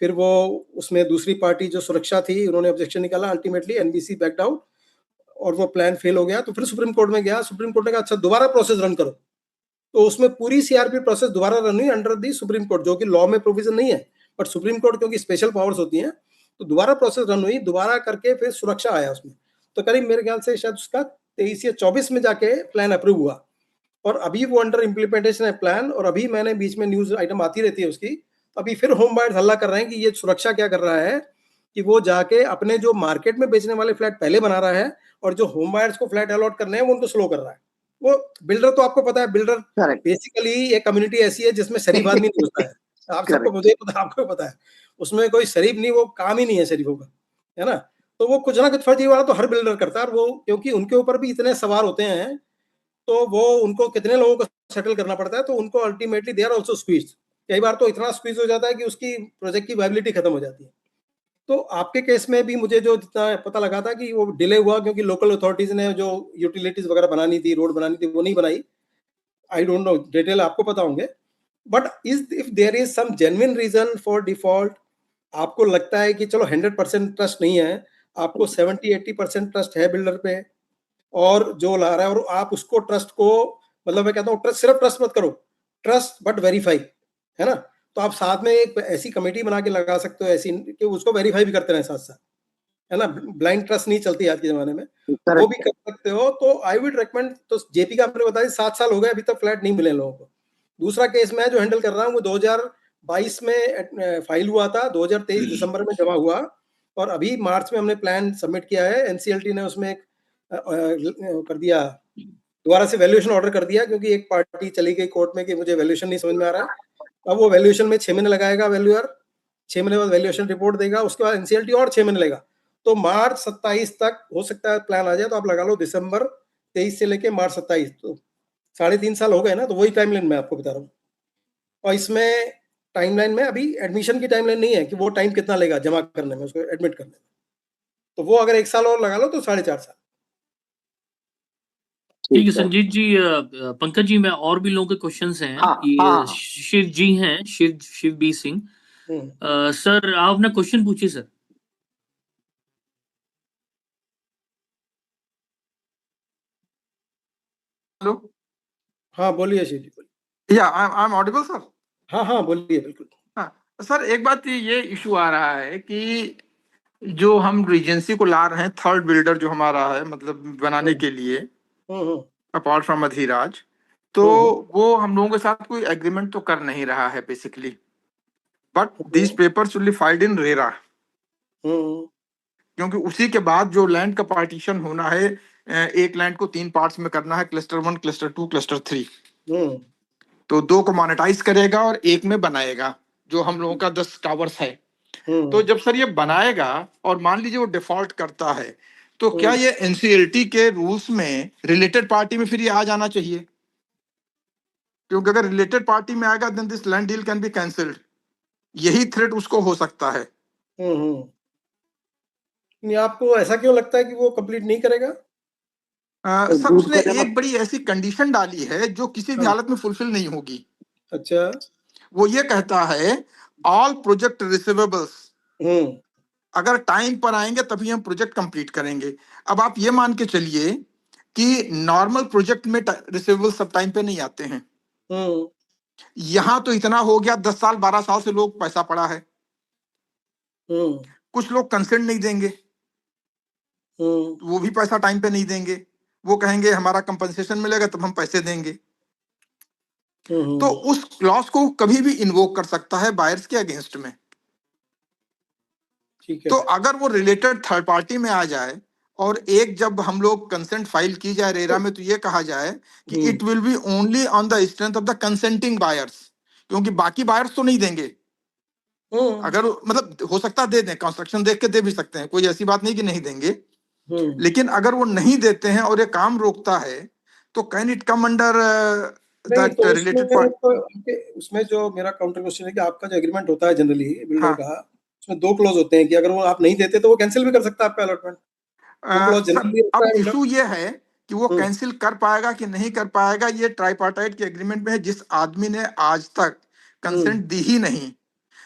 फिर वो उसमें दूसरी पार्टी जो सुरक्षा थी उन्होंने ऑब्जेक्शन निकाला, अल्टीमेटली एनबीसी बैकड आउट और वो प्लान फेल हो गया। तो फिर सुप्रीम कोर्ट में गया, सुप्रीम कोर्ट ने कहा अच्छा दोबारा प्रोसेस रन करो। तो उसमें पूरी सीआरपी प्रोसेस दोबारा रन हुई अंडर दी सुप्रीम कोर्ट, जो कि लॉ में प्रोविजन नहीं है, बट सुप्रीम कोर्ट क्योंकि स्पेशल पावर्स होती हैं, तो दोबारा प्रोसेस रन हुई, दोबारा करके फिर सुरक्षा आया उसमें। तो करीब मेरे ख्याल से शायद उसका 23 या 24 में जाके प्लान अप्रूव हुआ, और अभी वो अंडर इम्प्लीमेंटेशन है प्लान। और अभी मैंने बीच में न्यूज आइटम आती रहती है उसकी, अभी फिर होम बायर्स हल्ला कर रहे हैं कि ये सुरक्षा क्या कर रहा है कि वो जाके अपने जो मार्केट में बेचने वाले फ्लैट पहले बना रहा है, और जो होम बायर्स को फ्लैट अलॉट करने हैं वो उनको स्लो कर रहा है। वो बिल्डर, तो आपको पता है बिल्डर करेक्ट बेसिकली एक कम्युनिटी ऐसी है जिसमें शरीफ आदमी नहीं होता है। आप सबको, करेक्ट मुझे पता, आपको पता है, उसमें कोई शरीफ नहीं, वो काम ही नहीं है शरीफों का, है ना। तो वो कुछ ना कुछ फर्जीवाड़ा तो हर बिल्डर करता है, और वो क्योंकि उनके ऊपर भी इतने सवार होते हैं, तो वो उनको कितने लोगों को सेटल करना पड़ता है, तो उनको ultimately they are also squeeze. कई बार तो इतना स्क्वीज हो जाता है कि उसकी प्रोजेक्ट की वायबिलिटी खत्म हो जाती है। तो आपके केस में भी मुझे जो जितना पता लगा था कि वो डिले हुआ क्योंकि लोकल अथॉरिटीज ने जो यूटिलिटीज वगैरह बनानी थी, रोड बनानी थी, वो नहीं बनाई। आई डोंट नो, डिटेल आपको पता होंगे। But is if there is some genuine reason for default, आपको लगता है कि चलो 100% ट्रस्ट नहीं है, आपको 70-80% ट्रस्ट है बिल्डर पे, और जो ला रहा है, और आप उसको ट्रस्ट को, मतलब मैं कहता हूँ ट्रस्ट, सिर्फ ट्रस्ट मत करो, ट्रस्ट बट वेरीफाई, है ना। तो आप साथ में एक ऐसी कमेटी बना के लगा सकते हो ऐसी कि उसको वेरीफाई भी करते रहे साथ साथ, है ना। ब्लाइंड ट्रस्ट नहीं चलती आज के जमाने में, वो भी करेक्ट। कर सकते हो। तो आई वुड रेकमेंड, तो जेपी का आपने बताया 7 साल हो गए अभी तक फ्लैट नहीं मिले लोगों को। दूसरा केस मैं जो हैंडल कर रहा हूँ वो 2022 में फाइल हुआ था, 2023 दिसंबर में जमा हुआ, और अभी मार्च में हमने प्लान सबमिट किया है। एनसीएलटी ने उसमें एक कर दिया, दोबारा से वैल्यूएशन ऑर्डर कर दिया, क्योंकि एक पार्टी चली गई कोर्ट में कि मुझे वैल्यूएशन नहीं समझ में आ रहा है। अब वो वैल्यूएशन में 6 महीने लगाएगा वैल्यूअर, 6 महीने बाद वैल्यूएशन रिपोर्ट देगा, उसके बाद एनसीएलटी और 6 महीने लेगा। तो मार्च 27 तक हो सकता है प्लान आ जाए, तो आप लगा लो दिसंबर 23 से लेके मार्च 27, तो 3.5 साल हो गए ना। तो वही टाइमलाइन मैं आपको बता रहा हूँ। और इसमें टाइमलाइन में अभी एडमिशन की टाइमलाइन नहीं है कि वो टाइम कितना लेगा जमा करने में, उसको एडमिट करने में। तो वो अगर 1 साल और लगा लो तो 4.5 साल। ठीक है ठीक है। संजीत जी। पंकज जी, मैं और भी लोगों के क्वेश्चंस हैं। हाँ हाँ ये हाँ, शिव जी हैं, शिव बी सिंह। हम्म। सर आप अपना क्वेश्चन पूछिए सर। हेलो। हाँ बोलिए शिव जी, बोलिए। या आई एम ऑडिबल सर? हाँ हाँ बोलिए, बिल्कुल। हाँ सर, एक बात ये इशू आ रहा है कि जो हम रीजेंसी को ला रहे हैं, थर्ड बिल्डर जो हमारा है मतलब बनाने हम्म के लिए, हम्म अपार्ट फ्रॉम अधीराज, तो वो हम लोगों के साथ कोई एग्रीमेंट तो कर नहीं रहा है basically, but these papers will be filed in RERA, क्योंकि उसी के बाद जो लैंड का पार्टीशन होना है, एक लैंड को 3 पार्ट्स में करना है, क्लस्टर 1, क्लस्टर 2, क्लस्टर 3। तो 2 को मोनेटाइज करेगा और एक में बनाएगा, जो हम लोगों का 10 टावर्स है। तो जब सर ये बनाएगा और मान लीजिए वो डिफॉल्ट करता है, तो क्या ये एनसीएलटी के रूल्स में रिलेटेड पार्टी में फिर ये आ जाना चाहिए? क्योंकि अगर रिलेटेड पार्टी में आएगा then this land deal can be cancelled. यही थ्रेट उसको हो सकता है। नहीं, आपको ऐसा क्यों लगता है कि वो कंप्लीट नहीं करेगा? सर उसने एक बड़ी ऐसी कंडीशन डाली है जो किसी भी हालत में फुलफिल नहीं होगी। अच्छा। वो ये कहता है ऑल प्रोजेक्ट रिसीवेबल्स अगर टाइम पर आएंगे तभी हम प्रोजेक्ट कंप्लीट करेंगे। अब आप ये मान के चलिए कि नॉर्मल प्रोजेक्ट में रिसीवेबल सब टाइम पे नहीं आते हैं। यहां तो इतना हो गया, 10 साल 12 साल से लोग पैसा पड़ा है। कुछ लोग कंसेंट नहीं देंगे, वो भी पैसा टाइम पे नहीं देंगे, वो कहेंगे हमारा कंपनसेशन मिलेगा तब हम पैसे देंगे। तो उस क्लॉज को कभी भी इन्वोक कर सकता है बायर्स के अगेंस्ट में। ठीक है। तो अगर वो रिलेटेड थर्ड पार्टी में आ जाए और एक जब हम लोग कंसेंट फाइल की जाए रेरा में, तो ये कहा जाए कि it will B only on the strength of the consenting buyers, क्योंकि बाकी बायर्स तो नहीं देंगे। अगर मतलब हो सकता है दे दें, कंस्ट्रक्शन देख के दे भी सकते हैं, कोई ऐसी बात नहीं कि नहीं देंगे। लेकिन अगर वो नहीं देते हैं और ये काम रोकता है, तो can it come under that related party? उसमें जो मेरा काउंटर क्वेश्चन है कि आपका जो एग्रीमेंट होता है जनरली बिल्डर का, उसमें 2 क्लॉज होते हैं कि अगर वो आप नहीं देते तो वो कैंसिल भी कर सकता है आपका अलॉटमेंट। अब इशू ये है कि वो कैंसिल कर पाएगा कि नहीं कर पाएगा, ये ट्राइपार्टाइट के एग्रीमेंट में है। जिस आदमी ने आज तक कंसेंट दी ही नहीं,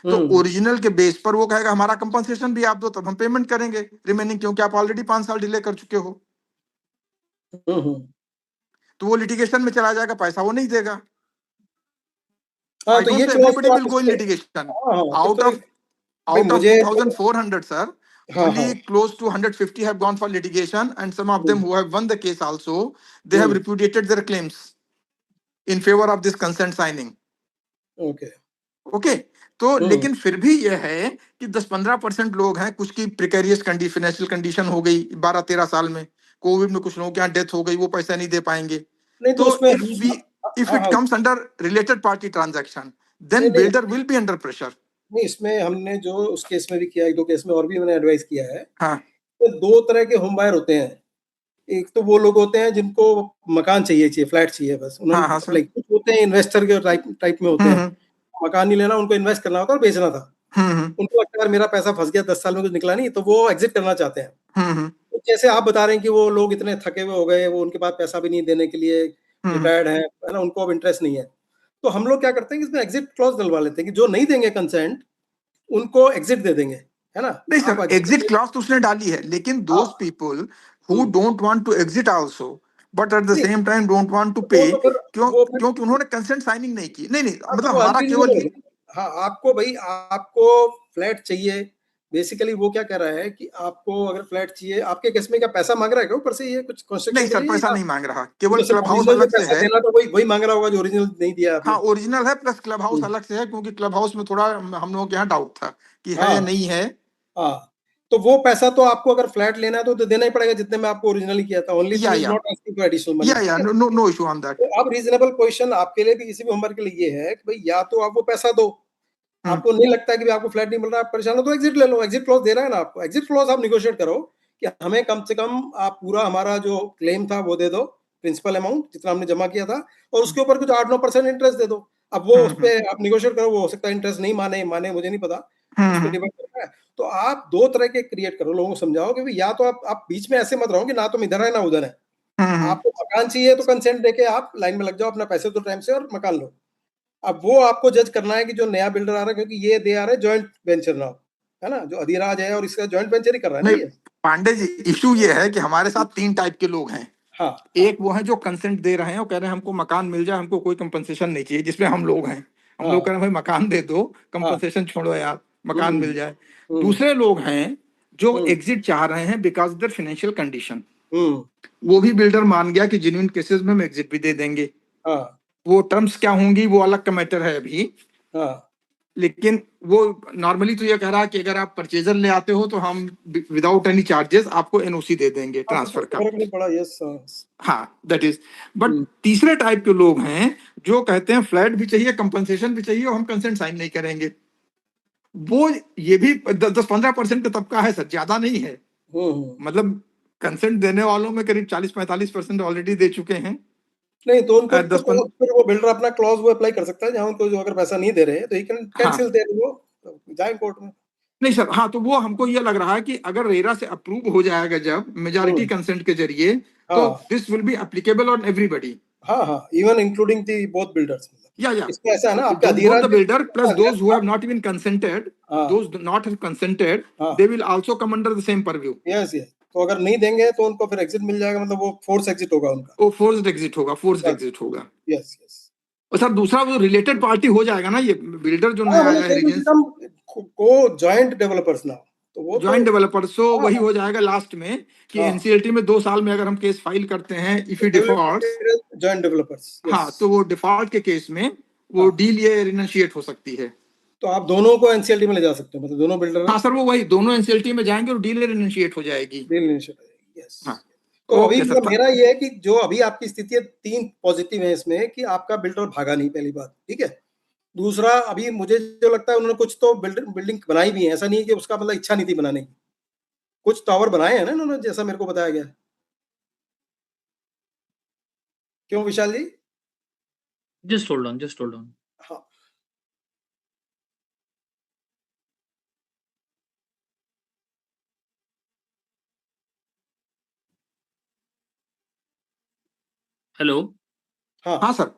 तो ओरिजिनल के बेस पर वो कहेगा हमारा कंपनसेशन भी आप दो तब हम पेमेंट करेंगे रिमेनिंग, क्योंकि आप ऑलरेडी 5 साल डिले कर चुके हो। तो वो लिटिगेशन में चला जाएगा, पैसा वो नहीं देगा। तो ये everybody will go in litigation. Out of 2,400 sir, only close to 150 have gone for litigation, and some of them who have won the case also, they have repudiated their claims in favor of this consent signing. Okay. तो लेकिन फिर भी यह है कि 10-15% लोग हैं, कुछ की प्रिकेरियस फाइनेंशियल कंडीशन हो गई 12-13 साल में, कोविड में कुछ लोगों के यहाँ डेथ हो गई, वो पैसा नहीं दे पाएंगे। तो if it comes under related party transaction, then builder will be under pressure. नहीं, इसमें हमने जो उस केस में भी किया, 1-2 केस में और भी मैंने एडवाइस किया है। हाँ। तो 2 तरह के होम बायर होते हैं। एक तो वो लोग होते हैं जिनको मकान चाहिए, फ्लैट चाहिए बस। उन्होंने लाइक कुछ होते हैं इन्वेस्टर के टाइप में होते हैं, मकान नहीं लेना, उनको इन्वेस्ट करना होता है और बेचना था। उनको लगता है मेरा पैसा फंस गया, 10 साल में कुछ निकला नहीं, तो वो एग्जिट करना चाहते हैं। तो जैसे आप बता रहे हैं कि वो लोग इतने थके हुए हो गए, वो उनके पास पैसा भी नहीं देने के लिए, रिटायर्ड है ना, उनको अब इंटरेस्ट नहीं है। तो हम लोग क्या करते हैं कि इसमें एग्जिट क्लॉज डलवा लेते हैं कि जो नहीं देंगे कंसेंट उनको एग्जिट दे देंगे, है ना। नहीं सर, एग्जिट क्लॉज तो उसने डाली है, लेकिन those people who don't want to exit also but at the same time don't want to pay, क्योंकि उन्होंने कंसेंट साइनिंग नहीं की। नहीं मतलब हमारा केवल आपको भाई आपको फ्लैट चाहिए, बेसिकली वो क्या कह रहा है कि आपको अगर फ्लैट चाहिए, आपके केस में क्या पैसा मांग रहा है क्या ऊपर से? ये कुछ कंस्ट्रक्शन नहीं सर, पैसा नहीं मांग रहा, केवल क्लब हाउस अलग से है। तो वही मांग रहा होगा जो ओरिजिनल नहीं दिया आपने। हाँ, ओरिजिनल है प्लस क्लब हाउस अलग से है, क्योंकि क्लब हाउस में थोड़ा हम लोगों के यहाँ डाउट था कि है या नहीं है। तो वो पैसा तो आपको अगर फ्लैट लेना है तो देना ही पड़ेगा जितने में आपको ओरिजिनली किया था। Only thing is not asking for additional money. No issue on that. तो अब रीजनेबल पोजीशन आपके लिए भी, किसी भी होमवर्क के लिए ये है कि भाई या तो आप वो पैसा दो, आपको नहीं लगता है कि आपको फ्लैट नहीं मिल रहा, आप परेशान हो, तो एग्जिट ले लो। एग्जिट क्लॉज दे रहा है ना आपको, एग्जिट क्लॉज आप निगोशिएट करो कि हमें कम से कम आप पूरा हमारा जो क्लेम था वो दे दो, प्रिंसिपल अमाउंट जितना हमने जमा किया था, और उसके ऊपर कुछ 8-9% इंटरेस्ट दे दो। अब वो उस पर आप निगोशिएट करो, वो हो सकता है इंटरेस्ट नहीं माने मुझे नहीं पता, उस पर डिपेंड करता है। तो आप 2 तरह के क्रिएट करो, लोगों को समझाओ कि या तो आप बीच में ऐसे मत रहो कि ना तुम इधर है ना उधर है। आपको मकान चाहिए तो कंसेंट देके आप लाइन में लग जाओ, अपना पैसे दो टाइम से और मकान लो। अब वो आपको जज करना है कि जो नया बिल्डर आ रहा है, क्योंकि ये दे आ रहे जॉइंट वेंचर नाउ, है ना, जो अधिराज है और इसका जॉइंट वेंचर ही कर रहा है ना ये। पांडे जी, इशू ये है कि हमारे साथ 3 टाइप के लोग हैं। हाँ। एक वो है जो कंसेंट दे रहे हैं और कह रहे हैं हमको मकान मिल जाए, हमको कोई कंपनसेशन नहीं चाहिए, जिसमें हम लोग हैं। हम लोग कह रहे हैं भाई मकान दे दो, कंपनसेशन छोड़ो यार, मकान मिल जाए। दूसरे लोग हैं जो एग्जिट चाह रहे हैं बिकॉज देयर फाइनेंशियल कंडीशन। वो भी बिल्डर मान गया कि जेन्युइन केसेस में हम एग्जिट भी दे देंगे, हाँ वो टर्म्स क्या होंगी वो अलग का मैटर है अभी, हाँ लेकिन वो नॉर्मली तो ये कह रहा है कि अगर आप परचेजर ले आते हो तो हम विदाउट एनी चार्जेस आपको एनओसी दे देंगे ट्रांसफर का। फर्क नहीं पड़ा, यस। हाँ दैट इज। बट तीसरे टाइप के लोग हैं जो कहते हैं फ्लैट भी चाहिए, कंपनसेशन भी चाहिए और हम कंसेंट साइन नहीं करेंगे। वो ये भी 10-15% का तबका है सर, ज्यादा नहीं है। मतलब कंसेंट देने वालों में करीब 40-45% ऑलरेडी दे चुके हैं। नहीं तो उनको दस तो फिर वो बिल्डर अपना क्लॉज वो अप्लाई कर सकता है, जहां उनको जो अगर पैसा नहीं दे रहे हैं तो ही कैन कैंसिल देयर, वो जाए कोर्ट में। नहीं सर, हाँ तो वो हमको ये लग रहा है कि अगर रेरा से अप्रूव हो जाएगा जब मेजॉरिटी कंसेंट के जरिए, तो this will be applicable on everybody. हाँ हाँ, even including the both builders. या इसमें ऐसा है ना, आपका both the builder plus those who have not even consented, those do not have consented, they will also come under the same purview. Yes yes, तो अगर नहीं देंगे तो उनको फिर एग्जिट मिल जाएगा, मतलब वो फोर्स एग्जिट होगा उनका। वो फोर्स्ड एग्जिट होगा, फोर्स्ड एग्जिट होगा। Yes yes. और सर दूसरा वो रिलेटेड पार्टी हो जाएगा ना, ये बिल्डर जो नया आया है रीजेंसी को जॉइंट डेवलपर्स ना, तो वो जॉइंट डेवलपर, सो वही हो जाएगा लास्ट में कि एनसीएलटी में 2 साल में अगर हम केस फाइल करते हैं, if he default joint developers, हाँ तो वो डिफॉल्ट के केस में वो डील ये रिनेशिएट हो सकती है। तो आप दोनों को एनसीएलटी में ले जा सकते हो, मतलब दोनों बिल्डर। हाँ सर, वो वही दोनों एनसीएलटी में जाएंगे और डील रिनेशिएट हो जाएगी। डील रिनेशिएट हो जाएगी, यस। हाँ तो अभी मतलब मेरा ये है कि जो अभी आपकी स्थिति है, 3 पॉजिटिव है इसमें कि आपका बिल्डर भागा नहीं, पहली बात, ठीक है। दूसरा, अभी मुझे जो लगता है उन्होंने कुछ तो बिल्डिंग बनाई भी है, ऐसा नहीं है कि उसका मतलब इच्छा नहीं थी बनाने की। कुछ टावर बनाए हैं ना उन्होंने, जैसा मेरे को बताया गया। क्यों Vishal ji? Just hold on. हाँ हेलो। हाँ सर,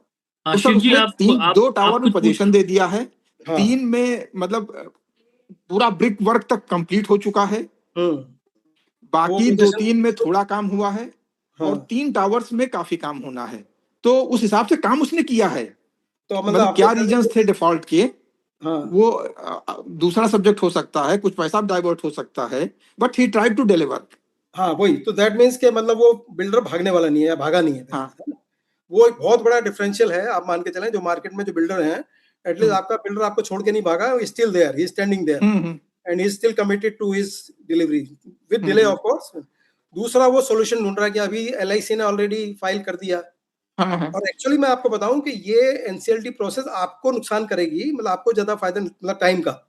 हाँ तो सर शिव जी, उसमें आप 2 टावर में कुछ पोजीशन दे दिया है। हाँ 3 में मतलब पूरा ब्रिक वर्क तक कंप्लीट हो चुका है। बाकी 2-3 में थोड़ा काम हुआ है और 3 टावर्स में काफी काम होना है। तो उस हिसाब से काम उसने किया है। तो मतलब क्या रीजंस थे डिफॉल्ट के, वो दूसरा सब्जेक्ट हो सकता है, कुछ पैसा डाइवर्ट हो सकता है, but he tried to deliver. हाँ वही तो, दैट मीन्स के मतलब वो बिल्डर भागने वाला नहीं है या भागा नहीं है। हाँ। वो एक बहुत बड़ा डिफरेंशियल है, आप मान के चलें, जो मार्केट में जो बिल्डर हैं, एटलीस्ट आपका बिल्डर आपको छोड़ के नहीं भागा, still there, he is standing there and he is still committed to his delivery with delay of course. दूसरा, वो सॉल्यूशन ढूंढ रहा है कि अभी एलआईसी ने ऑलरेडी फाइल कर दिया। और एक्चुअली मैं आपको बताऊं कि ये एनसीएलटी प्रोसेस आपको नुकसान करेगी, मतलब आपको ज्यादा फायदा, मतलब टाइम का।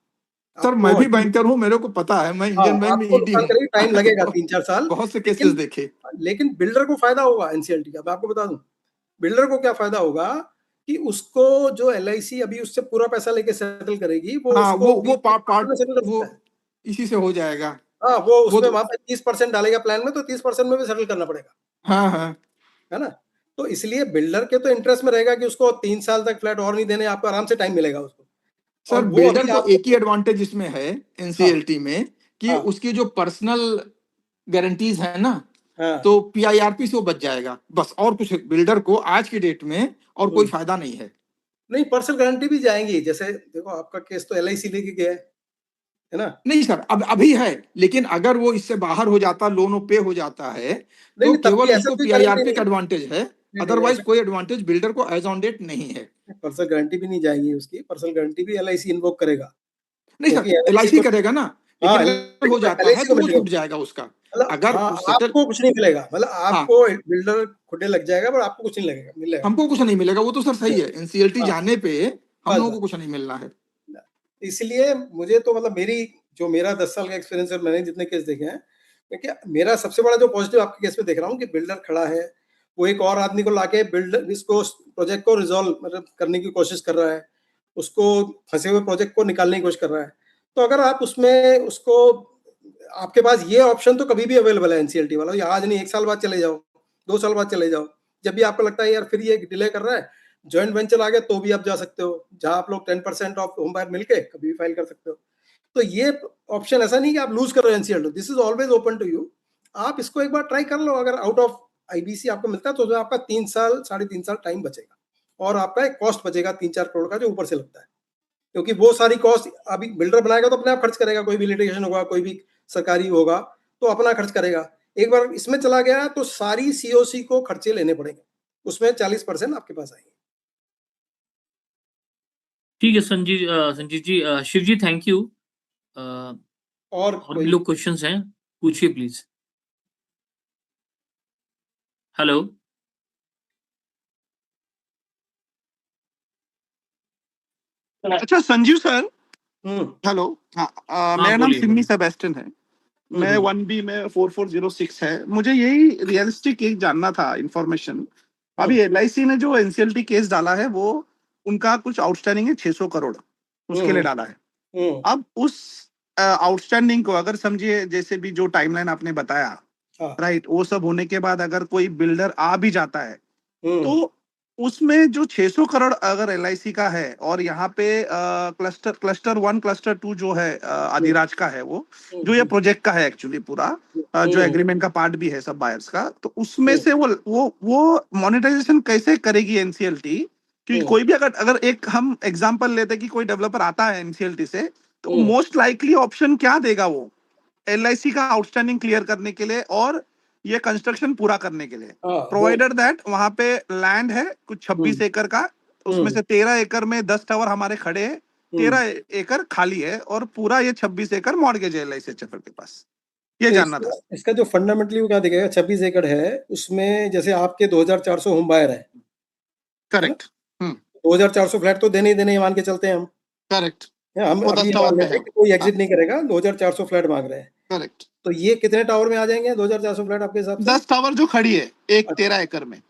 सर मैं भी बैंकर हूं, मेरे को पता है, मैं इंडियन बैंक में ईडी हूं। टाइम लगेगा 3-4 साल, बहुत से केसेस देखे। लेकिन बिल्डर को फायदा होगा एनसीएलटी का। मैं आपको बता दूं बिल्डर को क्या फायदा होगा, कि उसको जो एलआईसी अभी उससे पूरा पैसा लेके सेटल करेगी, वो हाँ, उसको वो पार्ट सेटल कर वो सकता है। इसी से हो जाएगा। हाँ, वो उसमें वहां पे 30% डालेगा प्लान में, तो 30% में भी सेटल करना पड़ेगा। हाँ हाँ, है ना। तो इसलिए बिल्डर के तो इंटरेस्ट में रहेगा कि उसको 3 साल तक फ्लैट और नहीं देने, आपको आराम से टाइम मिलेगा उसको। सर बिल्डर को एक ही एडवांटेज इसमें है एनसीएलटी में कि उसकी जो पर्सनल गारंटीज है ना, तो पीआईआरपी से वो बच जाएगा बस, और कुछ बिल्डर को आज की डेट में और कोई फायदा नहीं है। नहीं, पर्सनल गारंटी भी जाएंगी, जैसे देखो आपका केस तो एलआईसी लेके गया है ना। नहीं सर, अब अभी है, लेकिन अगर वो इससे बाहर हो जाता, लोन पे हो जाता है, तो केवल उसको पीआईआरपी का एडवांटेज है, अदरवाइज कोई एडवांटेज बिल्डर को एज ऑन डेट नहीं है। पर्सनल गारंटी भी नहीं जाएगी उसकी, पर्सनल गारंटी भी एलआईसी इन्वोक करेगा। नहीं सर, एलआईसी करेगा ना, लेकिन अगर हो जाता है तो वो छूट जाएगा उसका। अगर आपको कुछ नहीं मिलेगा, मतलब आपको बिल्डर खुदे लग जाएगा, पर आपको कुछ नहीं लगेगा, मिलेगा। हमको कुछ नहीं मिलेगा, वो तो सर सही है, एनसीएलटी जाने पे हम लोगों को कुछ नहीं मिलना है। इसलिए मुझे तो मतलब मेरा 10 साल का एक्सपीरियंस है, मैंने जितने केस देखे हैं, क्योंकि मेरा सबसे बड़ा जो पॉजिटिव आपके केस में देख रहा हूँ कि बिल्डर खड़ा है, वो एक और आदमी को लाके बिल्डर इसको प्रोजेक्ट को रिजॉल्व मतलब करने की कोशिश कर रहा है, उसको फंसे हुए प्रोजेक्ट को निकालने की कोशिश कर रहा है। तो अगर आप उसमें उसको, आपके पास ये ऑप्शन तो कभी भी अवेलेबल है एनसीएलटी वाला, आज नहीं 1 साल बाद चले जाओ, 2 साल बाद चले जाओ, जब भी आपको लगता है यार फिर ये डिले कर रहा है, जॉइंट वेंचर आ गया तो भी आप जा सकते हो, जहां आप लोग 10% ऑफ होम बायर मिलके कभी भी फाइल कर सकते हो। तो ये ऑप्शन ऐसा नहीं कि आप लूज कर रहे हो NCLT, this is always open to you. आप इसको एक बार ट्राई कर लो, अगर आउट ऑफ आईबीसी आपको मिलता है तो आपका 3 साल 3.5 साल टाइम बचेगा, और आपका एक कॉस्ट बचेगा 3-4 करोड़ का जो ऊपर से लगता है, क्योंकि वो सारी कॉस्ट अभी बिल्डर बनाएगा तो अपने आप खर्च करेगा, कोई भी लिटिगेशन होगा, कोई भी सरकारी होगा तो अपना खर्च करेगा। एक बार इसमें चला गया तो सारी सीओसी को खर्चे लेने पड़ेंगे, उसमें 40% आपके पास आएंगे। ठीक है संजीव जी, शिव जी थैंक यू। और भी लोग क्वेश्चंस हैं, पूछिए प्लीज। हेलो। अच्छा संजीव सर, हेलो। हाँ, मेरा नाम बोलिए सिमी बोलिए। सेबेस्टियन है। मैं 1B में 4406 है। मुझे यही रियलिस्टिक एक जानना था इंफॉर्मेशन। अभी LIC ने जो NCLT केस डाला है वो उनका कुछ आउटस्टैंडिंग है 600 करोड़, उसके लिए डाला है। अब उस आउटस्टैंडिंग को अगर समझिए, जैसे भी जो टाइमलाइन आपने बताया, राइट, वो सब होने के बाद अगर कोई बिल्डर आ भी जाता है तो उसमें जो 600 करोड़ अगर LIC का है और यहाँ पे क्लस्टर 1 क्लस्टर 2 जो है अधिराज का है, वो जो ये प्रोजेक्ट का है एक्चुअली पूरा, जो एग्रीमेंट का पार्ट भी है सब बायर्स का, तो उसमें से वो मोनेटाइजेशन कैसे करेगी NCLT? क्योंकि कोई भी अगर एक हम एग्जांपल लेते हैं कि कोई डेवलपर आता है NCLT से, तो मोस्ट लाइकली ऑप्शन क्या देगा वो LIC का आउटस्टैंडिंग क्लियर करने के लिए और ये कंस्ट्रक्शन पूरा करने के लिए, प्रोवाइडेड दैट वहां पे लैंड है कुछ 26 एकड़ का, उसमें से 13 एकड़ में 10 टावर हमारे खड़े हैं, 13 एकड़ खाली है और पूरा ये 26 एकड़ मॉर्गेज है LIC HFL के पास। ये जानना था। इसका जो फंडामेंटली वो क्या दिखेगा, 26 एकड़ है उसमें जैसे आपके 2400 होम बायर है, करेक्ट। 2400 फ्लैट तो देने ही देने मान के चलते हैं हम। करेक्ट। हम वो अभी 10 टावर में है, कोई एग्जिट नहीं करेगा, 2400 फ्लैट मांग रहे हैं। करेक्ट। तो ये कितने टावर में आ जाएंगे 2400 फ्लैट आपके हिसाब से? 10 टावर जो खड़ी है एक 13 एकड़ में,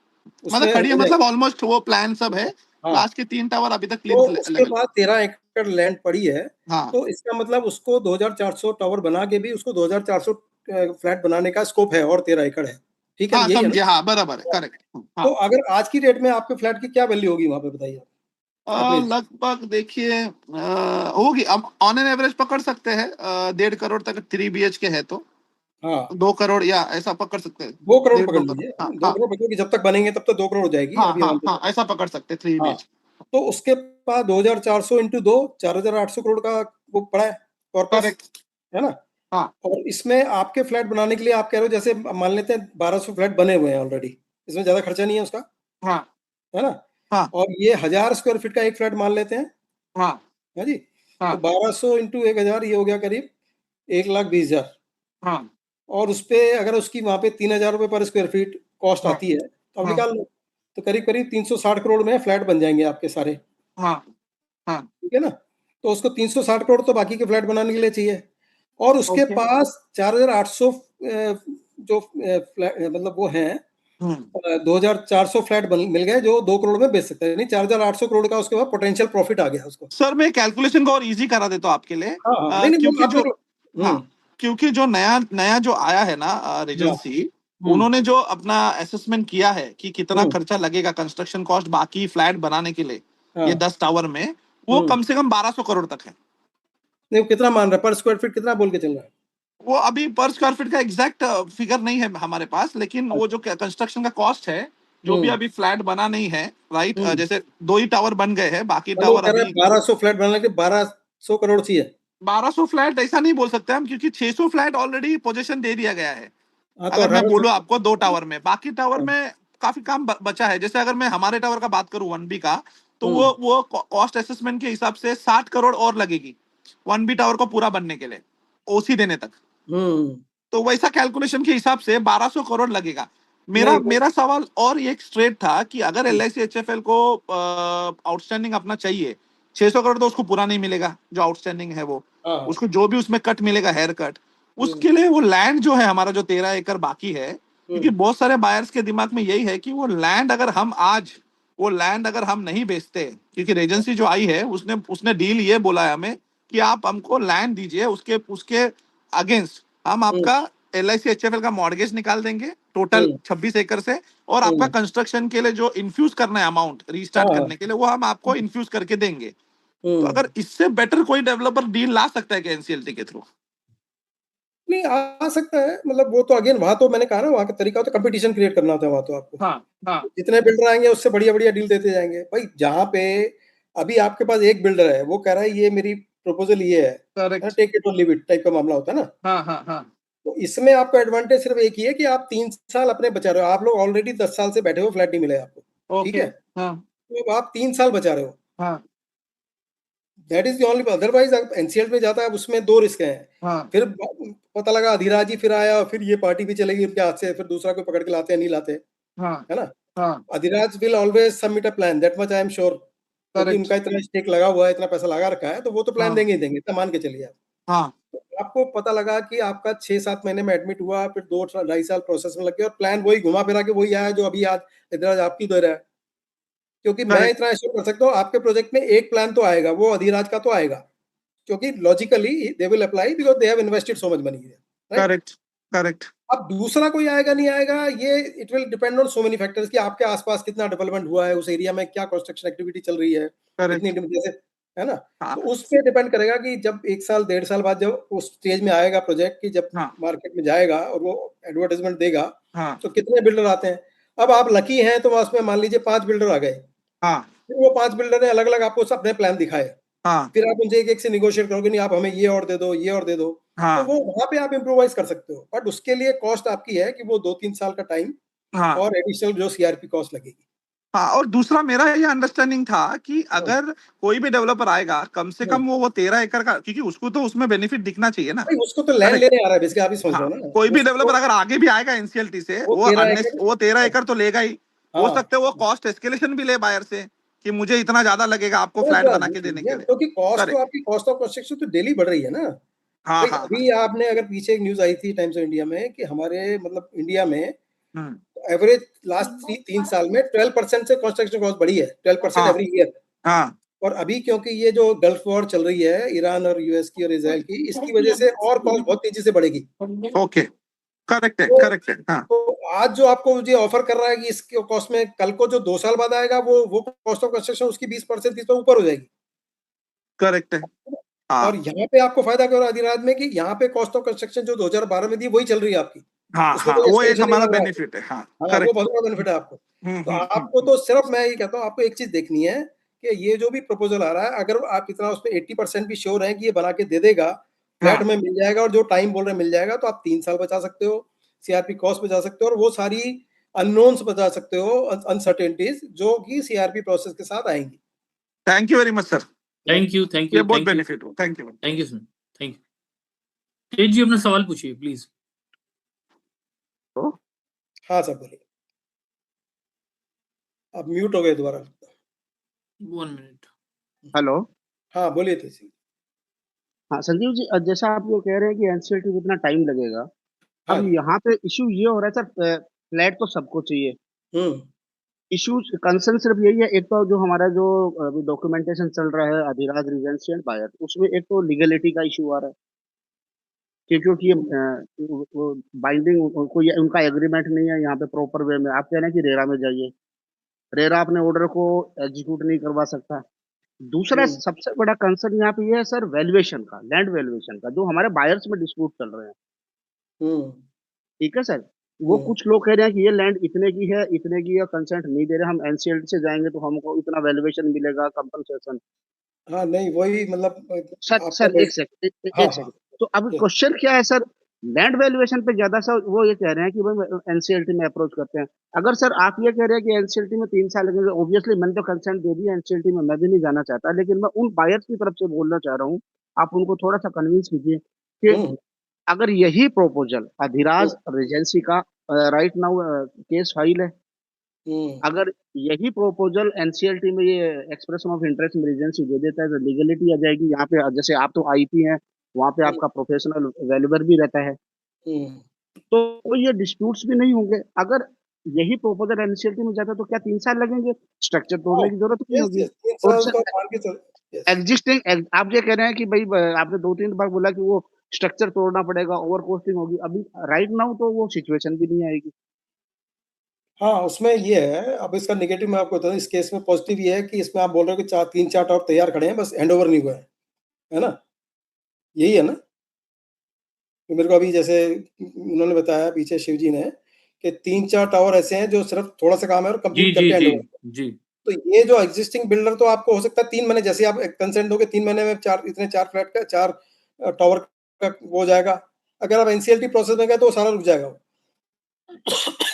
मतलब खड़ी है, मतलब ऑलमोस्ट वो प्लान सब है। लास्ट के 3 टावर अभी तक तो उसके बाद 13 एकड़ लैंड पड़ी है। हाँ। तो इसका मतलब उसको 2400 टावर बना के भी उसको 2400 फ्लैट बनाने का स्कोप है और 13 एकड़ है। ठीक है, हाँ, यही है समझे, ना? हाँ बराबर है, करेक्ट। तो अगर आज की डेट में आपके फ्लैट की क्या वैल्यू होगी वहां पे, बताइए आप? लगभग देखिए होगी, अब ऑन एन एवरेज पकड़ सकते हैं 1.5 करोड़ तक 3 BHK है तो 2 करोड़ या ऐसा पकड़ सकते हैं। 2 करोड़ पकड़ लीजिए। 2 करोड़ क्योंकि जब तक बनेंगे तब तो 2 करोड़ हो जाएगी। हाँ, ऐसा पकड़ सकते हैं 3 BHK। तो उसके बाद 2400 इंटू 2 4800 करोड़ का वो पड़ा है कॉर्पस, है ना? हाँ। और इसमें आपके फ्लैट बनाने के लिए आप कह रहे हो, जैसे मान लेते हैं 1200 फ्लैट बने हुए हैं ऑलरेडी, इसमें ज्यादा खर्चा नहीं है उसका, हाँ, है ना? हाँ, और ये 1000 स्क्वायर फीट का एक फ्लैट मान लेते हैं, हाँ, है जी? हाँ, तो 1200 इंटू 1000 ये हो गया करीब 1,20,000। हाँ, और उस पे अगर उसकी वहां पे 3,000 रुपए पर स्क्वायर फीट कॉस्ट आती है तो अब निकाल लो, तो करीब करीब 360 करोड़ में फ्लैट बन जाएंगे आपके सारे। हाँ, हाँ, ठीक है ना? तो उसको 360 करोड़ तो बाकी के फ्लैट बनाने के लिए चाहिए, और उसके पास 4,800 जो फ्लैट मतलब वो हैं 2,400 फ्लैट मिल गए जो 2 करोड़ में बेच सकते हैं, नहीं 4,800 करोड़ का उसके बाद पोटेंशियल प्रॉफिट आ गया उसको। सर मैं कैलकुलेशन को और इजी करा देता हूँ आपके लिए। क्योंकि जो नया जो आया है ना रीजेंसी, उन्होंने जो अपना असेसमेंट किया है कि कितना खर्चा लगेगा कंस्ट्रक्शन कॉस्ट बाकी फ्लैट बनाने के लिए ये 10 टावर में, वो कम से कम 1200 करोड़ तक है। नहीं, वो कितना मान रहा है पर स्क्वायर फीट, कितना बोल के चल रहा है? वो अभी पर स्क्वायर फीट का एग्जैक्ट फिगर नहीं है हमारे पास, लेकिन वो जो कंस्ट्रक्शन का कॉस्ट है, जो भी अभी फ्लैट बना नहीं है, राइट, जैसे 2 ही टावर बन गए हैं, बाकी टावर अभी 1200 फ्लैट बनाने के 1200 करोड़ चाहिए। 1200 फ्लैट ऐसा नहीं बोल सकते हम, क्योंकि 600 फ्लैट ऑलरेडी पोजीशन दे दिया गया है। तो अगर मैं बोलूं आपको 2 टावर में, बाकी टावर में काफी काम बचा है। जैसे अगर मैं हमारे टावर का बात करूं 1B का, तो वो कॉस्ट असेसमेंट के हिसाब से 60 करोड़ और लगेगी 1B टावर को पूरा बनने के लिए, OC देने तक। तो वैसा कैलकुलेशन के हिसाब से 1200 करोड़ लगेगा। मेरा सवाल और ये स्ट्रेट था कि अगर LIC HFL को आउटस्टैंडिंग अपना चाहिए 600 करोड़, तो उसको पूरा नहीं मिलेगा जो आउटस्टैंडिंग है वो, उसको जो भी उसमें कट मिलेगा हेयर कट, उसके लिए वो लैंड जो है हमारा जो 13 एकड़ बाकी है, क्योंकि बहुत सारे बायर्स के दिमाग में यही है कि वो लैंड अगर हम नहीं बेचते, क्योंकि एजेंसी जो आई है उसने डील ये बोला है हमें कि आप हमको लैंड दीजिए, उसके अगेंस्ट हम आपका LIC HFL का मॉर्गेज निकाल देंगे टोटल 26 एकड़ से, और आपका कंस्ट्रक्शन के लिए जो इन्फ्यूज करना है अमाउंट रीस्टार्ट करने के लिए, वो हम आपको इन्फ्यूज करके देंगे। तो अगर इससे बेटर कोई डेवलपर डील ला सकता है क्या NCLT के थ्रू? नहीं, आ सकता है, मतलब वो तो अगेन वहां तो मैंने कहा ना, वहां का तरीका होता है कंपटीशन क्रिएट करना होता है वहां तो आपको। जितने बिल्डर आएंगे उससे बढ़िया बढ़िया डील देते जाएंगे भाई। जहाँ पे अभी आपके पास एक बिल्डर है, वो कह रहा है ये मेरी प्रपोजल ये है, टेक इट और लीव इट टाइप का मामला होता है ना। तो इसमें आपको एडवांटेज सिर्फ एक ही है कि आप 3 साल अपने बचा रहे हो। आप लोग ऑलरेडी 10 साल से बैठे हो, फ्लैट नहीं मिले आपको, ठीक ओके। है? हाँ तो अब आप 3 साल बचा रहे हो, हाँ that is the only. Otherwise NCL में जाता है, उसमें 2 रिस्क हैं। हाँ फिर पता लगा अधिराज ही फिर आया और फिर ये पार्टी भी चलेगी उनके हाथ से, फिर दूसरा कोई पकड़ के लाते हैं, नहीं लाते, हाँ है ना? हाँ Adhiraj will always submit a plan, that much I am sure, क्योंकि करेक्ट। उनका इतना स्टेक लगा हुआ है, इतना पैसा लगा रखा है, तो वो तो प्लान हाँ देंगे ही देंगे, इतना मान के चलिए आप। हाँ तो आपको पता लगा कि आपका 6-7 महीने में एडमिट हुआ, फिर 2 ढाई साल प्रोसेस में लग गया और प्लान वही घुमा फिरा के वही आया जो अभी आज अधिराज आपकी दे रहा है। क्योंकि मैं करेक्ट इतना एश्योर कर सकता हूँ, आपके प्रोजेक्ट में एक प्लान तो आएगा, वो अधिराज का तो आएगा, क्योंकि logically they will apply because they have invested so much money there, right? Correct correct. अब दूसरा कोई आएगा नहीं आएगा, ये it will depend on so many factors कि आपके आसपास कितना डेवलपमेंट हुआ है, उस एरिया में क्या कंस्ट्रक्शन एक्टिविटी चल रही है, कितनी करेक्ट। जैसे, है ना? हाँ तो उस पे डिपेंड करेगा कि जब 1 साल, 1.5 साल बाद जब उस स्टेज में आएगा प्रोजेक्ट कि जब हाँ मार्केट में जाएगा और वो एडवर्टाइजमेंट देगा, हाँ तो कितने बिल्डर आते हैं। अब आप लकी हैं तो उसमें मान लीजिए 5 बिल्डर आ गए, हाँ फिर वो 5 बिल्डर ने अलग-अलग आपको अपने प्लान दिखाए। हाँ फिर आप उनसे एक-एक से नेगोशिएट करोगे, नहीं आप हमें ये और दे दो, ये और दे दो। तो हाँ वो वहाँ पे आप इम्प्रोवाइज़ कर सकते हो। बट उसके लिए कॉस्ट आपकी है कि वो 2-3 साल का टाइम हाँ और एडिशनल जो सीआरपी कॉस्ट लगेगी। हाँ। और दूसरा मेरा ये अंडरस्टैंडिंग था कि हुँ, अगर कोई भी डेवलपर आएगा कम से हुँ। कम वो 13 एकड़ का, क्योंकि उसको तो उसमें बेनिफिट दिखना चाहिए ना। भाई उसको तो लैंड करेक्ट। लेने आ रहा है बेसिकली, आप ही समझ हाँ, रहे हो ना? कोई भी उसको डेवलपर अगर आगे भी आएगा एनसीएलटी से, वो वो 13 अन्य एकड़, वो 13 एकड़ तो लेगा ही। हो हाँ, सकता है वो कॉस्ट एस्केलेशन भी ले बायर से कि मुझे इतना ज्यादा लगेगा आपको बस, फ्लैट बना बस के देने के ये लिए। क्योंकि कॉस्ट तो करेक्ट। आपकी कॉस्ट ऑफ कंस्ट्रक्शन तो डेली बढ़ रही है ना। हाँ भाई हाँ हाँ। अभी आपने अगर पीछे एक न्यूज़ आई थी टाइम्स ऑफ इंडिया में कि हमारे मतलब इंडिया में हम्म। एवरेज लास्ट 3 साल में 12% से कंस्ट्रक्शन कॉस्ट बढ़ी है, 12% हाँ एवरी ईयर। हाँ। और अभी क्योंकि ये जो गल्फ वॉर चल रही है ईरान और यूएस की और इजराइल की, इसकी वजह से और कॉस्ट बहुत तेजी से बढ़ेगी। ओके। करेक्ट है तो करेक्ट है। हाँ तो आज जो आपको मुझे ऑफर कर रहा है कि इसके कॉस्ट में कल को जो 2 साल बाद आएगा वो कॉस्ट ऑफ कंस्ट्रक्शन उसकी 20% 30% ऊपर हो जाएगी। करेक्ट है। हाँ और यहाँ पे आपको फायदा क्या हो रहा है अधिराज में कि यहाँ पे कॉस्ट ऑफ कंस्ट्रक्शन जो 2012 में थी वही चल रही है आपकी। हाँ उसमें हाँ, कोई वो एक एस्केलेशन नहीं हमारा लग रहा है। बेनिफिट है। हाँ हाँ, वो करेक्ट। बहुत बड़ा बेनिफिट है आपको। तो आपको तो सिर्फ मैं ये कहता हूँ आपको एक चीज़ देखनी है कि ये जो भी प्रपोज़ल आ रहा है, अगर आप इतना उसमें 80% भी श्योर हैं कि ये बना के दे देगा, फ्लैट हाँ में मिल जाएगा और जो टाइम बोल रहे हैं मिल जाएगा, तो आप 3 साल बचा सकते हो, सीआरपी कॉस्ट बचा सकते हो और वो सारी अननोन्स बचा सकते हो, अनसर्टेनिटीज़ जो कि सीआरपी प्रोसेस के साथ आएँगी। Thank you very much sir. Thank you, thank ये यू, बहुत थैंक यू, बेनिफिट हो। Thank you. Thank you sir, thank you. Tej ji अपना सवाल पूछिए प्लीज। हाँ सर, बोलिए। आप म्यूट हो गए दोबारा। 1 मिनट। हेलो। हाँ, बोलिए तेज जी। हाँ संजीव जी, जैसा आप ये कह रहे हैं कि एनसीएलटी में इतना टाइम लगेगा, हाँ अब जी। यहाँ पे इश्यू ये हो रहा है सर, फ्लैट तो सबको चाहिए। हुँ, इश्यू कंसर्न सिर्फ यही है, एक तो जो हमारा जो अभी डॉक्यूमेंटेशन चल रहा है अधिराज रीजेंसी एंड बायर, उसमें एक तो लीगलिटी का इशू आ रहा है कि क्योंकि हुँ, बाइंडिंग कोई उनका एग्रीमेंट नहीं है यहाँ पे प्रॉपर वे में। आप कह रहे हैं कि रेरा में जाइए, रेरा अपने ऑर्डर को एग्जीक्यूट नहीं करवा सकता। दूसरा हुँ, सबसे बड़ा कंसर्न यहाँ पे ये है सर, वैल्यूएशन का, लैंड वैल्यूएशन का, जो हमारे बायर्स में डिस्प्यूट चल रहे हैं। हुँ, ठीक है सर, वो हुँ। कुछ लोग कह रहे हैं कि ये लैंड इतने की है, इतने की है, कंसेंट नहीं दे रहे, हम एनसीएलटी से जाएंगे तो हमको इतना वैल्यूएशन मिलेगा, कंपनसेशन। हाँ, नहीं वही मतलब सर आपका सर मैं एक सेकंड, हाँ, एक हाँ, सेकंड। तो अब यस, क्वेश्चन क्या है सर, लैंड वैल्यूएशन पे ज्यादा सर वो ये कह रहे हैं कि भाई एनसीएलटी में अप्रोच करते हैं। अगर सर आप ये कह रहे हैं कि एनसीएलटी में 3 साल लगेंगे, ऑब्वियसली मैंने तो कंसेंट दे दिया एनसीएलटी में, मैं भी नहीं जाना चाहता, लेकिन मैं उन बायर्स की तरफ से बोलना चाह रहा हूँ, आप उनको थोड़ा सा कन्विंस कीजिए कि हुँ, अगर यही प्रोपोजल हुँ, अधिराज रेजेंसी का राइट नाउ केस फाइल है, हुँ, अगर यही प्रोपोजल एनसीएलटी में ये एक्सप्रेशन ऑफ इंटरेस्ट में रीजेंसी दे देता है तो लीगलिटी आ जाएगी यहाँ पे। जैसे आप तो आईपी हैं, वहाँ पे हुँ, आपका प्रोफेशनल वैल्यूबर भी रहता है, हुँ। तो ये डिस्प्यूट्स भी नहीं होंगे। अगर यही प्रोपोजल एनसीएलटी में जाता है तो क्या 3 साल लगेंगे, स्ट्रक्चर हाँ, तोड़ने की जरूरत नहीं यस, होगी। यस 3 और साल सर का मान के चल यस। एग्जिस्टिंग, आप ये कह रहे हैं कि भाई आपने 2-3 बार बोला कि वो स्ट्रक्चर तोड़ना पड़ेगा, ओवर कॉस्टिंग होगी, अभी राइट नाउ तो वो सिचुएशन भी नहीं आएगी। हाँ, उसमें ये है, अब इसका नेगेटिव मैं आपको बताऊँ, इस केस में पॉज़िटिव ये है कि इसमें आप बोल रहे हो कि 4 3-4 टावर तैयार खड़े हैं, बस हैंडओवर नहीं हुआ है ना? यही है ना? तो मेरे को अभी जैसे उन्होंने बताया पीछे शिव जी ने कि 3-4 टावर ऐसे हैं जो सिर्फ थोड़ा-सा काम है और जी कंप्लीट जी करके जी हैंडओवर। जी। तो ये जो एक्जिस्टिंग बिल्डर तो आपको हो सकता है 3 महीने, जैसे आप कंसेंट दोगे 3 महीने में 4 इतने 4 फ्लैट का 4 टावर का वो हो जाएगा। अगर आप एनसीएलटी प्रोसेस में गए तो सारा रुक जाएगा।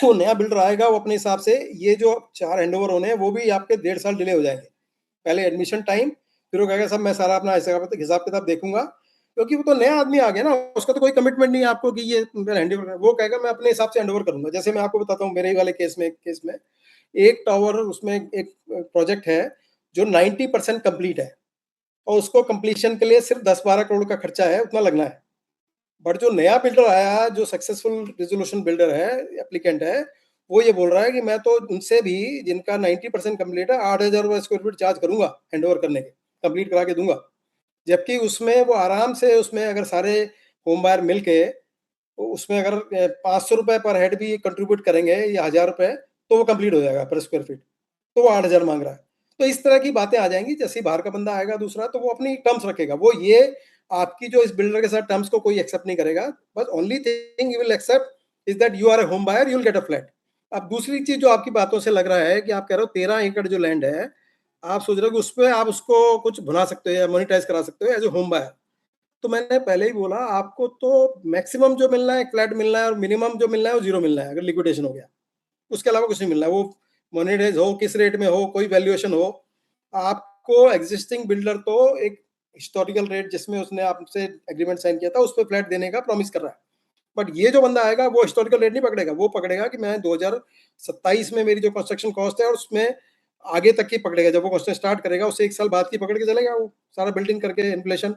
वो नया बिल्डर आएगा, वो अपने हिसाब से ये जो 4 हैंडओवर होने हैं वो भी आपके 1.5 साल डिले हो जाएंगे। पहले एडमिशन टाइम, फिर वो कहेगा सब मैं सारा अपना हिसाब किताब देखूंगा, क्योंकि वो तो नया आदमी आ गया ना, उसका तो कोई कमिटमेंट नहीं है आपको कि ये हैंडओवर, वो कहेगा मैं अपने हिसाब से हैंडओवर करूंगा। जैसे मैं आपको बताता हूँ, मेरे ही वाले केस में एक टावर, उसमें एक प्रोजेक्ट है जो 90% कंप्लीट है और उसको कंप्लीशन के लिए सिर्फ 10-12 करोड़ का खर्चा है, उतना लगना है। बट जो नया बिल्डर आया, जो सक्सेसफुल रिजोल्यूशन बिल्डर है, एप्लीकेंट है, वो ये बोल रहा है कि मैं तो उनसे भी, जिनका 90% कंप्लीट है, 8,000 स्क्वायर फीट चार्ज करूंगा हैंडओवर करने के, कंप्लीट करा के दूंगा। जबकि उसमें वो आराम से, उसमें अगर सारे होम बायर मिल के उसमें अगर 500 रुपए पर हेड भी कंट्रीब्यूट करेंगे या 1,000 रुपए, तो वो कंप्लीट हो जाएगा पर स्क्वायर फीट। तो वो 8,000 मांग रहा है। तो इस तरह की बातें आ जाएंगी। जैसे ही बाहर का बंदा आएगा दूसरा, तो वो अपनी टर्म्स रखेगा। वो ये आपकी जो इस बिल्डर के साथ टर्म्स को कोई एक्सेप्ट नहीं करेगा। बस only thing you will accept is that you are a home buyer, you will get a flat. अब दूसरी चीज जो आपकी बातों से लग रहा है कि आप कह रहे हो 13 एकड़ जो लैंड है, आप सोच रहे हो कि उस पर आप उसको कुछ बना सकते हो या मोनिटाइज करा सकते हो एज ए होम बायर। तो मैंने पहले ही बोला आपको, तो मैक्सिमम जो मिलना है फ्लैट मिलना है, और मिनिमम जो मिलना है वो 0 मिलना है अगर लिक्विडेशन हो गया। उसके अलावा कुछ नहीं मिलना है। वो मोनेटाइज हो, किस रेट में हो, कोई वैल्यूएशन हो, आपको एग्जिस्टिंग बिल्डर तो एक हिस्टोरिकल रेट जिसमें उसने आपसे एग्रीमेंट साइन किया था उस पर फ्लैट देने का प्रॉमिस कर रहा है। बट ये जो बंदा आएगा वो हिस्टोरिकल रेट नहीं पकड़ेगा। वो पकड़ेगा कि मैं 2027 में मेरी जो कंस्ट्रक्शन कॉस्ट है और उसमें आगे तक की पकड़ेगा। जब वो कंस्ट्रक्शन स्टार्ट करेगा उससे 1 साल बाद की पकड़ के चलेगा, वो सारा बिल्डिंग करके इन्फ्लेशन,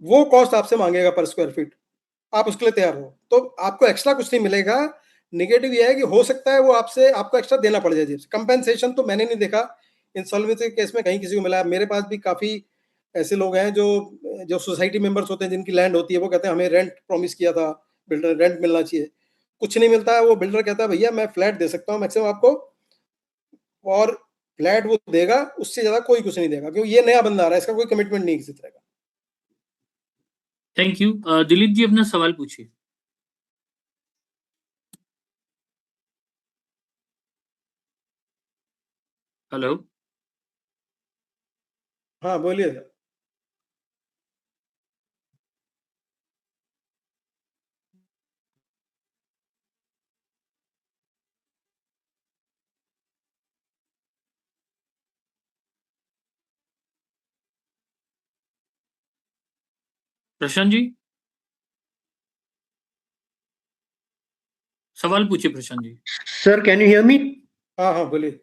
वो कॉस्ट आपसे मांगेगा पर स्क्वायर फीट। आप उसके लिए तैयार हो तो आपको एक्स्ट्रा कुछ नहीं मिलेगा। निगेटिव ये है कि हो सकता है वो आपसे, आपको एक्स्ट्रा देना पड़ जाए जेब से। कंपेंसेशन तो मैंने नहीं देखा इंसॉल्वेंसी के केस में कहीं किसी को मिला है। मेरे पास भी काफी ऐसे लोग हैं जो जो सोसाइटी मेंबर्स होते हैं, जिनकी लैंड होती है, वो कहते हैं हमें रेंट प्रॉमिस किया था, बिल्डर रेंट मिलना चाहिए, कुछ नहीं मिलता है। वो बिल्डर कहता है भैया मैं फ्लैट दे सकता हूँ मैक्सिमम आपको, और फ्लैट वो देगा, उससे ज्यादा कोई कुछ नहीं देगा, क्योंकि ये नया बंदा आ रहा है, इसका कोई कमिटमेंट नहीं किसी तरह का। Thank you. दिलीप जी अपना सवाल पूछिए। हेलो। हाँ बोलिए सर। प्रशांत जी सवाल पूछिए। Prashant ji. Sir can you hear me? हाँ हाँ बोलिए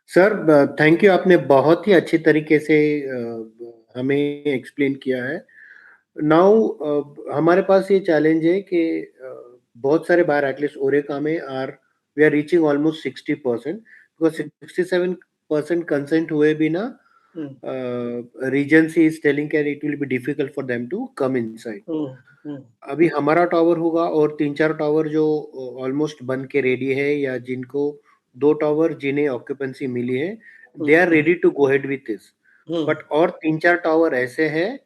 सर थैंक यू, आपने बहुत ही अच्छी तरीके से हमें एक्सप्लेन किया है। नाउ हमारे पास ये चैलेंज है कि बहुत सारे बायर एटलीस्ट ओरेका में we are reaching almost 60%, because 67% consent हुए बिना Regency is telling that it will be difficult for them to come inside. अभी हमारा टावर होगा और 3-4 टावर जो ऑलमोस्ट बन के रेडी है, या जिनको 2 टावर जिन्हें ऑक्यूपेंसी मिली है, they are ready to go head with this. But और 3-4 टावर ऐसे हैं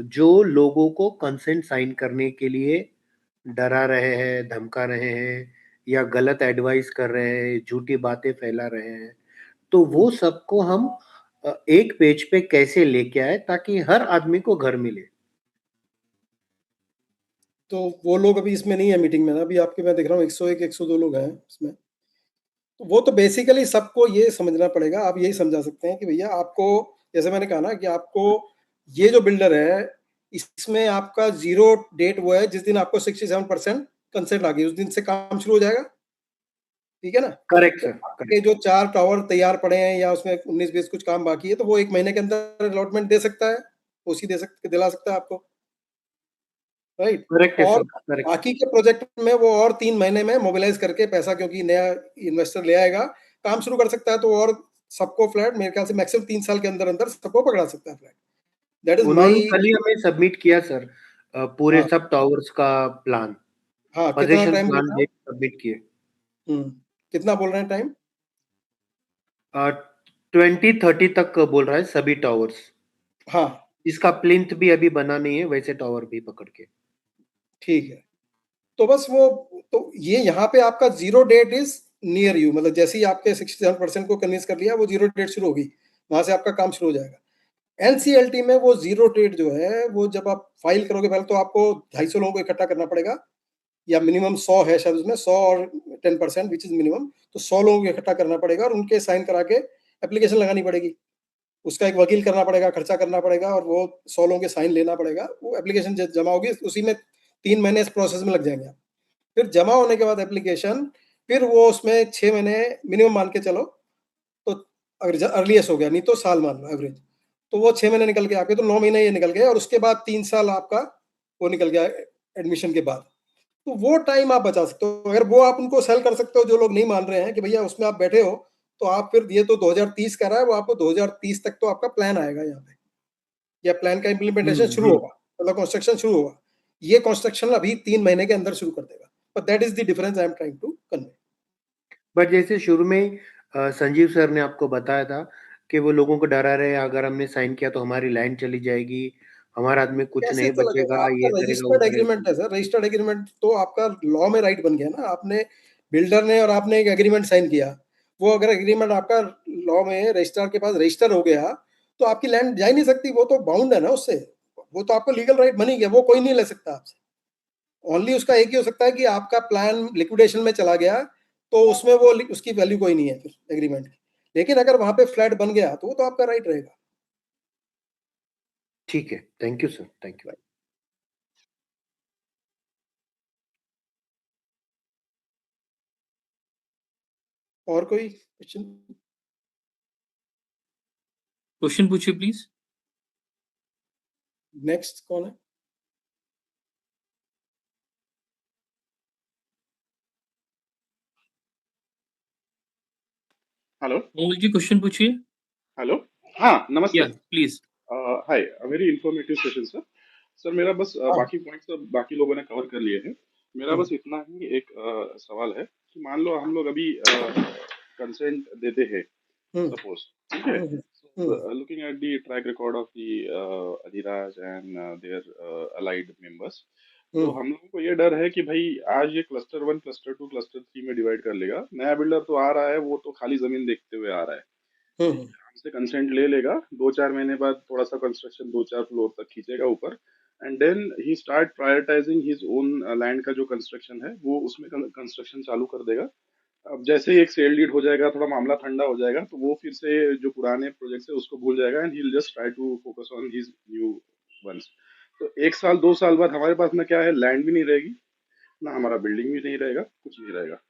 जो लोगों को कंसेंट साइन करने के लिए डरा रहे हैं, धमका रहे हैं, या गलत एडवाइस कर रहे हैं, झूठी बातें फैला रहे हैं। तो वो सबको हम एक पेज पे कैसे लेके आए ताकि हर आदमी को घर मिले? तो वो लोग अभी इसमें नहीं है मीटिंग में ना, अभी आपके मैं देख रहा हूँ 101 102 लोग हैं इसमें। तो वो तो बेसिकली सबको ये समझना पड़ेगा। आप यही समझा सकते हैं कि भैया आपको, जैसे मैंने कहा ना कि आपको ये जो बिल्डर है, इसमें आपका 0 डेट वो है जिस दिन आपको 67% कंसेंट आ गई, उस दिन से काम शुरू हो जाएगा। ठीक है ना? करेक्ट तो सर, आपके जो 4 टावर तैयार पड़े हैं या उसमें 19-20 कुछ काम बाकी है, तो वो 1 महीने के अंदर अलॉटमेंट दे सकता है, उसी दिला सकता है आपको, राइट? करेक्ट है और सर, करेक्ट। बाकी के प्रोजेक्ट में वो और 3 महीने में मोबिलाइज करके पैसा, क्योंकि नया इन्वेस्टर ले आएगा, काम शुरू कर सकता है। तो और सबको फ्लैट मेरे ख्याल से मैक्सिमम 3 साल के अंदर अंदर सबको पकड़ा सकता है फ्लैट। दैट इज उन्होंने माई। कल ही हमें सबमिट किया सर पूरे हाँ सब टावर्स का प्लान, हाँ, कितना पोजीशन टाइम बोल प्लान रहे हैं? सबमिट किए। कितना बोल रहे हैं टाइम? 2030 तक बोल रहा है सभी टावर्स। हाँ इसका प्लिंथ भी अभी बना नहीं है, वैसे टावर भी पकड़ के। ठीक है। तो बस वो, तो ये यहाँ पे आपका 0 डेट इज नियर यू, मतलब जैसे ही आपके 67% को कन्विंस कर लिया, वो 0 डेट शुरू होगी, वहां से आपका काम शुरू हो जाएगा। एनसीएलटी में वो जीरो डेट जो है, वो जब आप फाइल करोगे पहले तो आपको 250 लोगों को इकट्ठा करना पड़ेगा, या मिनिमम 100 है शायद उसमें, 100 और 10% विच इज मिनिमम, तो 100 लोगों को इकट्ठा करना पड़ेगा और उनके साइन करा के एप्लीकेशन लगानी पड़ेगी। उसका एक वकील करना पड़ेगा, खर्चा करना पड़ेगा, और वो 100 लोगों के साइन लेना पड़ेगा। वो एप्लीकेशन जमा होगी, उसी में 3 महीने इस प्रोसेस में लग जाएंगे। फिर जमा होने के बाद एप्लीकेशन, फिर वो उसमें 6 महीने मिनिमम मान के चलो, तो अगर अर्लीस्ट हो गया, नहीं तो साल मान लो एवरेज, तो वो 6 महीने निकल के आपके, तो 9 महीने ये निकल गए, और उसके बाद 3 साल आपका वो निकल गया एडमिशन के बाद। तो वो टाइम आप बचा सकते हो अगर वो आप उनको सेल कर सकते हो, जो लोग नहीं मान रहे हैं कि भैया उसमें आप बैठे हो, तो आप फिर ये तो 2030 का रहा है, वो आपको 2030 तक तो आपका प्लान आएगा यहाँ पे, या प्लान का इम्प्लीमेंटेशन शुरू होगा, मतलब कंस्ट्रक्शन शुरू होगा। ये कंस्ट्रक्शन अभी 3 महीने के अंदर शुरू कर देगा, but that is the difference I am trying to convey. But जैसे शुरू में संजीव सर ने आपको बताया था कि वो लोगों को डरा रहे, अगर हमने साइन किया तो हमारी लाइन चली जाएगी, हमारे हाथ में कुछ कैसे नहीं चला जाएगा? बचेगा, आपका ये करेगा वो रजिस्टर्ड करेगा। एग्रीमेंट है सर, रजिस्टर्ड एग्रीमेंट तो आपका लॉ में राइट बन गया ना। आपने, बिल्डर ने और आपने एक एग्रीमेंट साइन किया, वो अगर एग्रीमेंट आपका लॉ में रजिस्ट्रार के पास रजिस्टर हो गया, तो आपकी लैंड जा ही नहीं सकती, वो तो बाउंड है ना उससे, वो तो आपको लीगल राइट बनी गया, वो कोई नहीं ले सकता आपसे। ओनली उसका एक ही हो सकता है कि आपका प्लान लिक्विडेशन में चला गया, तो उसमें वो उसकी वैल्यू कोई नहीं है फिर एग्रीमेंट की। लेकिन अगर वहां पे फ्लैट बन गया, तो वो तो आपका राइट रहेगा। ठीक है, thank you sir, thank you. और कोई क्वेश्चन? क्वेश्चन पूछिए प्लीज। नेक्स्ट कौन है? हेलो मोल जी क्वेश्चन पूछिए। हेलो हाँ नमस्ते। या please. Hi, very informative session sir. Sir मेरा बस हाँ। बाकी पॉइंट्स सब बाकी लोगों ने कवर कर लिए हैं। मेरा बस इतना ही एक सवाल है कि मान लो हम लोग अभी कंसेंट देते हैं, सपोज, ठीक है, looking at the track record of the Adhiraj and their allied members, तो हम लोगों को ये डर है कि भाई आज ये क्लस्टर 1 क्लस्टर 2 क्लस्टर 3 में डिवाइड कर लेगा। नया बिल्डर तो आ रहा है, वो तो खाली जमीन देखते हुए आ रहा है, हमसे कंसेंट ले लेगा, 2-4 महीने बाद थोड़ा सा कंस्ट्रक्शन 2-4 फ्लोर तक खींचेगा ऊपर, and then he start prioritising his own land का जो कंस्ट्रक्शन है, वो उसमें कंस्ट्रक्शन चालू कर देगा। अब जैसे ही एक सेल डीड हो जाएगा, थोड़ा मामला ठंडा हो जाएगा, तो वो फिर से जो पुराने प्रोजेक्ट है उसको भूल जाएगा, and he will just try to focus on his new ones. तो 1 साल 2 साल बाद हमारे पास में क्या है, लैंड भी नहीं रहेगी, ना हमारा बिल्डिंग भी नहीं रहेगा, कुछ नहीं रहेगा।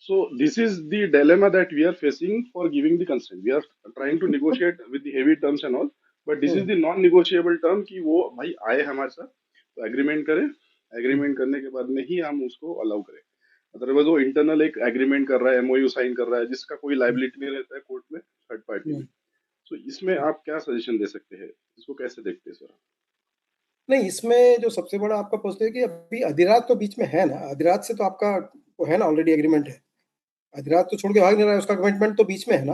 So this is the dilemma that we are facing for giving the consent. We are trying to negotiate with the heavy terms and all, but this is the non-negotiable term कि वो भाई आए हमारे साथ तो एग्रीमेंट करें, agreement करने के बाद में ही हम उसको अलाउ करें। अदरवाइज वो इंटरनल एक एग्रीमेंट कर रहा है, एमओयू साइन कर रहा है, जिसका कोई लाइबिलिटी नहीं रहता है कोर्ट में, थर्ड पार्टी में। तो इसमें आप क्या सजेशन दे सकते हैं, इसको कैसे देखते हैं सर? नहीं, इसमें जो सबसे बड़ा आपका प्रश्न है कि अभी अधिराज तो बीच में है ना, अधिराज से तो आपका वो है ना, ऑलरेडी एग्रीमेंट है, अधिराज तो छोड़ के भाग नहीं रहा है, उसका कमिटमेंट तो बीच में है ना।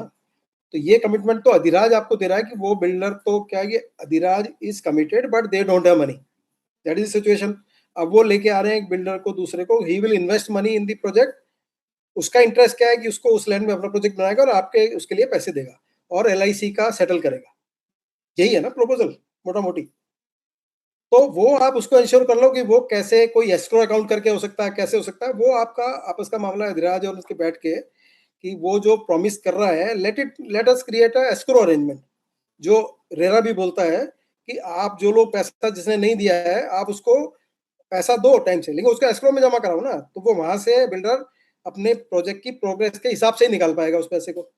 तो ये कमिटमेंट तो अधिराज आपको दे रहा है कि वो बिल्डर तो क्या है, Adhiraj is committed but they don't have money, that is situation. अब वो लेके आ रहे हैं एक बिल्डर को, दूसरे को, he will invest money in the project. उसका इंटरेस्ट क्या है कि उसको उस लैंड में अपना प्रोजेक्ट बनाएगा और आपके उसके लिए पैसे देगा और LIC का सेटल करेगा। यही है ना प्रपोजल मोटा मोटी। तो वो आप उसको इंश्योर कर लो कि वो कैसे, कोई एस्क्रो अकाउंट करके हो सकता है, कैसे हो सकता है, वो आपका आपस का मामला है अधिराज और उसके बैठ के, कि वो जो प्रॉमिस कर रहा है, let us create a escrow arrangement. जो रेरा भी बोलता है कि आप जो लोग पैसा जिसने नहीं दिया है, आप उसको पैसा दो टाइम से, लेकिन उसका एस्क्रो में जमा कराओ ना, तो वो वहां से बिल्डर अपने प्रोजेक्ट की प्रोग्रेस के हिसाब से ही निकाल पाएगा उस पैसे को।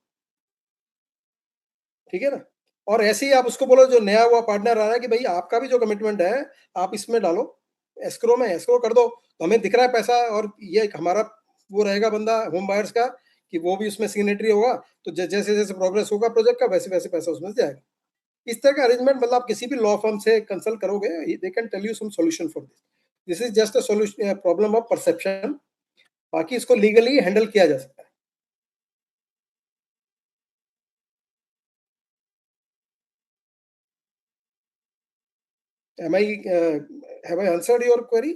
ठीक है ना? और ऐसे ही आप उसको बोलो, जो नया हुआ पार्टनर आ रहा है, कि भाई आपका भी जो कमिटमेंट है आप इसमें डालो, एस्क्रो में एस्क्रो कर दो, तो हमें दिख रहा है पैसा, और ये हमारा वो रहेगा बंदा होम बायर्स का, कि वो भी उसमें सिग्नेटरी होगा, तो जैसे जैसे प्रोग्रेस होगा प्रोजेक्ट का, वैसे वैसे पैसा उसमें से जाएगा। इस तरह का अरेंजमेंट, मतलब आप किसी भी लॉ फर्म से कंसल्ट करोगे, they can tell you some solution for this. This is just a solution, problem of perception. बाकी इसको लीगली हैंडल किया जा सकता है। Have I answered your query?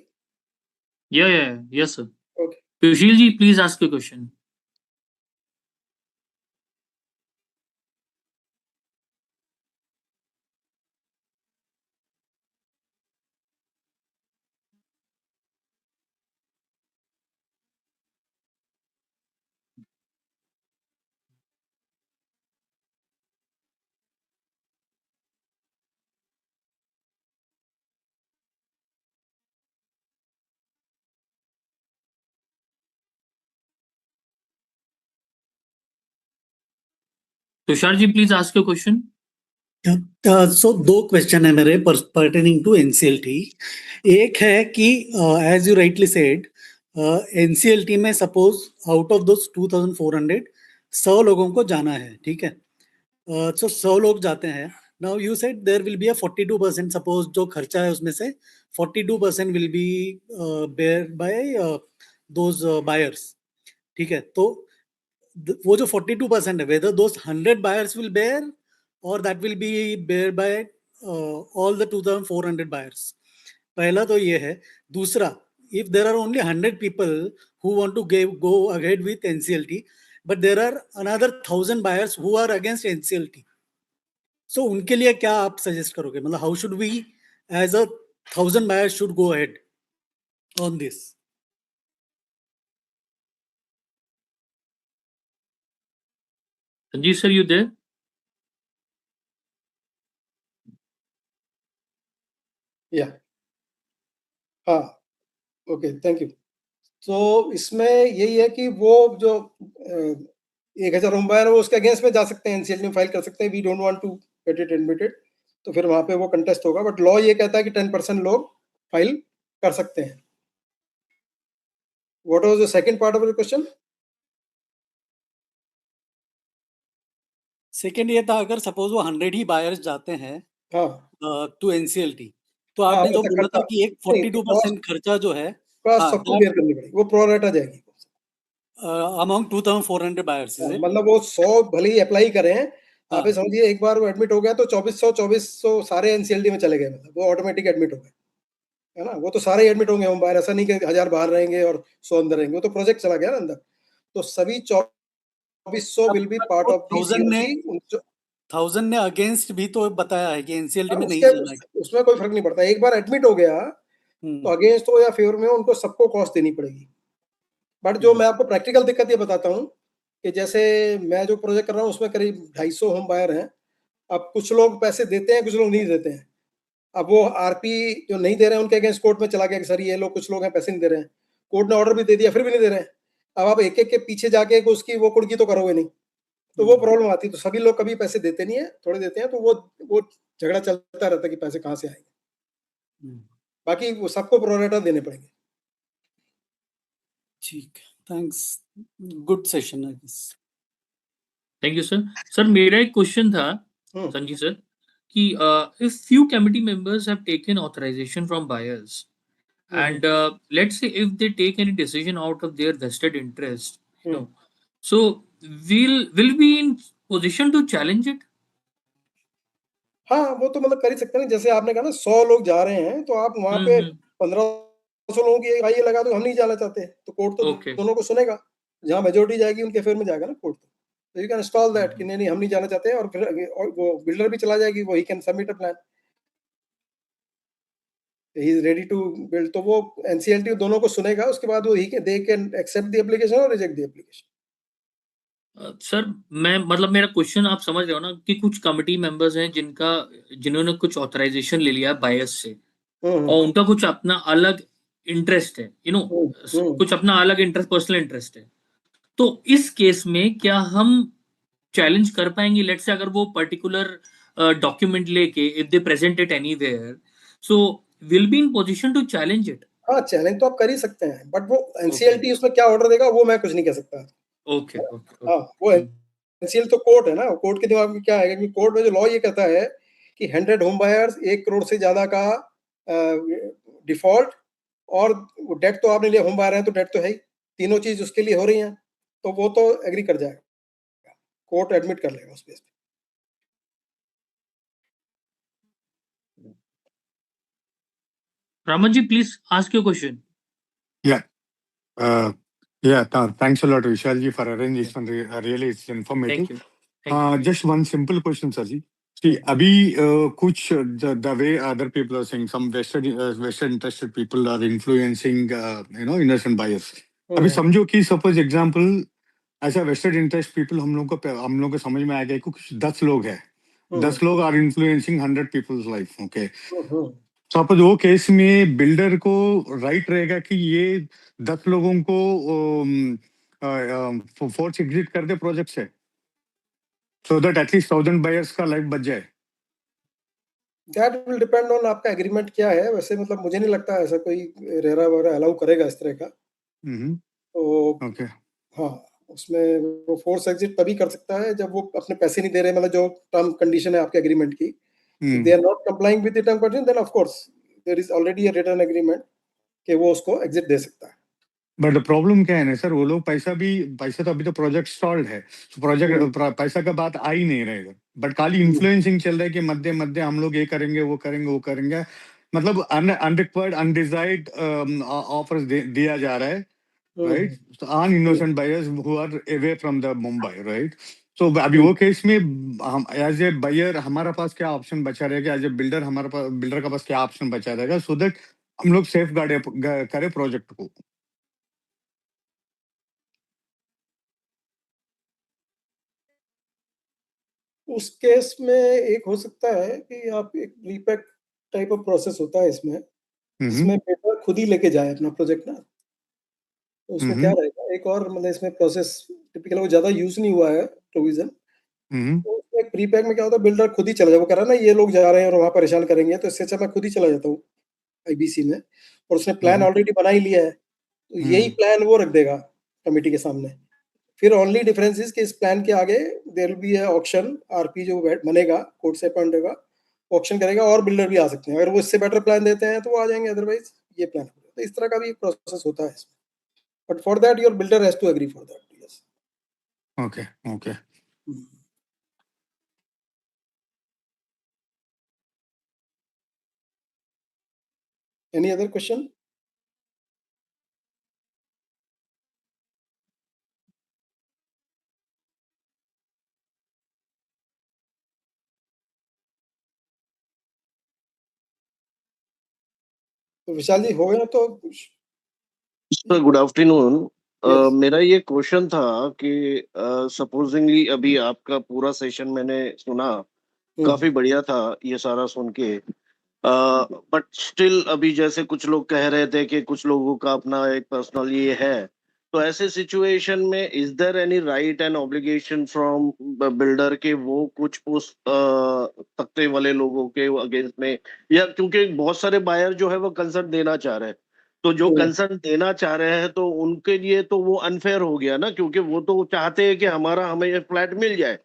Yeah, yes sir. Okay. Sushil ji, please ask a question. Tushar ji please ask your question. So दो question है मेरे pertaining to NCLT. एक है कि as you rightly said NCLT में सपोज आउट ऑफ दोस 2400 100 लोगों को जाना है, ठीक है. सो 100 लोग जाते हैं. Now you said there will be a 42%, suppose जो खर्चा है उसमें से 42% will be bear by those buyers, ठीक है. तो वो जो 42% है, whether those 100 buyers will bear or that will be bear by all the 2400 buyers. पहला तो ये है. दूसरा, if there are only 100 people who want to go ahead with NCLT, but there are another 1000 buyers who are against NCLT, so उनके लिए क्या आप suggest करोगे? मतलब how should we as a 1000 buyers should go ahead on this? Sanjeev sir, you there? या हाँ, okay, thank you. तो इसमें यही है कि वो जो 1000 होम बायर है वो उसके अगेंस्ट में जा सकते हैं, एनसीएलटी में फाइल कर सकते हैं. We don't want to get it admitted, तो फिर वहां पे वो कंटेस्ट होगा. बट लॉ ये कहता है कि 10% लोग फाइल कर सकते हैं. What was the second part of the question? Second ये था, अगर सपोज वो 100 ही बायर्स जाते हैं टू एनसीएलटी, तो आपने जो बोला था कि एक 42% खर्चा जो है सबको बेयर करनी पड़ेगी, वो प्रोरेटा जाएगी अमंग 2400 बायर्स. मतलब वो 100 भले ही अप्लाई करें, आप ये समझिए एक बार वो एडमिट हो गया तो 2400 सारे एनसीएलटी में चले गए, मतलब वो ऑटोमेटिक एडमिट हो गए, है ना. वो तो सारे एडमिट होंगे होम बायर, ऐसा नहीं कि 1000 बाहर रहेंगे और 100 अंदर रहेंगे. वो तो प्रोजेक्ट चला गया ना अंदर. तो सभी 2400 will be part of the COC. 1000 ने अगेंस्ट भी तो बताया है कि एनसीएलटी में नहीं चलना है. उसमें कोई फर्क नहीं पड़ता. एक बार एडमिट हो गया तो अगेंस्ट हो या फेवर में उनको सबको कॉस्ट देनी पड़ेगी. बट जो मैं आपको प्रैक्टिकल दिक्कत ये बताता हूँ कि जैसे मैं जो प्रोजेक्ट कर रहा हूँ उसमें करीब 250 होम बायर हैं. अब कुछ लोग पैसे देते हैं, कुछ लोग नहीं देते हैं. अब वो आरपी जो नहीं दे रहे हैं उनके अगेंस्ट कोर्ट में चला गया कि सर ये लोग, कुछ लोग हैं पैसे नहीं दे रहे हैं. कोर्ट ने ऑर्डर भी दे दिया, फिर भी नहीं दे रहे हैं. अब आप एक एक के पीछे जाके उसकी वो कुड़की तो करोगे नहीं, तो वो प्रॉब्लम आती है. तो सभी लोग कभी पैसे देते नहीं है, थोड़े देते हैं, तो वो झगड़ा चलता रहता है कि पैसे कहाँ से आएंगे. बाकी वो सबको प्रोरेटा देने पड़ेंगे. ठीक, थैंक्स, गुड सेशन है this. Thank you sir. Sir मेरा एक क्वेश्चन था संजीव सर कि if few committee members have taken authorization from buyers and let's say if they take any decision out of their vested interest, you know, so will be in position to challenge it? हाँ, वो तो मतलब कर ही सकते हैं. जैसे आपने कहा ना 100 लोग जा रहे हैं, तो आप वहां पे 1500 लोगों की राय लगा दो, हम नहीं जाना चाहते, तो कोर्ट तो दोनों को सुनेगा. जहां मेजोरिटी जाएगी उनके फेवर में जाएगा ना कोर्ट. तो यू कैन इंस्टॉल दैट कि नहीं हम नहीं जाना चाहते, और फिर वो बिल्डर भी चला जाएगी, वो he can submit a plan, he is ready to build. तो वो एनसीएलटी दोनों को सुनेगा, उसके बाद वो they can accept the application और रिजेक्ट द एप्लीकेशन. सर मैं मतलब मेरा क्वेश्चन आप समझ रहे हो ना कि कुछ कमिटी मेंबर्स हैं जिन्होंने कुछ ऑथराइजेशन ले लिया बायर्स से और उनका कुछ अपना अलग इंटरेस्ट है, यू नो, कुछ अपना अलग इंटरेस्ट, पर्सनल इंटरेस्ट है. तो इस केस में क्या हम चैलेंज कर पाएंगे? लेट्स से अगर वो पर्टिकुलर डॉक्यूमेंट लेके if they present it anywhere, so will be in position to challenge it. हाँ, चैलेंज तो आप कर ही सकते हैं, बट वो एनसीएलटी उसमें क्या ऑर्डर देगा वो मैं कुछ नहीं कह सकता. ओके. हाँ, वो एनसीएल तो कोर्ट है ना. कोर्ट के दिमाग में क्या है कि कोर्ट में जो लॉ ये कहता है कि 100 होम बायर्स 1 करोड़ से ज्यादा का डिफॉल्ट, और डेट तो आपने लिया, होम बायर है तो डेट तो है ही, तीनों चीज उसके लिए हो रही हैं, तो वो तो एग्री कर जाएगा, कोर्ट एडमिट कर लेगा उस बेस पे. Raman ji, please ask your question. Thanks a lot, Vishal ji, for arranging this one. Really, it's informative. Thank you. Just one simple question, sir ji. See, abhi kuch the way other people are saying, some vested interested people are influencing, innocent buyers. अभी समझो कि suppose example ऐसा vested interest people हम लोग को समझ में आ गया कि कुछ 10 लोग हैं, 10 लोग are influencing 100 people's life, okay? Suppose वो केस में बिल्डर को राइट रहेगा कि ये 10 लोगों को फोर्स एग्जिट कर दे प्रोजेक्ट से. so that at least 1000 buyers का लाइफ बच जाए. That will depend on आपका एग्रीमेंट क्या है. वैसे मतलब मुझे नहीं लगता ऐसा कोई रेरा वगैरह अलाउ करेगा इस तरह का. तो Okay. हाँ, उसमें वो फोर्स एग्जिट तभी कर सकता है जब वो अपने पैसे नहीं दे रहे, मतलब जो टर्म कंडीशन है आपके एग्रीमेंट की. If they are not complying with the term condition, then of course there is already a written agreement कि वो उसको एग्जिट दे सकता है. बट द प्रॉब्लम क्या है ना सर, वो लोग पैसा तो अभी तो प्रोजेक्ट स्टॉल्ड है, तो प्रोजेक्ट पैसा का बात आ ही नहीं रहेगा, बट खाली इन्फ्लुएंसिंग चल रहा है कि मध्य मध्य हम लोग ये करेंगे वो करेंगे वो करेंगे, मतलब अनरिक्वायर्ड अनडिजायर्ड ऑफर्स दिया जा रहा है, right, an innocent buyers who are away from the Mumbai, right. तो अभी वो केस में हम एज ए बायर हमारा पास क्या ऑप्शन बचा रहेगा, एज ए बिल्डर हमारे पास बिल्डर का पास क्या ऑप्शन बचा रहेगा, सो दैट हम लोग सेफ गार्ड करे प्रोजेक्ट को. उस केस में एक हो सकता है कि आप एक प्रीपैक टाइप ऑफ प्रोसेस होता है इसमें, इसमें बिल्डर खुद ही लेके जाए अपना प्रोजेक्ट ना. तो उसमें क्या रहेगा, एक और मतलब इसमें प्रोसेस टिपिकल वो ज्यादा यूज नहीं हुआ है प्रोविजन. तो उसमें प्रीपैक में क्या होता है, बिल्डर खुद ही चला जाए. वो कह रहा है ना ये लोग जा रहे हैं और वहां परेशान करेंगे, तो इससे अच्छा मैं खुद ही चला जाता हूँ आईबीसी में, और उसने प्लान ऑलरेडी बना ही लिया है, तो यही प्लान वो रख देगा कमेटी के सामने. फिर ओनली डिफरेंस इज कि इस प्लान के आगे there will be auction, RP जो बनेगा कोर्ट से अपॉइंट होगा, ऑक्शन करेगा और बिल्डर भी आ सकते हैं. अगर वो इससे बेटर प्लान देते हैं तो वो आ जाएंगे, अदरवाइज ये प्लान. तो इस तरह का भी एक प्रोसेस होता है इसमें, but for that your builder has to agree for that. Yes. Okay okay. Any other question? तो विशाल जी हो गया तो. Good afternoon. मेरा ये क्वेश्चन था कि सपोजिंगली अभी आपका पूरा सेशन मैंने सुना, काफी बढ़िया था ये सारा सुन के, बट स्टिल अभी जैसे कुछ लोग कह रहे थे कि कुछ लोगों का अपना एक पर्सनल ये है, तो ऐसे सिचुएशन में is there any right and obligation from builder के वो कुछ उस तख्ते वाले लोगों के अगेंस्ट में, या क्योंकि बहुत सारे बायर जो है वो कंसर्न देना चाह रहे हैं, तो जो कंसर्न देना चाह रहे हैं तो उनके लिए तो वो अनफेयर हो गया ना, क्योंकि वो तो चाहते हैं कि हमें ये फ्लैट मिल जाए,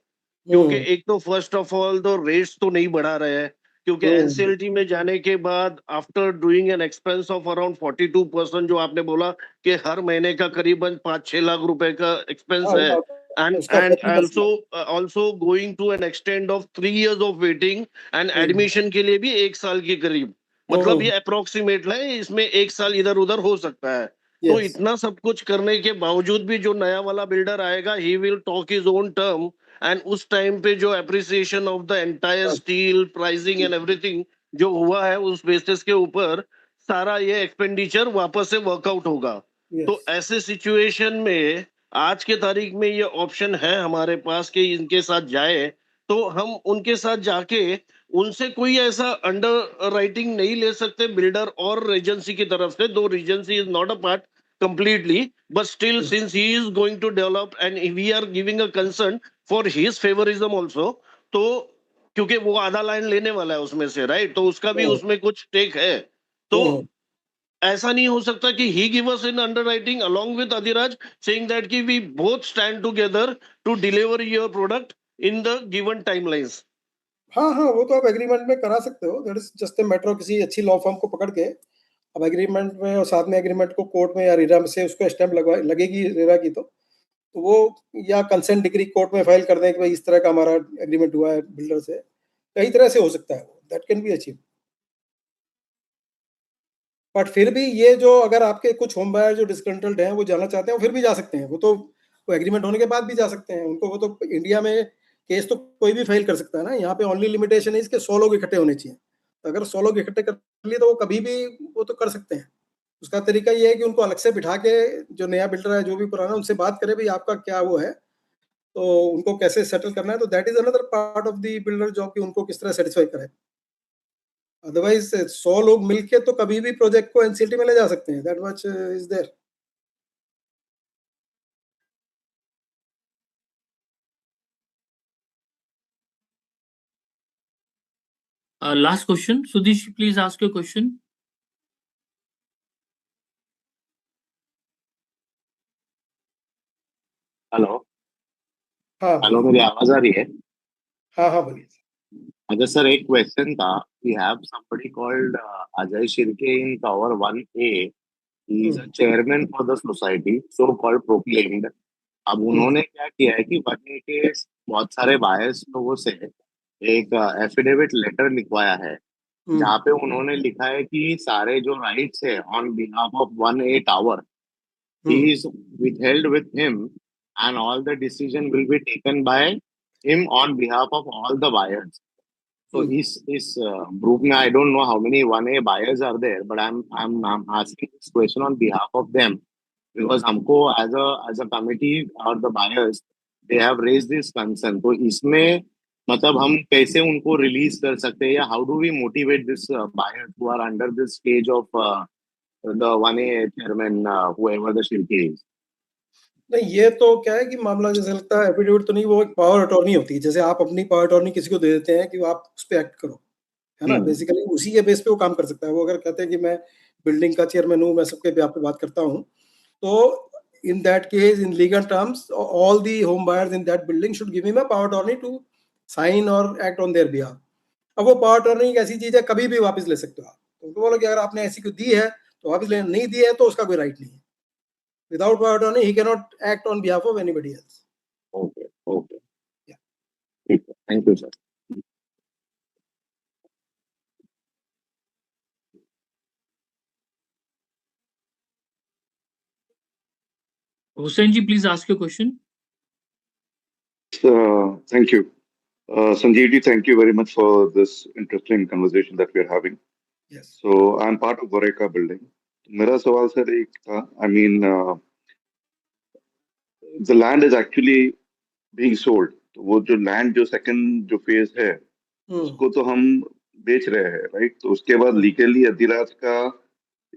क्योंकि एक तो फर्स्ट ऑफ ऑल तो रेट्स तो नहीं बढ़ा रहे हैं, क्योंकि एनसीएलटी में जाने के बाद after doing an expense of around 42%, जो आपने बोला कि हर महीने का करीबन 5-6 लाख रुपए का एक्सपेंस है, and also going to an extent of 3 years of waiting, and admission के लिए भी 1 साल के करीब, मतलब ये अप्रोक्सीमेट है, इसमें 1 साल इधर उधर हो सकता है. तो इतना सब कुछ करने के बावजूद भी जो नया वाला बिल्डर आएगा, he will talk his own term, and उस टाइम पे जो appreciation of the entire steel pricing and everything जो हुआ है, उस बेसिस के ऊपर सारा ये एक्सपेंडिचर वापस से वर्कआउट होगा. तो ऐसे सिचुएशन में आज के तारीख में ये ऑप्शन है हमारे पास कि इनके साथ जाए, तो हम उनके साथ जाके उनसे कोई ऐसा अंडर राइटिंग नहीं ले सकते बिल्डर और एजेंसी की तरफ से, दो agency is not a part completely, but still since he is going to develop and we are giving a concern for his favorism also, तो क्योंकि वो आधा लाइन लेने वाला है उसमें से, राइट, तो उसका भी उसमें कुछ टेक है, तो ऐसा नहीं हो सकता कि he give us in underwriting along with Adhiraj saying that कि we both stand together to deliver your product in the given timelines. हाँ हाँ, वो तो आप एग्रीमेंट में करा सकते हो. That is just a matter of किसी अच्छी लॉ फर्म को पकड़ के अब एग्रीमेंट में, और साथ में एग्रीमेंट को कोर्ट में या रेरा में से उसको स्टैंप लगेगी रेरा की, तो वो या कंसेंट डिक्री कोर्ट में फाइल कर दें कि भाई इस तरह का हमारा एग्रीमेंट हुआ है बिल्डर से. कई तरह से हो सकता है, that can be achieve. But फिर भी ये जो अगर आपके कुछ होम बायर जो डिस्कंटल्ड हैं वो जाना चाहते हैं, वो फिर भी जा सकते हैं. वो एग्रीमेंट होने के बाद भी जा सकते हैं. उनको वो तो इंडिया में केस तो कोई भी फाइल कर सकता है ना. यहाँ पे ओनली लिमिटेशन है इसके 100 लोग इकट्ठे होने चाहिए. तो अगर 100 लोग इकट्ठे कर लिए तो वो कभी भी वो तो कर सकते हैं. उसका तरीका ये है कि उनको अलग से बिठा के, जो नया बिल्डर है जो भी पुराना, उनसे बात करे भाई आपका क्या वो है, तो उनको कैसे सेटल करना है. तो that is another part of the builder job कि उनको किस तरह सेटिस्फाई करे. अदरवाइज 100 लोग मिलके तो कभी भी प्रोजेक्ट को एनसीएलटी में ले जा सकते हैं. That much is there. Last question. Sudish, please ask your question. Hello हाँ हेलो, बोलिए। मेरी आवाज आ रही है? हाँ हाँ बोलिए। अच्छा सर, एक क्वेश्चन था. We have somebody called Ajay Shirke in Tower 1A. He is a chairman for the society, so called proclaimed. अब उन्होंने क्या किया है कि 1A के बहुत सारे बायर्स लोगों से एक एफिडेविट लेटर लिखवाया है, जहाँ पे उन्होंने लिखा है कि सारे जो राइट्स है on behalf of 1A tower is withheld with him, and all the decision will be taken by him on behalf of all the buyers. So is group में I don't know how many 1A buyers are there, but I'm asking this question on behalf of them because हमको as a committee or the buyers they have raised this concern. तो इसमें मतलब हम कैसे उनको release कर सकते हैं, या how do we motivate this buyers who are under this stage of the 1A chairman, whoever the Shirke is? नहीं, ये तो क्या है कि मामला जैसे लगता है एफिडेविट तो नहीं, वो एक पावर अटॉर्नी होती है। जैसे आप अपनी पावर अटॉर्नी किसी को दे देते हैं कि आप उस पे एक्ट करो, है ना? बेसिकली उसी के बेस पे वो काम कर सकता है। वो अगर कहते हैं कि मैं बिल्डिंग का चेयरमैन हूँ, मैं सबके बेhalf पे बात करता हूँ, तो in that case in legal terms all the home buyers in that building should give him a power attorney to sign or act on their behalf. अब वो पावर अटॉर्नी एक ऐसी चीज है, कभी भी वापस ले सकते हो आप। तो उनको बोलो कि अगर आपने ऐसी को दी है तो वापस लेने, नहीं दी है तो उसका कोई राइट नहीं है। Without power attorney, he cannot act on behalf of anybody else. Okay, okay. Yeah. ठीक है, thank you sir. Hussain ji, please ask your question. Thank you. Sanjeev ji, thank you very much for this interesting conversation that we are having. Yes. So I'm part of Wareka building. मेरा सवाल sir एक था, I mean the land is actually being sold. तो वो जो land जो second जो phase है उसको तो हम बेच रहे हैं, राइट? तो उसके बाद लीगली अधिराज का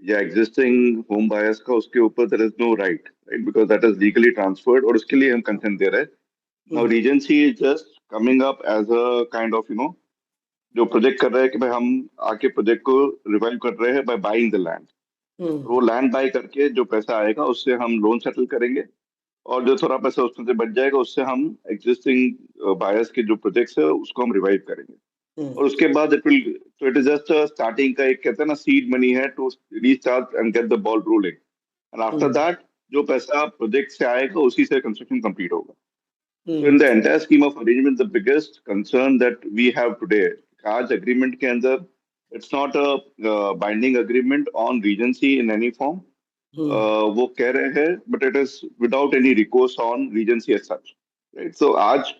या एग्जिस्टिंग होम बायर्स का उसके ऊपर there is no right, right, because that is legally transferred, और उसके लिए हम कंसेंट दे रहे हैं. Now Regency is just coming up as a kind of जो प्रोजेक्ट कर रहे हैं कि भाई हम आके प्रोजेक्ट को रिवाइव कर रहे हैं बाय बाइंग द लैंड. वो लैंड बाय करके जो पैसा आएगा उससे हम लोन सेटल करेंगे, और जो थोड़ा पैसा उसमें से बच जाएगा उससे हम एग्जिस्टिंग बायर्स के जो प्रोजेक्ट्स है उसको हम रिवाइव करेंगे. और उसके बाद इट इज जस्ट स्टार्टिंग का एक कहते हैं ना सीड मनी है to restart and get the ball rolling, and after that जो पैसा प्रोजेक्ट से आएगा उसी से कंस्ट्रक्शन कंप्लीट होगा. So in the entire scheme of arrangement, the biggest concern that we have today, आज agreement के अंदर it's not a binding agreement on regency in any form. वो कह रहे हैं but it is without any recourse on regency as such, right? So आज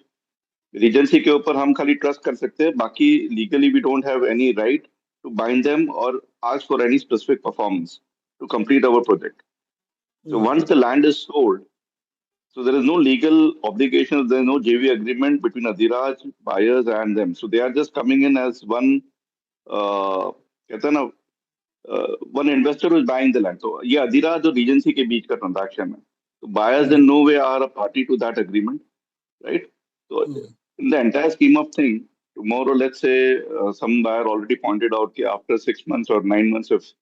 regency के ऊपर हम खाली ट्रस्ट कर सकते हैं, बाकी legally we don't have any right to bind them और ask for any specific performance to complete our project. So once the land is sold, so there is no legal obligation, there is no JV agreement between Adhiraj, buyers and them. So they are just coming in as one, कहते हैं ना, one investor who is buying the land. So ये Adhiraj और Regency के बीच का transaction है. So buyers in no way are a party to that agreement, right? So in the entire scheme of thing, tomorrow, let's say some buyer already pointed out that after 6 months or 9 months, if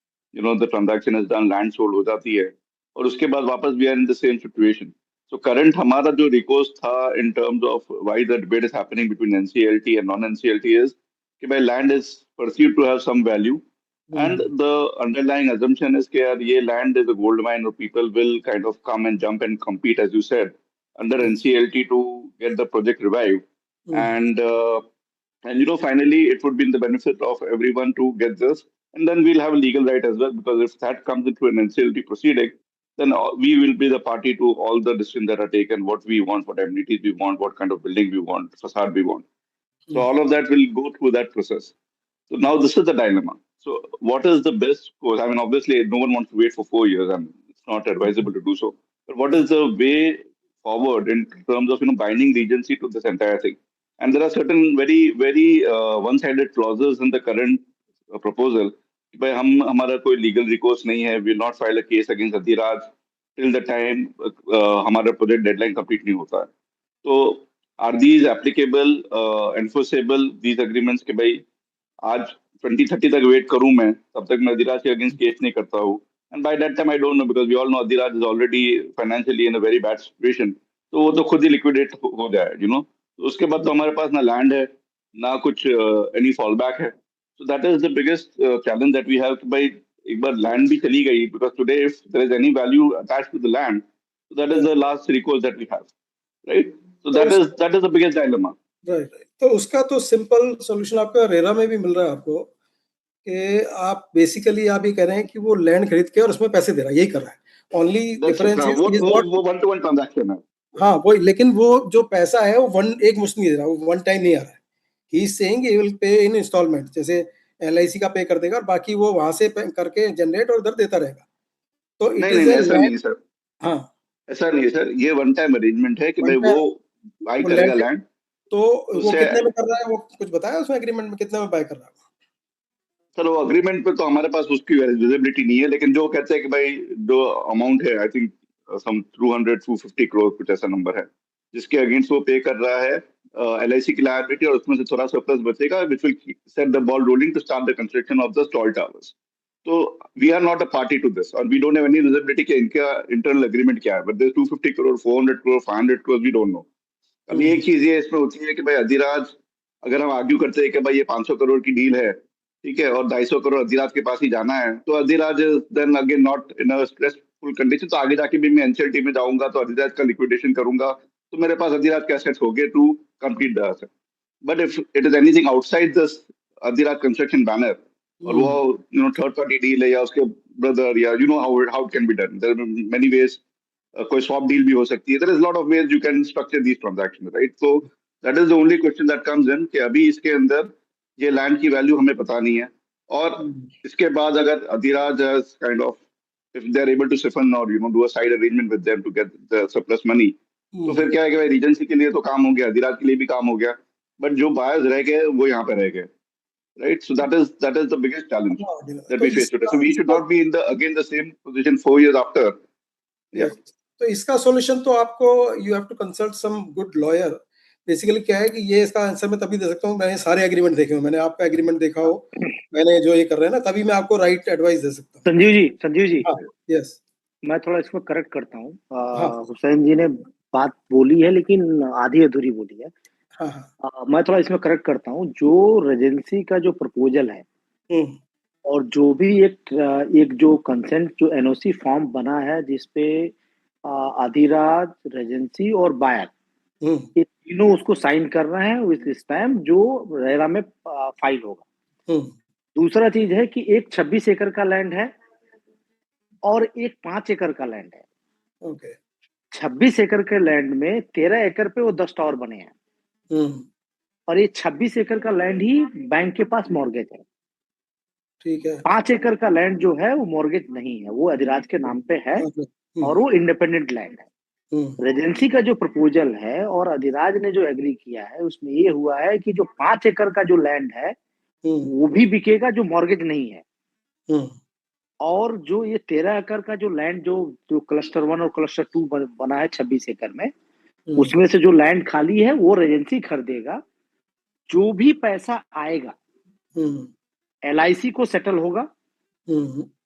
the transaction is done, land sold हो जाती है, और उसके बाद वापस we are in the same situation. So current हमारा जो recourse था in terms of why the debate is happening between NCLT and non-NCLT is कि भाई land is perceived to have some value, and the underlying assumption is कि यार ये land is a gold mine, or people will kind of come and jump and compete, as you said, under NCLT to get the project revived. And finally it would be in the benefit of everyone to get this, and then we'll have a legal right as well, because if that comes into an NCLT proceeding, then we will be the party to all the decisions that are taken, what we want, what amenities we want, what kind of building we want, facade we want. So all of that will go through that process. So now this is the dilemma. So what is the best course? I mean, obviously no one wants to wait for 4 years, and it's not advisable to do so. But what is the way forward in terms of binding Regency to this entire thing? And there are certain very, very one-sided clauses in the current proposal. भाई हमारा कोई legal recourse नहीं है, we will not file a case against Adhiraj till the time हमारा project deadline complete नहीं होता है. So are these applicable, enforceable, these agreements? कि भाई आज 2030 तक वेट करूं मैं, तब तक मैं अधिराज के अगेंस्ट केस नहीं करता हूँ। And by that time I don't know, because we all know Adhiraj is already financially in a very bad situation, तो वो तो खुद ही लिक्विडेट हो जाए, तो उसके बाद तो हमारे पास ना लैंड है, ना कुछ एनी फॉल बैक है। So that is the biggest challenge that we have कि भाई एक बार लैंड भी चली गई, because today if there is any value attached to the land, so that is the last recourse that we have, right? So that is the biggest dilemma. Right. तो उसका तो सिंपल सॉल्यूशन आपका RERA में भी मिल रहा है आपको, कि आप बेसिकली आप ये कह रहे हैं कि वो लैंड खरीद के और उसमें पैसे दे रहा है, यही कर रहा है। ओनली डिफरेंस वो वन टू वन ट्रांजैक्शन है। हाँ वही, लेकिन वो जो पैसा है वो एक मुश्त नहीं दे रहा, वो वन टाइम नहीं आ रहा है। He is saying he will pay in instalment, जैसे LIC का पे कर देगा और बाकी वो वहां से करके जनरेट और उधर देता रहेगा। तो इट इज ऐसा नहीं है सर। हाँ ऐसा नहीं है सर, ये वन टाइम अरेंजमेंट है कि भाई वो बाय करेगा लैंड। तो वो कितने में कर रहा है, वो कुछ बताया उसमें एग्रीमेंट में कितने में बाय कर रहा है? सर वो अग्रीमेंट पे तो हमारे पास उसकी विजिबिलिटी नहीं है, लेकिन जो कहते हैं कि भाई जो अमाउंट है, आई थिंक सम 250 करोड़ कुछ ऐसा नंबर है, जिसके अगेंस्ट वो पे कर रहा है LIC की लायबिलिटी, और उसमें से थोड़ा सरप्लस बचेगा, which will set the ball rolling to start the construction of the stall towers. तो we are not a party to this, और we don't have any visibility कि इनका इंटरनल एग्रीमेंट क्या है, but there 250 crore, 400 crore, 500 crore, we don't know. अब एक चीज ये इसमें होती है कि भाई अधिराज, अगर हम आर्ग्यू करते हैं कि भाई ये 500 करोड़ की डील है, ठीक है, और 250 करोड़ अधिराज के पास ही जाना है, तो Adhiraj then again not in a stressful condition. तो आगे जाके भी मैं NCLT में जाऊंगा तो अधिराज का लिक्विडेशन करूंगा, तो मेरे पास अधिराज के एसेट्स हो गए to complete the asset. But if it is anything outside this Adhiraj construction banner, और वो थर्ड पार्टी डील है या उसके ब्रदर, या how it can be done, there are many ways. कोई स्वैप डील भी हो सकती है, there is lot of ways you can structure these transactions, right? So that is the only question that comes in, कि अभी इसके अंदर ये लैंड की वैल्यू हमें पता नहीं है, और इसके बाद अगर Adhiraj has kind of, if they are able to siphon or do a side arrangement with them to get the surplus money, तो फिर क्या है कि भाई रीजेंसी के लिए तो काम हो गया, अधिराज के लिए भी काम हो गया, बट जो बायर्स रह गए वो यहाँ पे रह गए, right? So that is the biggest challenge that we face today. So we should not be in the same position 4 years after. Yeah. तो इसका सॉल्यूशन तो आपको you have to consult some good lawyer. Basically क्या है कि ये इसका answer मैं तभी दे सकता हूँ, मैंने सारे एग्रीमेंट देखे हो, मैंने आपका एग्रीमेंट देखा हो, मैंने जो ये कर रहे हैं ना, तभी मैं आपको राइट एडवाइस दे सकता हूँ। संजीव जी यस, मैं थोड़ा इसमें करेक्ट करता हूँ। हुसैन जी ने बात बोली है लेकिन आधी अधूरी बोली है। मैं थोड़ा इसमें करेक्ट करता हूँ। जो रेजेंसी का जो प्रपोजल है और जो भी एक जो कंसेंट जो NOC फॉर्म बना है, जिसपे अधिराज, रेजेंसी और बायर ये तीनों उसको साइन कर रहे हैं विद दिस टाइम, जो रेरा में फाइल होगा। दूसरा चीज है कि एक 26 एकड़ का लैंड है और एक 5 एकड़ का लैंड है। ओके। 26 एकड़ के लैंड में 13 एकड़ पे वो 10 टावर बने हैं, और ये 26 एकड़ का लैंड ही बैंक के पास मॉर्गेज है। ठीक है। 5 एकड़ का लैंड जो है वो मॉर्गेज नहीं है, वो अधिराज के नाम पे है और वो इंडिपेंडेंट लैंड है। रेजेंसी का जो प्रपोजल है और अधिराज ने जो एग्री किया है, उसमें ये हुआ है कि जो 5 एकड़ का जो लैंड है वो भी बिकेगा, जो मॉर्गेज नहीं है। और जो ये 13 एकड़ का जो लैंड जो क्लस्टर 1 और क्लस्टर 2 बना है 26 एकड़ में, उसमें से जो लैंड खाली है वो रेजेंसी खरीदेगा। जो भी पैसा आएगा LIC को सेटल होगा,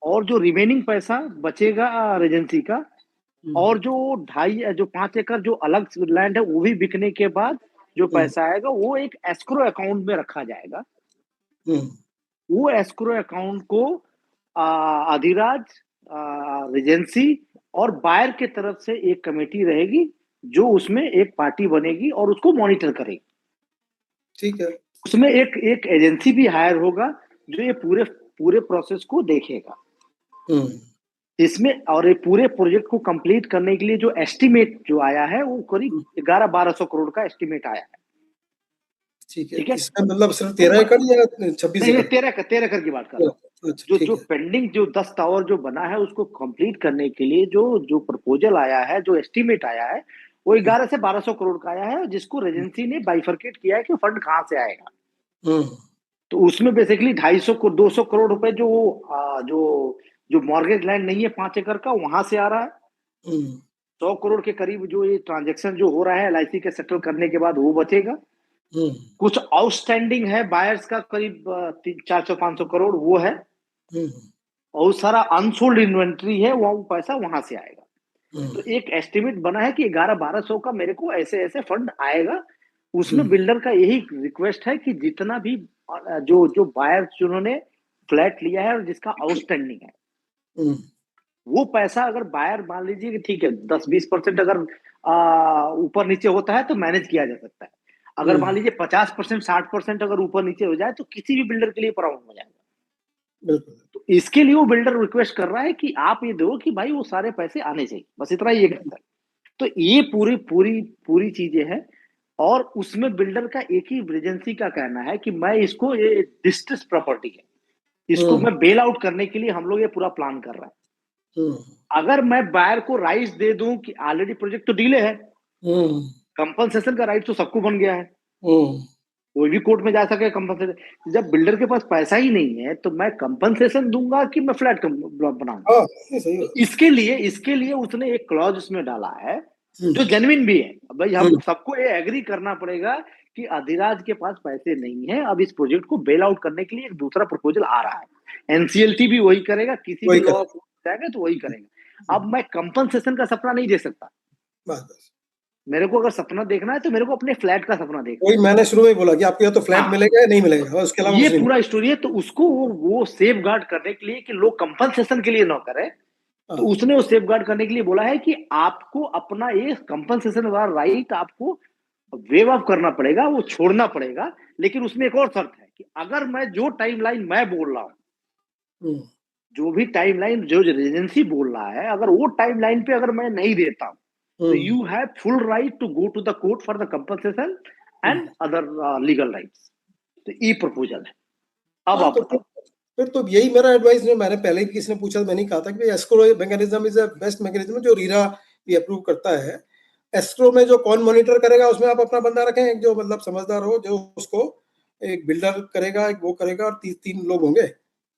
और जो रिमेनिंग पैसा बचेगा रेजेंसी का, और जो 5 एकड़ जो अलग लैंड है वो भी बिकने के बाद जो पैसा आएगा वो एक एस्क्रो अकाउंट में रखा जाएगा। वो एस्क्रो अकाउंट को अधिराज, रेजेंसी और बायर के तरफ से एक कमेटी रहेगी जो उसमें एक पार्टी बनेगी और उसको मॉनिटर करेगी। ठीक है। उसमें एक एजेंसी भी हायर होगा जो ये पूरे प्रोसेस को देखेगा। इसमें और ये पूरे प्रोजेक्ट को कंप्लीट करने के लिए जो एस्टिमेट जो आया है वो करीब 1100-1200 करोड़ का एस्टिमेट आया है। ठीक है। इसका मतलब सिर्फ 13 एकड़ या 26 एकड़? 13 एकड़ की बात कर रहा हूँ। जो पेंडिंग जो 10 टावर जो बना है उसको कंप्लीट करने के लिए जो प्रपोजल आया है, जो एस्टिमेट आया है, वो 1100 से 1200 करोड़ का आया है, जिसको रेजेंसी ने बाइफरकेट किया है कि फंड कहाँ से आएगा। तो उसमें बेसिकली 200 करोड़ रुपए जो मॉर्गेज लैंड नहीं है 5 एकड़ का, वहां से आ रहा है। 100 करोड़ के करीब जो ये ट्रांजेक्शन जो हो रहा है LIC के सेटल करने के बाद वो बचेगा, कुछ आउटस्टैंडिंग है बायर्स का करीब 400-500 करोड़ वो है, और सारा अनसोल्ड इन्वेंट्री है, वो पैसा वहां से आएगा। तो एक एस्टिमेट बना है कि 1100-1200 का मेरे को ऐसे ऐसे फंड आएगा। उसमें बिल्डर का यही रिक्वेस्ट है कि जितना भी जो जो बायर्स जिन्होंने फ्लैट लिया है और जिसका आउटस्टैंडिंग है, वो पैसा अगर बायर मान लीजिए कि ठीक है 10-20% अगर ऊपर नीचे होता है तो मैनेज किया जा सकता है। अगर मान लीजिए 50% 60% अगर ऊपर नीचे हो जाए तो किसी भी बिल्डर के लिए प्रॉब्लम हो जाएगा। तो इसके लिए वो बिल्डर रिक्वेस्ट कर रहा है कि आप ये दो कि भाई वो सारे पैसे आने चाहिए, बस इतना ही ये कहता है। तो ये पूरी पूरी पूरी चीजें हैं, और उसमें बिल्डर का एक ही एजेंसी का कहना है कि मैं इसको, ये डिस्ट्रेस प्रॉपर्टी है, इसको मैं बेल आउट करने के लिए हम लोग ये पूरा प्लान कर रहे हैं। अगर मैं बायर को राइट्स दे दूं कि ऑलरेडी प्रोजेक्ट तो डीले है, कंपनसेशन का राइट तो सबको बन गया है, कोई भी कोर्ट में जा सके कंपनसेशन। जब बिल्डर के पास पैसा ही नहीं है तो मैं कंपनसेशन दूंगा कि मैं फ्लैट बनाऊंगा? इसके लिए उसने एक क्लॉज उसमें डाला है जो जेन्युइन भी है। भाई हम सबको ये एग्री करना पड़ेगा कि अधिराज के पास पैसे नहीं है, अब इस प्रोजेक्ट को बेल आउट करने के लिए एक दूसरा प्रपोजल आ रहा है। एनसीएलटी भी वही करेगा, किसी भी लॉ जाएगा तो वही करेगा। अब मैं कंपनसेशन का सपना नहीं दे सकता। मेरे को अगर सपना देखना है तो मेरे को अपने फ्लैट का सपना देखना है। मैंने शुरू में बोला कि आपको या तो फ्लैट मिलेगा या नहीं मिलेगा, उसके अलावा ये पूरा स्टोरी है। तो उसको वो सेफ गार्ड करने के लिए कि लोग कंपनसेशन के लिए ना करें, तो उसने वो सेफ गार्ड करने के लिए बोला है कि आपको अपना ये कंपनसेशन वाला राइट आपको वेव ऑफ करना पड़ेगा, वो छोड़ना पड़ेगा। लेकिन उसमें एक और शर्त है कि अगर मैं जो टाइमलाइन मैं बोल रहा हूँ, जो भी टाइमलाइन जो एजेंसी बोल रहा है, अगर वो टाइमलाइन पे अगर मैं नहीं देता हूँ तो you have full right to go to the court for the compensation and other legal rights. तो ये प्रपोजल है। अब आप फिर तो यही मेरा एडवाइस, जो मैंने पहले भी किसी ने पूछा, मैंने कहा था कि escrow mechanism is a best mechanism जो रीरा भी अप्रूव करता है। एस्क्रो में जो कौन मॉनिटर करेगा उसमें आप अपना बंदा रखें जो मतलब समझदार हो, जो उसको एक बिल्डर करेगा, एक वो करेगा, और 3 लोग होंगे,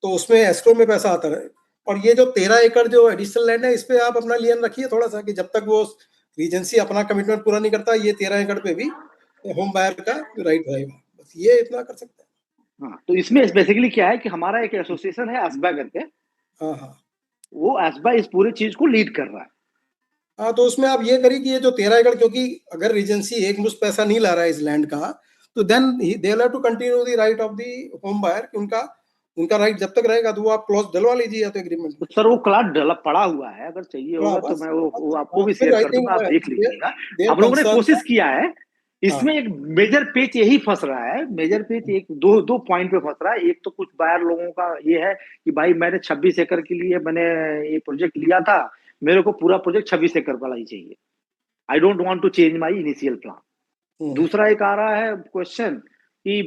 तो उसमें एस्क्रो में पैसा आता रहे। और ये जो 13 एकड़ जो एडिशनल लैंड है, इस पे आप अपना लियन रखिए थोड़ा सा, कि जब तक वो रीजेंसी अपना कमिटमेंट पूरा नहीं करता, ये 13 एकड़ पे भी होम बायर का राइट रहेगा। बस ये इतना कर सकते हैं। हाँ, तो इसमें बेसिकली क्या है कि हमारा एक एसोसिएशन है एस्बा करके, वो एस्बा इस पूरी चीज को लीड कर रहा है। हाँ, तो उसमें आप ये करिए कि ये जो 13 एकड़, क्योंकि अगर रीजेंसी एक मुश्त पैसा नहीं ला रहा है इस लैंड का, तो then they have to continue the right of the home buyer, उनका राइट जब तक रहेगा तो वो आप क्लॉज डलवा लीजिए या तो एग्रीमेंट में। सर वो क्लॉज पड़ा हुआ है, अगर चाहिए होगा तो मैं वो आपको भी शेयर कर दूंगा, आप देख लीजिएगा। आप लोगों ने कोशिश किया है, इसमें एक मेजर पेच यही फंस रहा है। मेजर पेच एक दो पॉइंट पे फंस रहा है। एक तो कुछ बायर लोगों का ये है कि भाई मैंने 26 एकड़ के लिए मैंने ये प्रोजेक्ट लिया था, मेरे को पूरा प्रोजेक्ट 26 एकड़ वाला ही चाहिए, I don't want to change my initial plan. दूसरा एक आ रहा है क्वेश्चन कि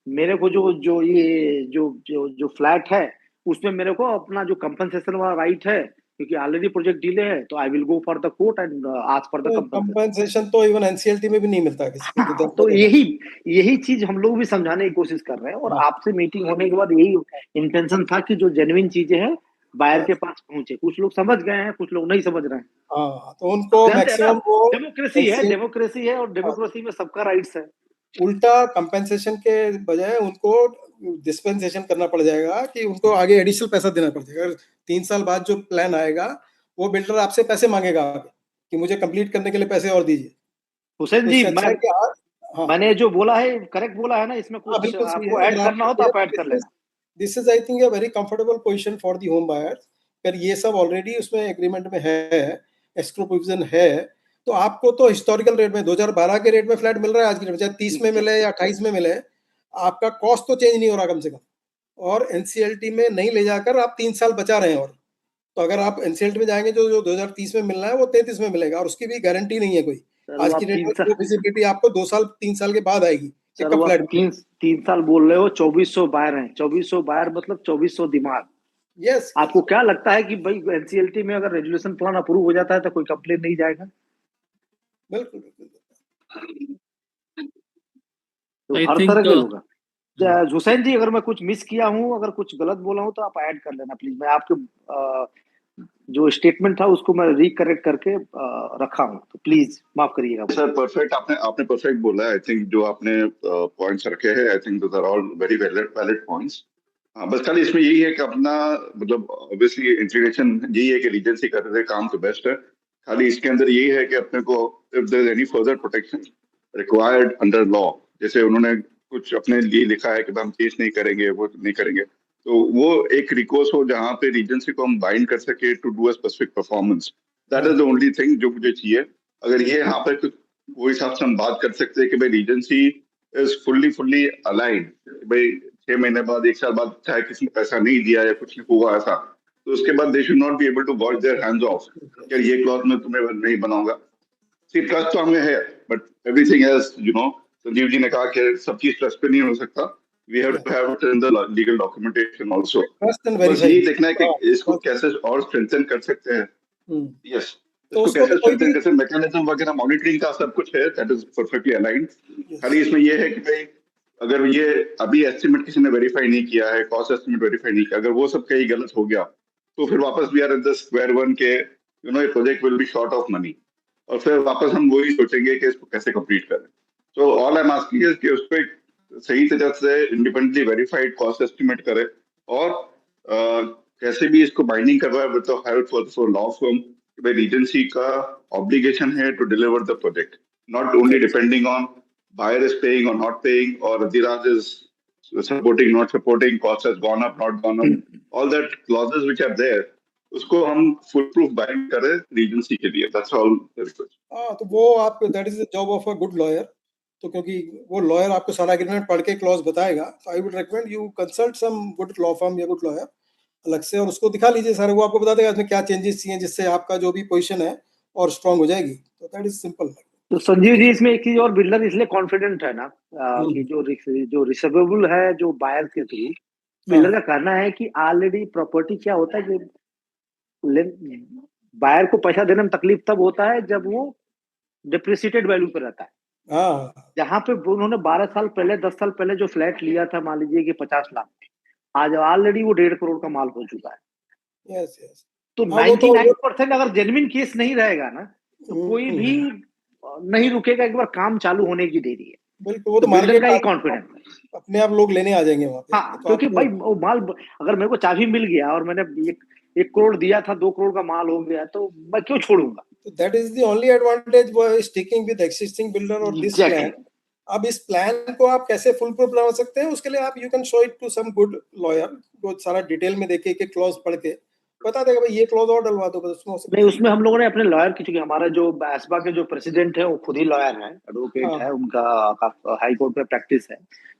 मेरे को जो ये जो फ्लैट है उसमें मेरे को अपना जो कंपनसेशन वाला राइट है, क्योंकि ऑलरेडी प्रोजेक्ट डिले है, तो I will go for the court and ask for the compensation. तो इवन एनसीएलटी में भी नहीं मिलता किसी को। तो यही चीज हम लोग भी समझाने की कोशिश कर रहे हैं, और आपसे मीटिंग होने के बाद यही इंटेंशन था कि जो जेन्युइन चीजें हैं बायर के पास पहुंचे। कुछ लोग समझ गए हैं, कुछ लोग नहीं समझ रहे हैं। तो उनको मैक्सिमम वो डेमोक्रेसी है और डेमोक्रेसी में सबका राइट्स है। उल्टा कंपेंसेशन के बजाय उनको डिस्पेंसेशन करना पड़ जाएगा, कि उनको आगे एडिशनल पैसा देना पड़ जाएगा। 3 साल बाद जो प्लान आएगा वो बिल्डर आपसे पैसे मांगेगा कि मुझे कंप्लीट करने के लिए पैसे और दीजिए। हुसैन जी, मैंने जो बोला है करेक्ट बोला है ना? इसमें कुछ आपको ऐड करना हो तो आप ऐड कर लेना। This is I think a very comfortable position for the home buyers. पर ये सब ऑलरेडी उसमें एग्रीमेंट में है, एस्क्रो प्रोविजन है। तो आपको तो हिस्टोरिकल रेट में 2012 के रेट में फ्लैट मिल रहा है आज की डेट में, चाहे 30 में मिले या 28 में मिले, आपका कॉस्ट तो चेंज नहीं हो रहा कम से कम। और एनसीएलटी में नहीं ले जाकर आप 3 साल बचा रहे हैं। और तो अगर आप एनसीएलटी में जाएंगे जो 2030 में मिलना है वो 33 में मिलेगा, और उसकी भी गारंटी नहीं है कोई। आज की डेट में विजिबिलिटी आपको 2 साल 3 साल के बाद आएगी। 3 साल बोल रहे हो, 2400 बायर हैं। 2400 बायर मतलब 2400 दिमाग। यस। आपको क्या लगता है कि भाई एनसीएलटी में अगर रेजुलेशन प्लान अप्रूव हो जाता है तो कोई कंप्लेन नहीं जाएगा? बिल्कुल। तो हर तरह के होगा। हुसैन जी, अगर मैं कुछ मिस किया हूँ, अगर कुछ गलत बोला हूँ तो आप ऐड कर लेना प्लीज। मैं आपके जो स्टेटमेंट था उसको मैं रिकरेक्ट करके रखा हूँ, तो प्लीज माफ करिएगा। सर परफेक्ट, आपने परफेक्ट बोला है। आई थिंक जो आपने पॉइंट्स रखे हैं, I think those are all very valid points. बस खाली इसमें यही है कि अपना मतलब ऑब्वियसली इंटीग्रेशन यही है कि रीजेंसी कर रहे काम तो बेस्ट है। खाली इसके अंदर यही है कि अपने को if there is any further protection required under law, जैसे उन्होंने कुछ अपने लिए लिखा है कि हम चेंज नहीं करेंगे, वो नहीं करेंगे, तो वो एक रिकोर्स हो जहाँ पे रीजेंसी को हम बाइंड कर सके to do a specific performance. That is the only thing जो मुझे चाहिए। अगर ये यहाँ पे वो हिसाब से हम बात कर सकते हैं कि भाई रीजेंसी इज फुल्ली अलाइंड, भाई 6 महीने बाद 1 साल बाद चाहे किसी ने पैसा नहीं दिया या कुछ हुआ ऐसा, तो उसके बाद they should not be able to wash their hands off कि ये क्लॉज में तुम्हें नहीं बनाऊंगा। सिर्फ ट्रस्ट तो हमें है, but everything else Sanjeev ji ने कहा कि सब चीज ट्रस्ट पे नहीं हो सकता। We have to have it in the legal documentation also. बस यही देखना है कि इसको कैसे और स्ट्रेंथन कर सकते हैं। यस, तो इसको कैसे स्ट्रेंथन कर सकते हैं, मैकेनिज्म वगैरह मॉनिटरिंग का सब कुछ है, दैट इज परफेक्टली अलाइंड। खाली इसमें ये है कि भाई अगर ये अभी एस्टिमेट किसी ने वेरीफाई नहीं किया है, कॉस्ट एस्टिमेट वेरीफाई नहीं किया, अगर वो सब कहीं गलत हो गया तो फिर वापस we are at the square one के ये project will be short of money, और फिर वापस हम वही सोचेंगे कि इसको कैसे कंप्लीट करें। So all I am asking is कि उस पर सही तरह से इंडिपेंडेंटली वेरीफाइड कॉस्ट एस्टिमेट करे और कैसे भी इसको बाइंडिंग करवाए with the help for law firm. भाई रीजेंसी का ऑब्लिगेशन है to deliver the project, not only depending on buyer is paying or not paying, or Dhiraj is supporting, not supporting, cost has gone up, not gone up, all that clauses which are there, उसको हम full proof bind करें Regency के लिए। That's all the request. तो वो आप, that is the job of a good lawyer. तो क्योंकि वो लॉयर आपको सारा एग्रीमेंट पढ़ के क्लॉज बताएगा, तो I would recommend you consult some good law firm या गुड लॉयर अलग से, और उसको दिखा लीजिए सारे, वो आपको बता देगा इसमें क्या चेंजेस चाहिए जिससे आपका जो भी पोजीशन है और स्ट्रांग हो जाएगी। तो दैट इज सिंपल। तो संजीव जी, इसमें एक चीज और, बिल्डर इसलिए कॉन्फिडेंट है ना कि जो रिसीवेबल है जो बायर के थ्रू, बिल्डर का कहना है कि ऑलरेडी प्रॉपर्टी क्या होता है कि बायर को पैसा देने में तकलीफ तब होता है जब वो डिप्रिसिएटेड वैल्यू पे रहता है। जहां पे उन्होंने 12 साल पहले 10 साल पहले जो फ्लैट लिया था, मान लीजिए कि 50 लाख, आज ऑलरेडी वो 1.5 करोड़ का माल हो चुका है। यस। तो 99% अगर जेन्युइन केस नहीं रहेगा ना, तो कोई भी नहीं रुकेगा एक बार काम चालू होने की देरी है। बिल्कुल, वो तो मार्केट का ही कॉन्फिडेंस अपने आप लोग लेने आ जाएंगे वहां पे। हाँ, क्योंकि भाई वो माल, अगर मेरे को चाबी मिल गया और मैंने 1 करोड़ दिया था, 2 करोड़ का माल हो गया, तो मैं क्यों छोड़ूंगा? That is the only advantage sticking with existing builder और दिस प्लान। अब इस प्लान को आप कैसे फुल प्रूफ बना सकते हैं, उसके लिए आप you can show it to some good lawyer, जो सारा डिटेल में देखे कि क्लॉज पढ़ के बता देगा भाई ये क्लॉज और डलवा दो, बस नहीं, उसमें हम लोगों ने अपने लॉयर की, क्योंकि हमारा जो एस्बा के जो प्रेसिडेंट है वो खुद ही लॉयर है, एडवोकेट है, उनका हाई कोर्ट में प्रैक्टिस है,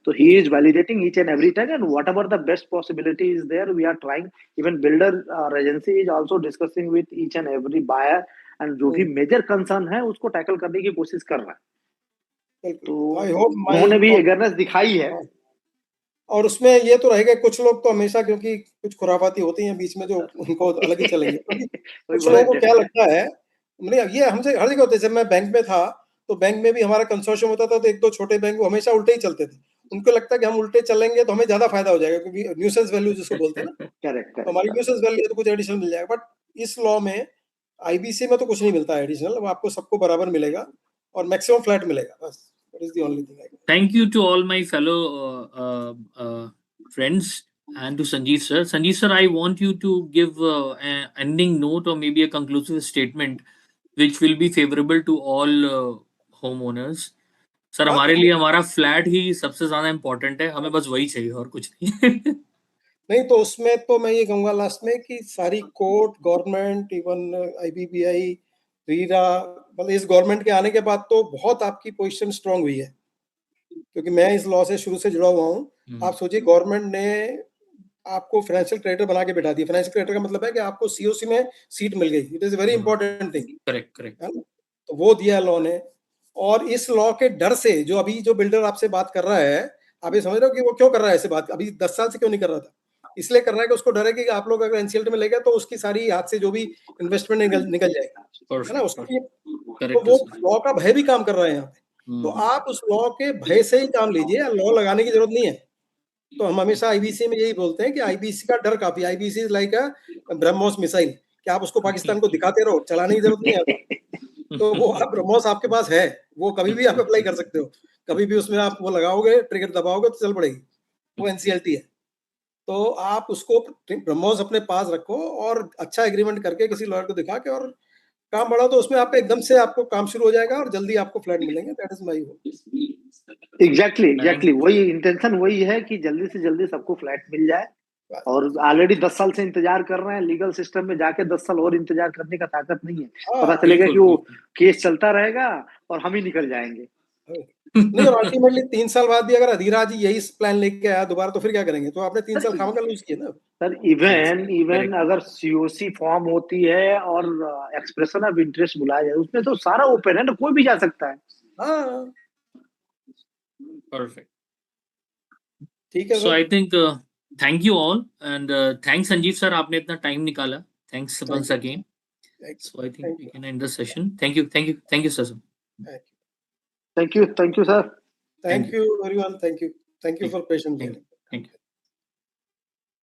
तो he is validating each and every time, and whatever the best possibility is there we are trying. Even builder agency is also discussing with each and every buyer, and जो भी major concern है उसको tackle करने की कोशिश कर रहा है। तो उन्होंने भी अवेयरनेस दिखाई है। और उसमें ये तो रहेगा, कुछ लोग तो हमेशा, क्योंकि कुछ खुराफाती होती हैं बीच में, जो उनको अलग ही चलेंगे। कुछ लोगों को क्या लगता है, ये हमसे हर जगह होते है। जब मैं बैंक में था तो बैंक में भी हमारा कंसोर्शियम होता था, तो 1-2 छोटे बैंक वो हमेशा उल्टे ही चलते थे। उनको लगता है कि हम उल्टे चलेंगे तो हमें ज्यादा फायदा हो जाएगा, क्योंकि न्यूसेंस वैल्यू जिसको बोलते हैं ना, करेक्ट, तो हमारी न्यूसेंस वैल्यू तो कुछ एडिशनल मिल जाएगा। बट इस लॉ में, आईबीसी में तो कुछ नहीं मिलता एडिशनल, वो आपको सबको बराबर मिलेगा और मैक्सिमम फ्लैट मिलेगा, बस। That is the only thing. Thank you to all my fellow friends and to Sanjeev sir. Sanjeev sir, I want you to give an ending note or maybe a conclusive statement which will be favorable to all homeowners. Sir, हमारे लिए हमारा flat ही सबसे ज्यादा important है, हमें बस वही चाहिए और कुछ नहीं। नहीं, तो उसमें तो मैं ये कहूँगा लास्ट में कि सारी कोर्ट, गवर्नमेंट, इवन आईबीबीआई, रीरा, मतलब इस गवर्नमेंट के आने के बाद तो बहुत आपकी पोजीशन स्ट्रांग हुई है, क्योंकि मैं इस लॉ से शुरू से जुड़ा हुआ हूँ। आप सोचिए, गवर्नमेंट ने आपको फाइनेंशियल क्रेडिटर बना के बैठा दिया। फाइनेंशियल क्रेडिटर का मतलब है कि आपको सीओसी में सीट मिल गई। It is very important thing. Correct. तो वो दिया लॉ ने। और इस लॉ के डर से जो अभी जो बिल्डर आपसे बात कर रहा है, आप ये समझ रहे हो कि वो क्यों कर रहा है ऐसे बात? अभी 10 साल से क्यों नहीं कर रहा था? इसलिए कर रहा है कि उसको डर है कि आप लोग अगर एनसीएलटी में ले गए तो उसकी सारी हाथ से जो भी इन्वेस्टमेंट निकल जाएगा, है ना? उसको तो वो लॉ का भय भी काम कर रहा है यहाँ पे। तो आप उस लॉ के भय से ही काम लीजिए, लॉ लगाने की जरूरत नहीं है। तो हम हमेशा आईबीसी में यही बोलते हैं कि आईबीसी का डर काफी, IBC is like a BrahMos missile, कि आप उसको पाकिस्तान को दिखाते रहो, चलाने की जरूरत नहीं है। तो वो आप ब्रह्मोस आपके पास है, वो कभी भी आप अप्लाई कर सकते हो, कभी भी उसमें आप वो लगाओगे, ट्रिगर दबाओगे तो चल पड़ेगी, वो एनसीएलटी है। तो आप उसको ब्रह्मोस अपने पास रखो और अच्छा एग्रीमेंट करके किसी लॉयर को दिखा के और काम बढ़ाओ, तो उसमें आपका एकदम से आपको काम शुरू हो जाएगा और जल्दी आपको फ्लैट मिलेंगे। That is my hope. Exactly वही इंटेंशन वही है कि जल्दी से जल्दी सबको फ्लैट मिल जाए। और ऑलरेडी 10 साल से इंतजार कर रहे हैं, लीगल सिस्टम में जाके 10 साल और इंतजार करने का ताकत नहीं है। पता चलेगा कि वो केस चलता रहेगा और हम ही निकल जाएंगे। नहीं, और अल्टीमेटली 3 साल बाद भी अगर अधीराज यही प्लान लेके आया दोबारा, तो फिर क्या करेंगे? तो आपने 3 साल खामखा लूज किए ना सर। इवन अगर सीओसी फॉर्म होती है और एक्सप्रेशन ऑफ इंटरेस्ट बुलाया जाए, उसमें तो सारा ओपन है ना, कोई भी जा सकता है। हाँ, परफेक्ट, ठीक है। So I think thank you all and thanks Sanjeev sir, आपने इतना टाइम निकाला। Thanks once again. So I think we can end the session. Thank you sir. Thank you sir. Thank you everyone. Thank you for patience. Thank you.